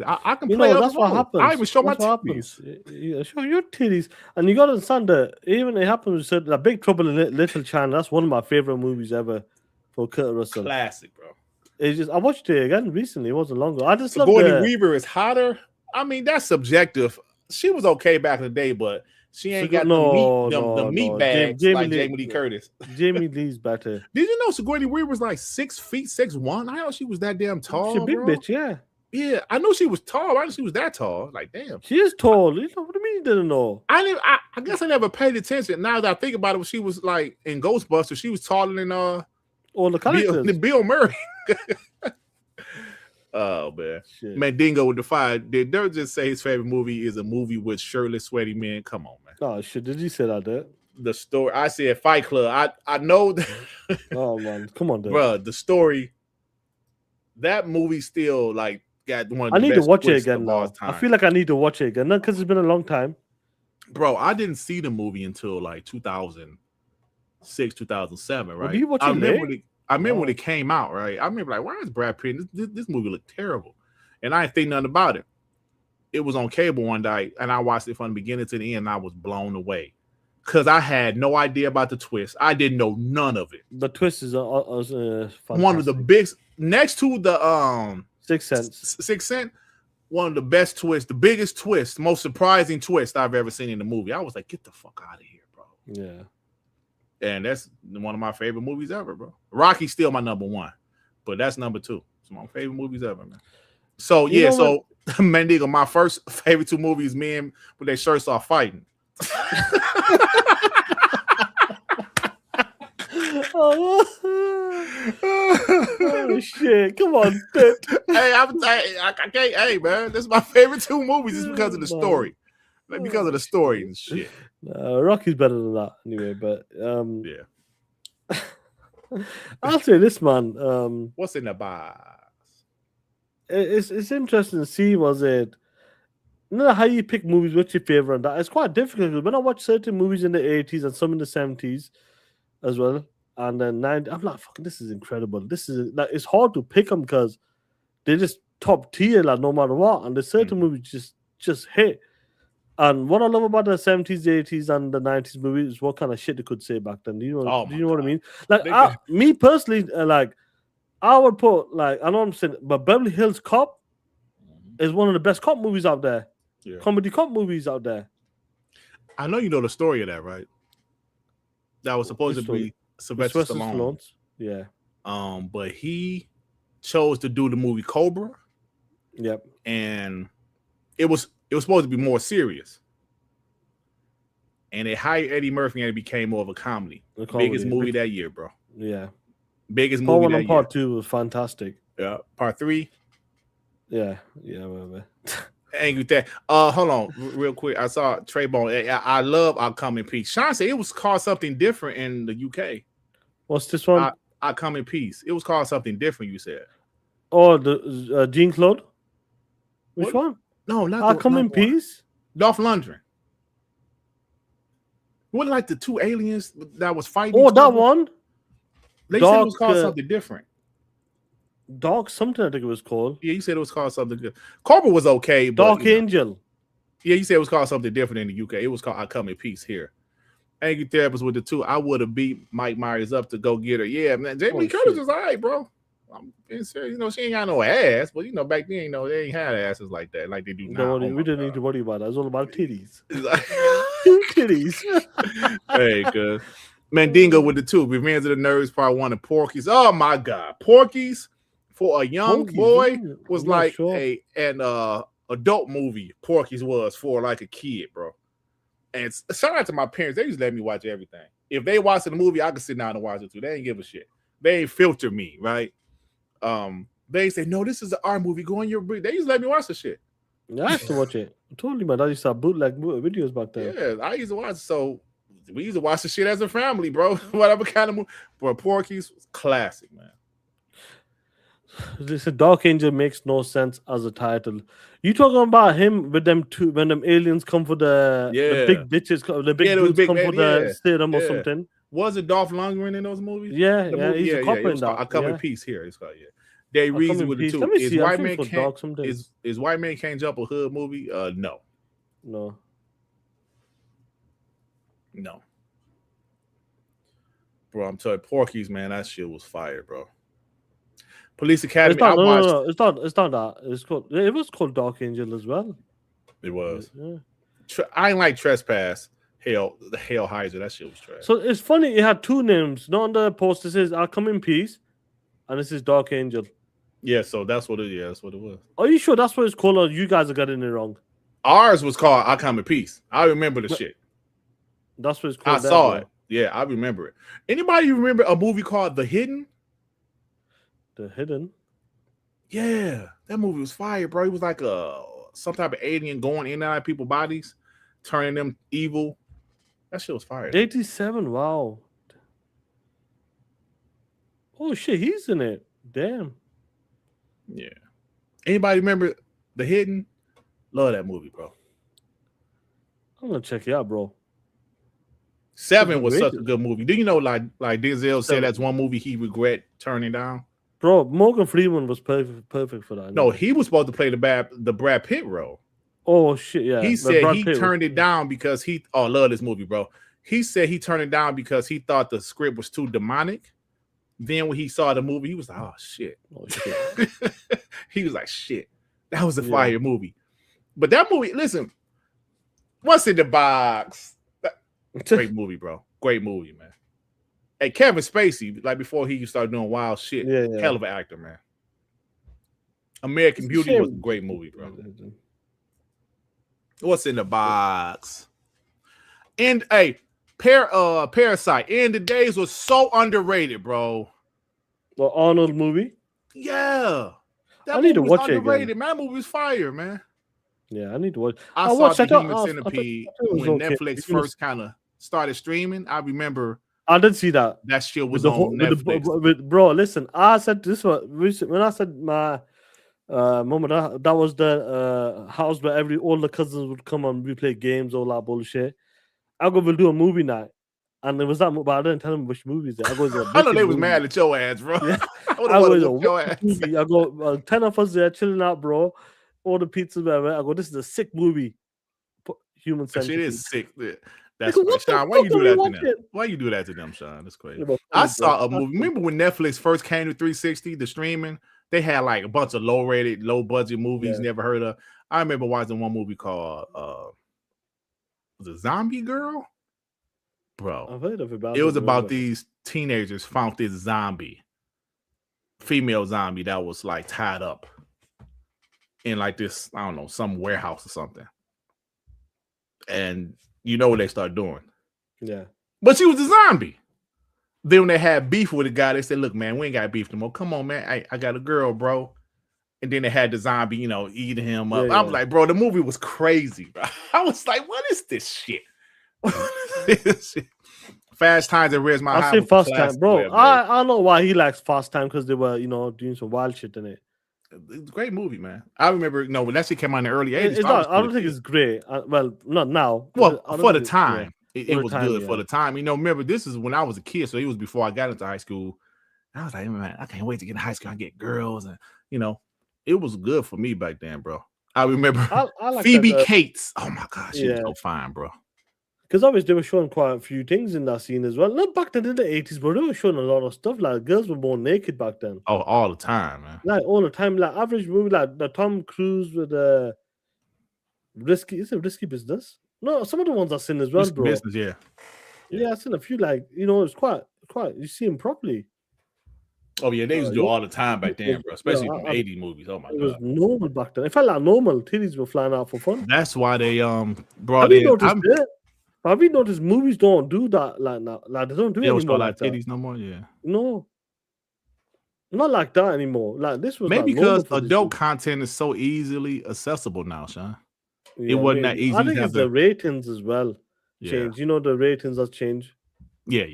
I can play other roles. What happens. I even show my titties. Yeah, show your titties. And you got to understand that even it happens with a Big Trouble in Little China. That's one of my favorite movies ever for Kurt Russell. Classic, bro. It's just I watched it again recently. It wasn't long ago. I just love Sigourney Weaver is hotter. I mean, that's subjective. She was okay back in the day, but she ain't got the meat bags like Jamie Lee Curtis. Jamie Lee's better. Did you know Sigourney Weaver was like 6 feet 6'1"? I know she was that damn tall. She's a big bitch, yeah. Yeah, I know she was tall. I know she was that tall. Like, damn. She is tall. You know, what do you mean you didn't know? I guess I never paid attention. Now that I think about it, when she was like in Ghostbusters, she was taller than all the characters. Bill Murray. Oh man. Shit. Mandingo with the fire. Did Durt just say his favorite movie is a movie with shirtless, sweaty men? Come on, man. Oh shit, did you say that, Durt? The story. I said Fight Club. I know that. Oh man, come on, Durt. Bro, the story. That movie still like got one of the I need best to watch it twists again of now. all time. I feel like I need to watch it again. Not because it's been a long time. Bro, I didn't see the movie until like 2006, 2007, right? Well, do you watch it I remember when it came out, right? I remember like, why is Brad Pitt? This movie looked terrible. And I didn't think nothing about it. It was on cable one night, and I watched it from the beginning to the end, and I was blown away. Because I had no idea about the twist. I didn't know none of it. The twist is one of the big, next to the Sixth Sense, one of the best twists, the biggest twist, most surprising twist I've ever seen in a movie. I was like, get the fuck out of here, bro. Yeah. And that's one of my favorite movies ever, bro. Rocky's still my number one, but that's number two. It's my favorite movies ever, man. So yeah, so Mendigo, my first favorite two movies, men with their shirts off fighting. Oh shit! Come on, Durt. Hey, I can't. Hey, man, this is my favorite two movies. It's because of the story, like because of the story and shit. Rocky's better than that, anyway. But yeah, I'll say this, man. What's in the box? It's interesting to see. Was it? You know how you pick movies? What's your favorite? And that it's quite difficult because when I watch certain movies in the 80s and some in the 70s as well, and then 90s, I'm like, fucking, this is incredible. This is like it's hard to pick them because they're just top tier, like no matter what. And there's certain movies just hit. And what I love about the 70s, 80s, and the 90s movies is what kind of shit they could say back then. Do you know? What I mean? Like me personally, like I would put like I know what I'm saying, but Beverly Hills Cop is one of the best cop movies out there. Yeah. Comedy cop movies out there. I know you know the story of that, right? That was supposed to be Sylvester Stallone. Yeah. But he chose to do the movie Cobra. Yep. And it was supposed to be more serious. And they hired Eddie Murphy and it became more of a comedy. Biggest movie that year, bro. Yeah. Biggest movie part that 1 and part 2 was fantastic. Yeah. Part 3. Yeah. Whatever. Angry with that. Hold on, real quick. I saw Trey Bone. I love I'll Come in Peace. Shaan said it was called something different in the UK. What's this one? I Come in Peace. It was called something different, you said. Oh, the Jean-Claude? Which one? No, not I Come in Peace. Dolph Lundgren. What like the two aliens that was fighting? Oh, that one. They said it was called something different. Dark something, I think it was called. Yeah, you said it was called something good. Cobra was okay, but Dark Angel. Yeah, you said it was called something different in the UK. It was called I Come in Peace here. Angry Therapist with the two. I would have beat Mike Myers up to go get her. Yeah, man. Jamie Lee Curtis is all right, bro. I'm being serious. You know, she ain't got no ass, but you know, back then, you know, they ain't had asses like that, like they do now. We didn't need to worry about that. It's all about titties. Titties. Hey, good. Mandingo with the two. Revenge of the Nerds, Part 1 and Porky's. Oh my God. Porky's for a young boy was like an adult movie. Porky's was for like a kid, bro. And shout out to my parents. They used to let me watch everything. If they watched the movie, I could sit down and watch it too. They ain't give a shit. They ain't filter me, right? They say, no, this is an R movie. Go on your break. They used to let me watch the shit. Yeah, I used to watch it. I told you, man. I used to have bootleg videos back then. Yeah, I used to watch it. So we used to watch the shit as a family, bro. Whatever kind of movie. But Porky's was classic, man. Listen, Dark Angel makes no sense as a title. You talking about him with them two when them aliens come for the big bitches, the big dudes come for the serum or something? Was it Dolph Lundgren in those movies? Yeah, he's a cop in that. I Come in Peace here. It's called They Reason with the two. Is White Man Can't Jump a hood movie? No. Bro, I'm telling you, Porky's, man, that shit was fire, bro. Police Academy. It's not that. It was called Dark Angel as well. It was. Yeah. I ain't like Trespass. The Hellheiser. That shit was trash. So it's funny. It had two names. Not on the post. It says I Come in Peace, and this is Dark Angel. Yeah, so that's what it. Yeah, that's what it was. Are you sure that's what it's called? Or you guys are getting it wrong? Ours was called I Come in Peace. I remember the shit. That's what it's called. I saw it. Yeah, I remember it. Anybody remember a movie called The Hidden? The Hidden? Yeah, that movie was fire, bro. It was like some type of alien going in and out of people's bodies, turning them evil. That shit was fire. 87, wow. Oh shit, he's in it. Damn. Yeah. Anybody remember The Hidden? Love that movie, bro. I'm gonna check it out, bro. 7 was such a good movie. Do you know, like Denzel said, that's one movie he regret turning down? Bro, Morgan Freeman was perfect for that. No, he was supposed to play the Brad Pitt role. Oh shit, yeah. He said he turned it down because he love this movie, bro. He said he turned it down because he thought the script was too demonic. Then when he saw the movie, he was like, oh shit. He was like, shit. That was a fire movie. But that movie, listen, what's in the box? Great movie, bro. Great movie, man. Hey, Kevin Spacey, like before he started doing wild shit, hell of an actor, man. American Beauty was a great movie, bro. What's in the box? And hey, Parasite. In the Days was so underrated, bro. The Arnold movie? Yeah. I need to watch it Man, again. that movie was fire, man. Yeah, I need to watch. I saw The Human Centipede when Netflix first kind of started streaming. I remember. I did see that. That shit was on Netflix. Bro, listen, I said this when I said my mom, that was the house where all the cousins would come and we play games, all that bullshit. I go, we'll do a movie night. And it was that, but I didn't tell them which movies. I know they was mad at your ass, bro. Yeah. I go, 10 of us there chilling out, bro. All the pizzas, whatever. I go, this is a sick movie. Human Centipede. Shit is sick. That's crazy. Shaan, why you do that to them? Why you do that to them, Shaan? That's crazy. I saw a movie. Remember when Netflix first came to 360, the streaming? They had like a bunch of low-rated, low-budget movies never heard of. I remember watching one movie called was it Zombie Girl? Bro, I've heard of it. It was about these teenagers found this female zombie that was like tied up in like this, I don't know, some warehouse or something. And you know what they start doing. Yeah. But she was a zombie. Then when they had beef with the guy, they said, look, man, we ain't got beef no more. Come on, man. I got a girl, bro. And then they had the zombie, eating him up. I was like, bro, the movie was crazy, bro. I was like, what is this shit? Fast Times at Ridgemont High. I say Fast Time, bro. I don't know why he likes Fast Time, because they were, doing some wild shit in it. It's a great movie, man. I remember, when that shit came out in the early 80s. I don't think it's great. Well, not now. Well, I don't for the think time, it was time, good for the time. Remember, this is when I was a kid, so it was before I got into high school. I was like, man, I can't wait to get in high school and get girls, and it was good for me back then, bro. I remember I like Phoebe that, Cates. Oh my gosh, she was so fine, bro. Because obviously they were showing quite a few things in that scene as well. Not back then in the 80s, but they were showing a lot of stuff. Like girls were born naked back then. Oh, all the time, man. Like all the time. Like average movie, like the Tom Cruise with Risky. Is it Risky Business? No, some of the ones I've seen as well, Risky bro. Business, yeah. Yeah, I've seen a few. Like it's quite. You see him properly. Oh yeah, they used to do all the time back then, bro. Especially from 80 movies. Oh my god, it was normal back then. It felt like normal. Titties were flying out for fun. That's why they brought in. Have you noticed movies don't do that like now? Like they don't do it anymore like titties that. no more. Yeah, no, not like that anymore. Like this was maybe like because adult content is so easily accessible now, Shaan. It wasn't that easy. I think it's the ratings as well. Change. The ratings have changed. Yeah.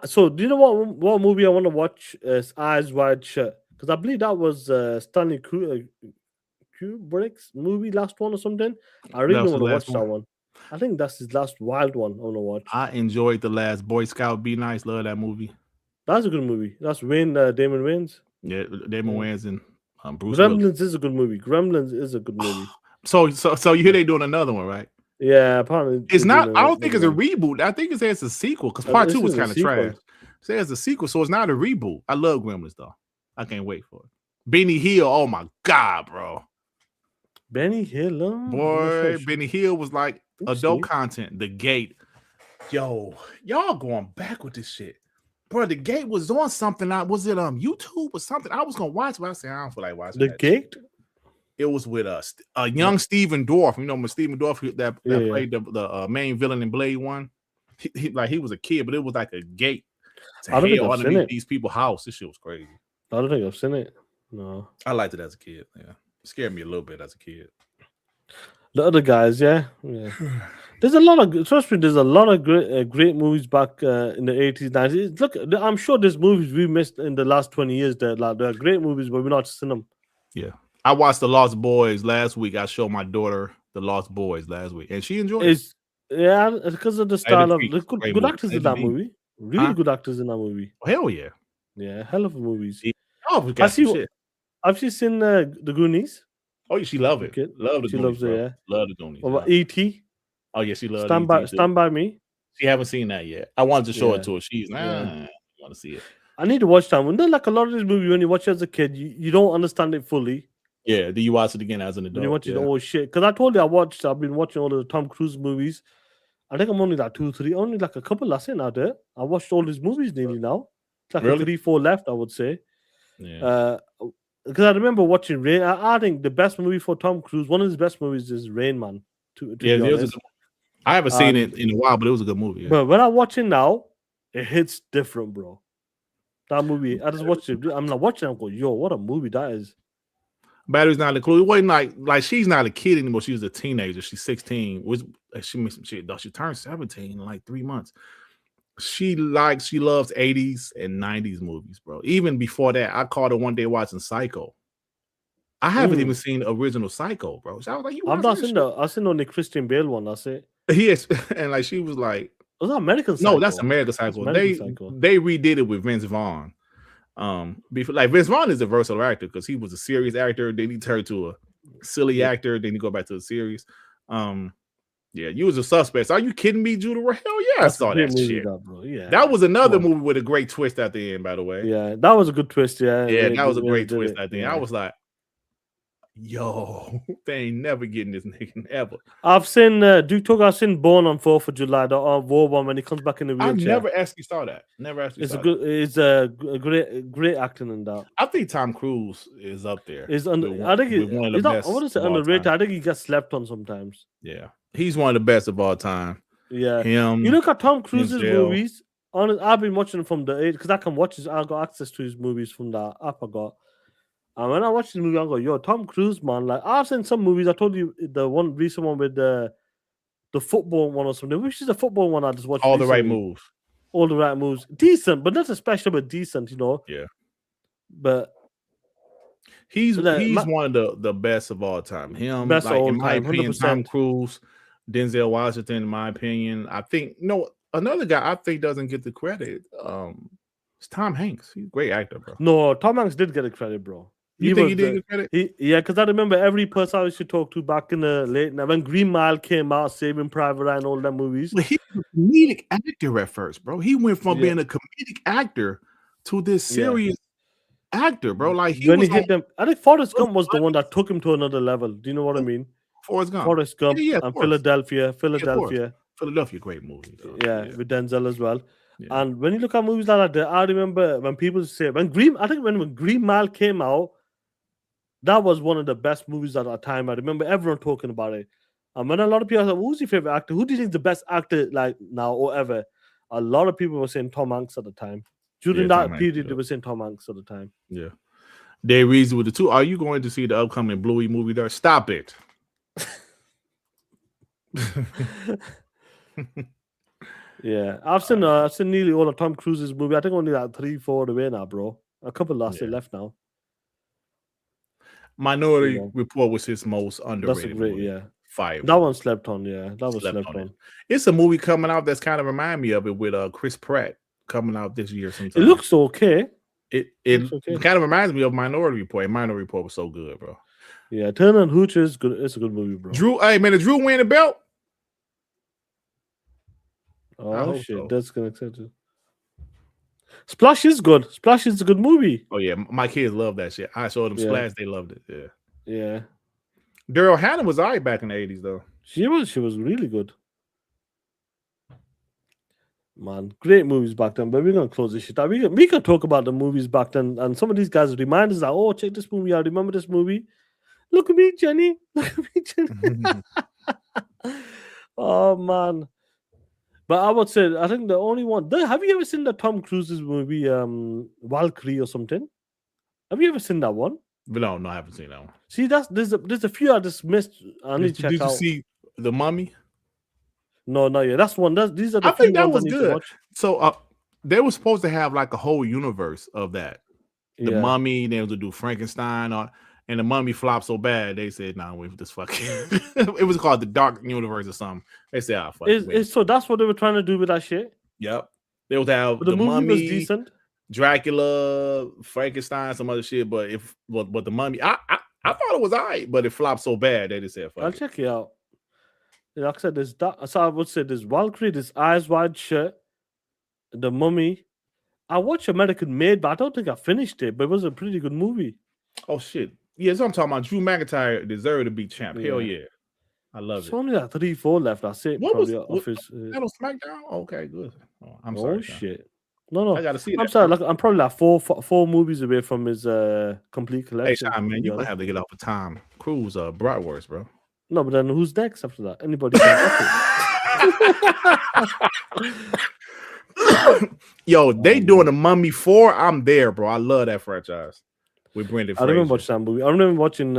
So do you know what movie I want to watch? Is Eyes Wide Shut, because I believe that was Stanley Kubrick's movie, last one or something. I really want to watch that one. I think that's his last wild one I want to watch. I enjoyed The Last Boy Scout. Be Nice. Love that movie. That's a good movie. That's Damon Wayans. Yeah, Damon Wayans and Bruce Gremlins Willis. is a good movie. Gremlins is a good movie. So you hear they doing another one, right? Yeah, apparently it's not. I don't think it's a reboot. I think it says a sequel because part 2 was kind of trash. It says a sequel, so it's not a reboot. I love Gremlins though. I can't wait for it. Benny Hill. Oh my god, bro. Benny Hill, boy. Benny Hill was like adult content. The Gate. Yo, y'all going back with this shit, bro. The Gate was on something. Was it YouTube or something? I was gonna watch, but I said I don't feel like watching The Gate. Shit. It was with us, young Steven Dorff. When Steven Dorff that played the main villain in Blade 1. He was a kid, but it was like a gate to hell underneath these people's house. This shit was crazy. I don't think I've seen it. No, I liked it as a kid. Yeah, it scared me a little bit as a kid. The other guys, yeah. There's a lot of great movies back in the 80s, 90s. Look, I'm sure there's movies we missed in the last 20 years that they're great movies, but we're not seeing them. Yeah. I watched The Lost Boys last week. I showed my daughter The Lost Boys last week, and she enjoyed it. Yeah, because of the style of the good actors in that movie. Really good actors in that movie. Oh, hell yeah. Yeah, hell of a movies. I've seen the Goonies. Oh, she loved it. Love the she Goonies. Loves it, yeah. Love the Goonies. What about E.T.? Oh, yeah, she loves Stand By Me. She haven't seen that yet. I wanted to show it to her. She's I want to see it. I need to watch that one. Like a lot of these movies, when you watch it as a kid, you don't understand it fully. Yeah, do you watch it again as an adult? When you watch it, oh shit! Because I told you I've been watching all the Tom Cruise movies. I think I'm only like 2, 3, only like a couple last in out there. I watched all these movies nearly now. It's like 3, 4 left, I would say. Yeah. Because I remember watching Rain. I think the best movie for Tom Cruise, one of his best movies, is Rain Man. I haven't seen it in a while, but it was a good movie. Yeah. But when I watch it now, it hits different, bro. That movie, I just watched it. I'm not watching it. I'm going, yo, what a movie that is. Battery's not included. It wasn't like she's not a kid anymore. She was a teenager. She's 16. She missed some shit though. She turned 17 in like 3 months. She loves 80s and 90s movies, bro. Even before that, I caught her one day watching Psycho. I haven't even seen the original Psycho, bro. So I was like, I've seen the Christian Bale one. That's it. Yes, and like she was like, was that American Psycho? No, that's American Psycho. They redid it with Vince Vaughn. Before, like Vince Vaughn is a versatile actor because he was a serious actor, then he turned to a silly actor, then he go back to the series. Yeah, you was a suspect. Are you kidding me, Judah? Hell yeah, I saw that shit. That was another movie with a great twist at the end, by the way. Yeah, that was a good twist. Yeah, that was a great twist at the end. I was like, yo, they ain't never getting this nigga ever. I've seen Duke Talk. I've seen Born on 4th of July, the War one when he comes back in the wheelchair. I never actually saw that. It's a great acting in that. I think Tom Cruise is up there. I think he's not. I wouldn't say underrated. I think he gets slept on sometimes. Yeah, he's one of the best of all time. Yeah, him. You look at Tom Cruise's movies. I've been watching them from the 8 because I can watch his. I got access to his movies from the app I got. And when I watch this movie, I go, yo, Tom Cruise, man. Like, I've seen some movies. I told you the one recent one with the football one or something. Which is the football one I just watched. All the right moves. All the right moves. Decent, but not special, but decent, you know. Yeah. But He's So one of the best of all time. Him, best like of all in my time, opinion, Tom 100%. Cruise, Denzel Washington, in my opinion. I think another guy I think doesn't get the credit. It's Tom Hanks. He's a great actor, bro. No, Tom Hanks did get a credit, bro. You think he did get credit? Yeah, because I remember every person I used to talk to back in the late when Green Mile came out, Saving Private Ryan, all them movies. Well, he was a comedic actor at first, bro. He went from being a comedic actor to this serious actor, bro. Like when he hit them, I think Forrest Gump was the one that took him to another level. Do you know what I mean? Forrest Gump, and Philadelphia. Philadelphia, great movie. Yeah, with Denzel as well. Yeah. And when you look at movies like that, I remember when people say when Green Mile came out, that was one of the best movies at that time. I remember everyone talking about it. And when a lot of people said, "Who's your favorite actor? Who do you think is the best actor like now or ever?" A lot of people were saying Tom Hanks at the time. During that period, they were saying Tom Hanks at the time. Yeah. They reason with the two. Are you going to see the upcoming Bluey movie there? Stop it. Yeah, I've seen nearly all of Tom Cruise's movie. I think only like 3-4 away now, bro. A couple left now. Minority Report was his most underrated. That's a great, movie. Fire. That one slept on, That was slept on. It's a movie coming out that's kind of remind me of it with Chris Pratt coming out this year sometime. It looks okay. It kind of reminds me of Minority Report. Minority Report was so good, bro. Yeah, Turner and Hooch is good. It's a good movie, bro. Drew win the belt? Oh shit, so. That's gonna accept it. Splash is good. Splash is a good movie. Oh yeah, my kids love that shit. I showed them Splash, they loved it. Yeah. Yeah. Daryl Hannah was alright back in the 80s though. She was really good. Man, great movies back then, but we're gonna close this shit out. We can talk about the movies back then, and some of these guys remind us that, oh, check this movie out. Remember this movie? Look at me, Jenny. Look at me, Jenny. Oh man. But I would say, I think the only one. Have you ever seen the Tom Cruise's movie, Valkyrie or something? Have you ever seen that one? No, I haven't seen that one. See, there's a few I just missed. I need to check out. Did you see The Mummy? No, not yet. That's one. These are the I few think that ones was I need to good. watch. So they were supposed to have like a whole universe of that. The Mummy, they were to do Frankenstein, and the Mummy flopped so bad they said, "Nah, wait for this fucking." It was called the Dark Universe or something. They said, "Ah, fuck." So that's what they were trying to do with that shit. Yep, they would have the movie Mummy, was decent. Dracula, Frankenstein, some other shit, but the Mummy, I thought it was alright, but it flopped so bad they just said, "Fuck." I'll check it out. Like I said, there's that. So I would say there's Valkyrie, there's Eyes Wide Shut, The Mummy. I watched American Made, but I don't think I finished it. But it was a pretty good movie. Oh shit! Yeah, so I'm talking about. Drew McIntyre deserved to be champ. Hell yeah, I love it. It's only like 3-4 left. That's it. What probably was that on SmackDown? Okay, good. Oh, I'm sorry. Oh shit! No, I gotta see. I'm sorry. I'm probably like four movies away from his complete collection. Hey, Shaan, man, you gonna have to get off of Tom Cruise bratwurst, bro. No, but then who's next after that? Anybody can Yo, they doing the Mummy 4. I'm there, bro. I love that franchise. With Brendan Fraser. I remember watching that movie. I remember watching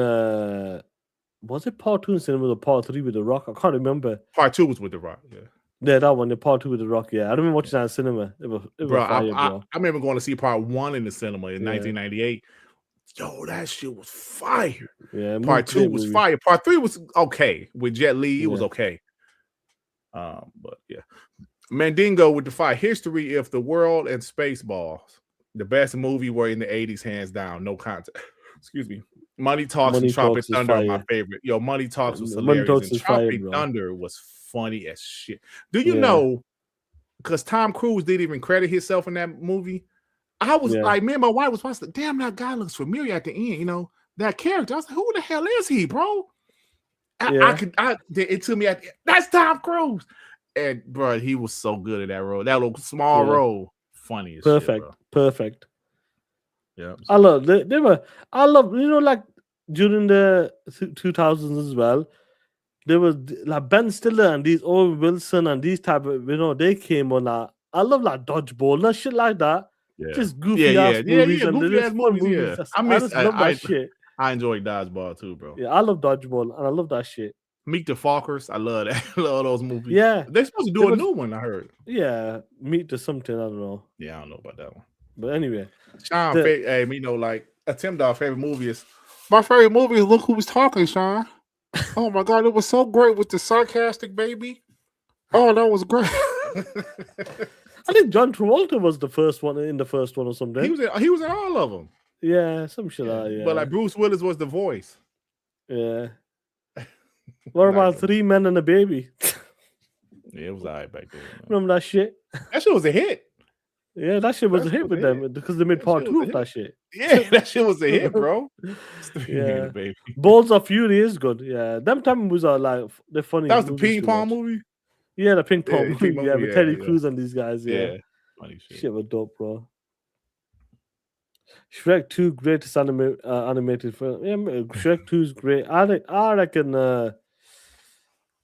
was it part 2 in cinema or part 3 with The Rock? I can't remember. Part 2 was with The Rock, yeah. Yeah, that one, the part 2 with The Rock, yeah. I remember watching that in cinema. It was fire, bro. I remember going to see part 1 in the cinema in 1998. Yo, that shit was fire. Yeah, part 2 was fire. Part 3 was okay with Jet Li. It was okay. But yeah, Mandingo with the fire history. If the world and Spaceballs, the best movie were in the 80s, hands down, no contest. Excuse me. Money Talks and Tropic Thunder are my favorite. Yo, Money Talks was hilarious. And Tropic Thunder was funny as shit. Do you know? Because Tom Cruise didn't even credit himself in that movie. I was like, me and my wife was watching. Damn, that guy looks familiar at the end. You know that character. I was like, who the hell is he, bro? It took me at that's Tom Cruise, and bro, he was so good at that role. That little small role, funny as shit, bro. Perfect. Yeah, I love they were. I love like during the 2000s as well. There was like Ben Stiller and these Owen Wilson and these type of they came on that. I love like Dodgeball and shit like that. Yeah. Just goofy ass movies and goofy ass movies. Yeah. I just love that shit. I enjoy Dodgeball too, bro. Yeah, I love Dodgeball and I love that shit. Meet the Fockers, I love that. I love those movies. Yeah, they're supposed to do a new one. I heard. Yeah, Meet the something. I don't know. Yeah, I don't know about that one. But anyway, Shaan, hey, like Tim Dog favorite movie is my favorite movie is Look Who's Talking, Shaan. Oh my god, it was so great with the sarcastic baby. Oh, that was great. I think John Travolta was the first one in the first one or something. He was in all of them. Yeah, some shit like that. Yeah. But like Bruce Willis was the voice. Yeah. What about 3 Men and a Baby? Yeah, it was alright back then. Remember that shit? That shit was a hit. Yeah, that shit was a hit with them because they made part 2 of that shit. Yeah, that shit was a hit, bro. Yeah, baby. Balls of Fury is good. Yeah, them time movies are like they're funny. That was the ping pong movie. Yeah, the ping pong movie. ping pong Yeah, movie, with Terry yeah. Crews and these guys. Yeah, funny shit. Shit was dope, bro. Shrek 2 greatest animated film. Yeah, Shrek 2 is great. I reckon.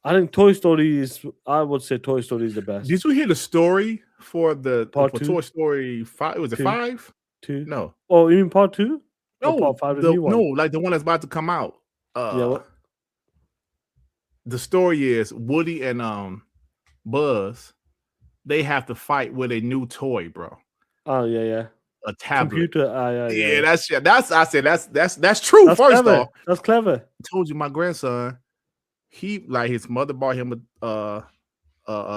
I think Toy Story is. I would say Toy Story is the best. Did you hear the story for Part for 2? Toy Story 5? Was it 2. 5? 2. No. Oh, you mean part 2? No, Part 5, the new one? no, like the one that's about to come out. Yeah. What? The story is Woody and Buzz. They have to fight with a new toy, bro. Oh yeah. A tablet. Computer. Yeah, that's true. That's first clever. off, That's clever. I told you my grandson. He like his mother bought him a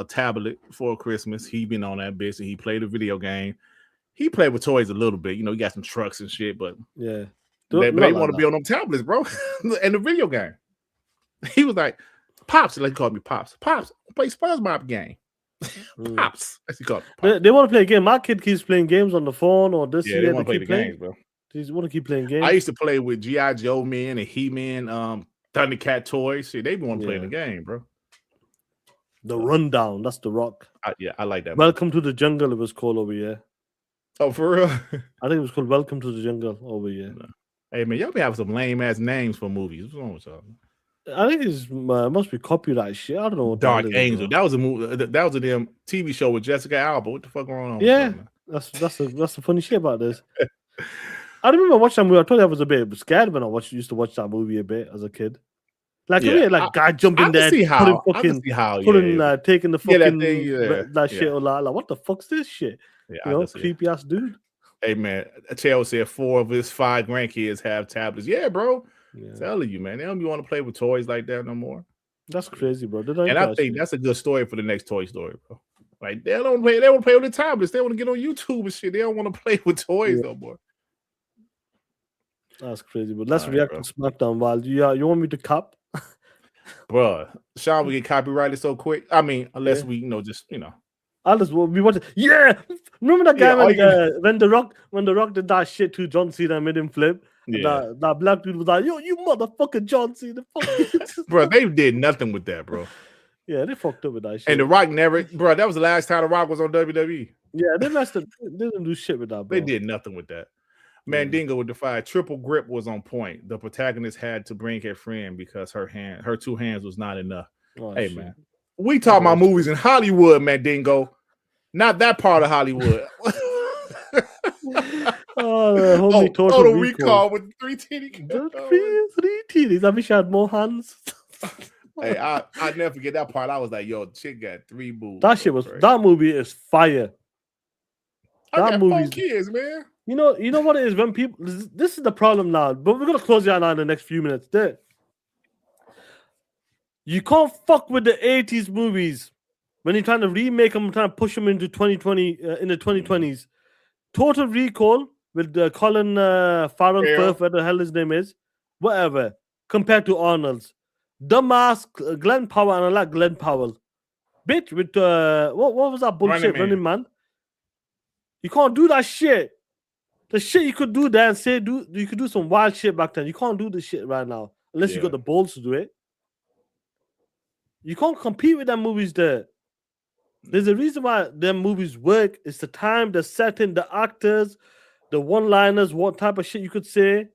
tablet for Christmas. He been on that bitch and he played a video game. He played with toys a little bit. You know, he got some trucks and shit, but yeah, they want to be on them tablets, bro. And the video game. He was like, Pops, like he called me Pops. Pops, play SpongeBob game. Pops, as he called me. They want to play a game. My kid keeps playing games on the phone or this. Yeah, they want to play the games, bro. They just want to keep playing games. I used to play with G.I. Joe men and He-Man, Thundercat toys. Shit, they want to play the game, bro. The Rundown. That's The Rock. I like that. Welcome to the Jungle. It was called over here. Oh, for real? I think it was called Welcome to the Jungle over here. Hey man, y'all be having some lame ass names for movies. What's wrong with y'all? I think it's must be copyright shit. I don't know. What Dark Angel. That was a movie. That was a damn TV show with Jessica Alba. What the fuck going on? Yeah, that's the funny shit about this. I remember watching that movie. I told you I was a bit scared when I used to watch that movie a bit as a kid. Like, guy jumping there, taking the fucking that shit or like, what the fuck's this shit? Yeah, creepy ass dude. Hey man, Chell said 4 of his 5 grandkids have tablets. Yeah, bro. Yeah. Telling you, man, they don't want to play with toys like that no more. That's crazy, bro. And I think that's a good story for the next Toy Story, bro. Like they don't play. They want to play with the tablets. They want to get on YouTube and shit. They don't want to play with toys no more. That's crazy. But let's react to SmackDown. While you want me to cap? Bro, Shaan, we get copyrighted so quick. I mean, unless we, I'll just be watching. Yeah, remember that guy when the Rock did that shit to John Cena and made him flip. Yeah. That black dude was like, "Yo, you motherfucking John Cena." Bro, they did nothing with that, bro. Yeah, they fucked up with that shit. And the Rock never, bro. That was the last time the Rock was on WWE. Yeah, they didn't do shit with that, bro. They did nothing with that. Mandingo would defy. Triple grip was on point. The protagonist had to bring her friend because her 2 hands was not enough. Oh, hey, shit. Man. We talk about movies in Hollywood, Mandingo. Not that part of Hollywood. Total Recall with 3 titties. 3 titties. I wish I had more hands. Hey, I never forget that part. I was like, yo, chick got 3 boobs. That movie is fire. That movie, kids, man. You know what it is when people. This is the problem now, but we're gonna close it out in the next few minutes. There, you can't fuck with the 80s movies when you're trying to remake them, trying to push them into 2020 in the 2020s. Total Recall with Colin Farrell, Firth, whatever the hell his name is, whatever. Compared to Arnold's, The Mask, Glenn Powell, and I like Glenn Powell. Bitch, with what was that bullshit, Running Man? You can't do that shit. The shit you could do there and say you could do some wild shit back then. You can't do this shit right now unless you got the balls to do it. You can't compete with them movies there. There's a reason why them movies work. It's the time, the setting, the actors, the one-liners, what type of shit you could say.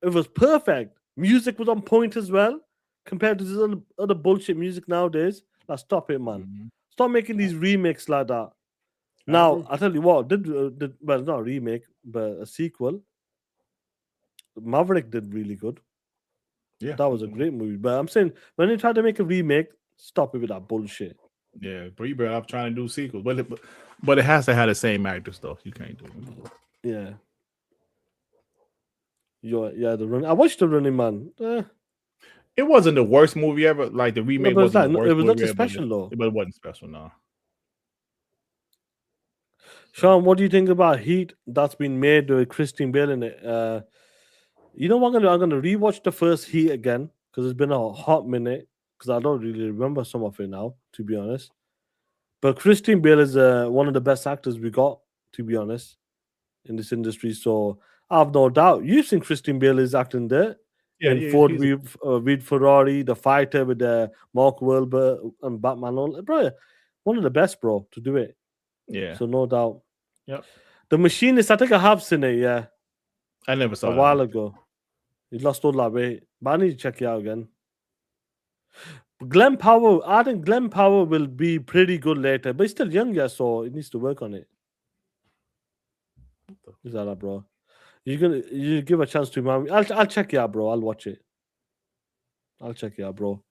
It was perfect. Music was on point as well compared to this other bullshit music nowadays. Like, stop it, man. Mm-hmm. Stop making these remakes like that. Now, I'll tell you what, well, not a remake, but a sequel. Maverick did really good. Yeah. That was a great movie. But I'm saying, when they try to make a remake, stop it with that bullshit. Yeah, but you better off trying to do sequels. But it has to have the same actors, though. You can't do it. Yeah. Yeah, the Running. I watched the Running Man. It wasn't the worst movie ever. Like the remake wasn't the worst it was movie not ever, special though. but it wasn't special, no. Shaan, what do you think about Heat that's been made with Christine Bale in it? You know what I'm gonna rewatch the first Heat again because it's been a hot minute because I don't really remember some of it now, to be honest. But Christine Bale is one of the best actors we got, to be honest, in this industry. So I have no doubt. You've seen Christine Bale is acting there. Yeah, Ford with Ferrari, the fighter with Mark Wahlberg and Batman. Bro, one of the best, bro, to do it. Yeah. So no doubt. Yep. The Machinist, I think I have seen it, yeah. I never saw a while ago. He lost all that weight. But I need to check it out again. Glenn Powell, I think Glenn Powell will be pretty good later, but he's still young, yeah, so he needs to work on it. Is that, bro? You give a chance to him. I'll check it out, bro. I'll watch it. I'll check it out, bro.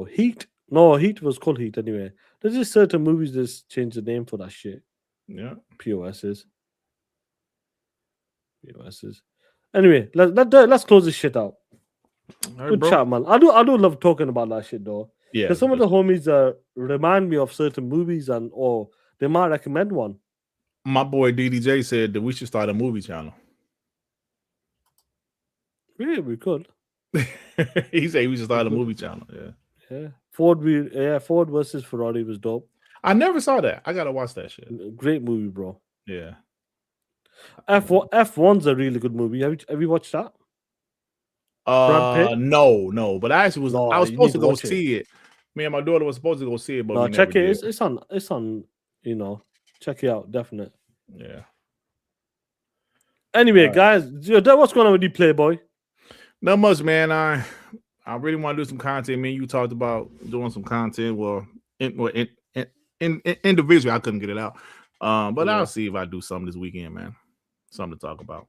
Heat? No, Heat was called Heat anyway. There's just certain movies that change the name for that shit. Yeah. POSs. Anyway, let's close this shit out. Right, good bro. chat, man. I do love talking about that shit though. Yeah. Because some of the homies remind me of certain movies or they might recommend one. My boy DDJ said that we should start a movie channel. Yeah, we could. He said we should start a movie channel. Yeah. Ford versus Ferrari was dope. I never saw that. I gotta watch that shit. Great movie, bro. Yeah. F1's a really good movie. Have you watched that? No. But I actually I was supposed to go see it. Me and my daughter was supposed to go see it, but we check never it. did. It's on. Check it out. Definitely. Yeah. Anyway, guys, what's going on with you, Playboy? Not much, man. I really want to do some content. Me and you talked about doing some content. Well, individually, I couldn't get it out. But I'll see if I do something this weekend, man. Something to talk about.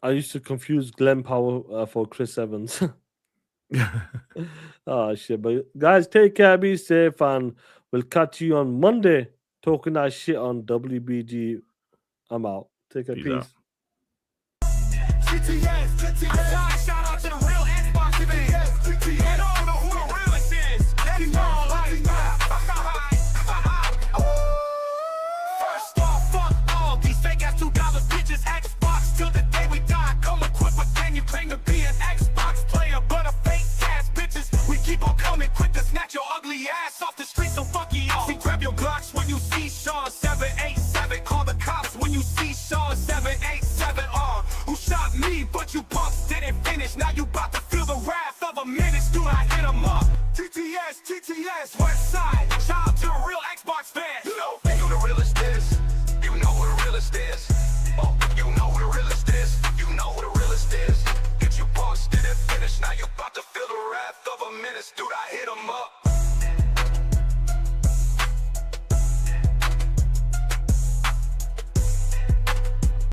I used to confuse Glenn Powell for Chris Evans. Oh shit! But guys, take care, be safe, and we'll catch you on Monday talking that shit on WBG. I'm out. Take care, peace. TTS, shout out to the real Xbox TTS, and all know who the realest is. Let him know, like, first off, fuck all these fake ass $2 bitches. Xbox till the day we die. Come equipped with gang, you claim to be an Xbox player, but a fake ass bitches. We keep on coming quick to snatch your ugly ass off the street, so fuck you all. See, grab your Glocks when you see Shaan 787. Call the cops when you see Shaan 787. Who shot me, but you punks didn't finish. Now you bout to feel the wrath of a menace. Do I hit 'em up? TTS, West Side.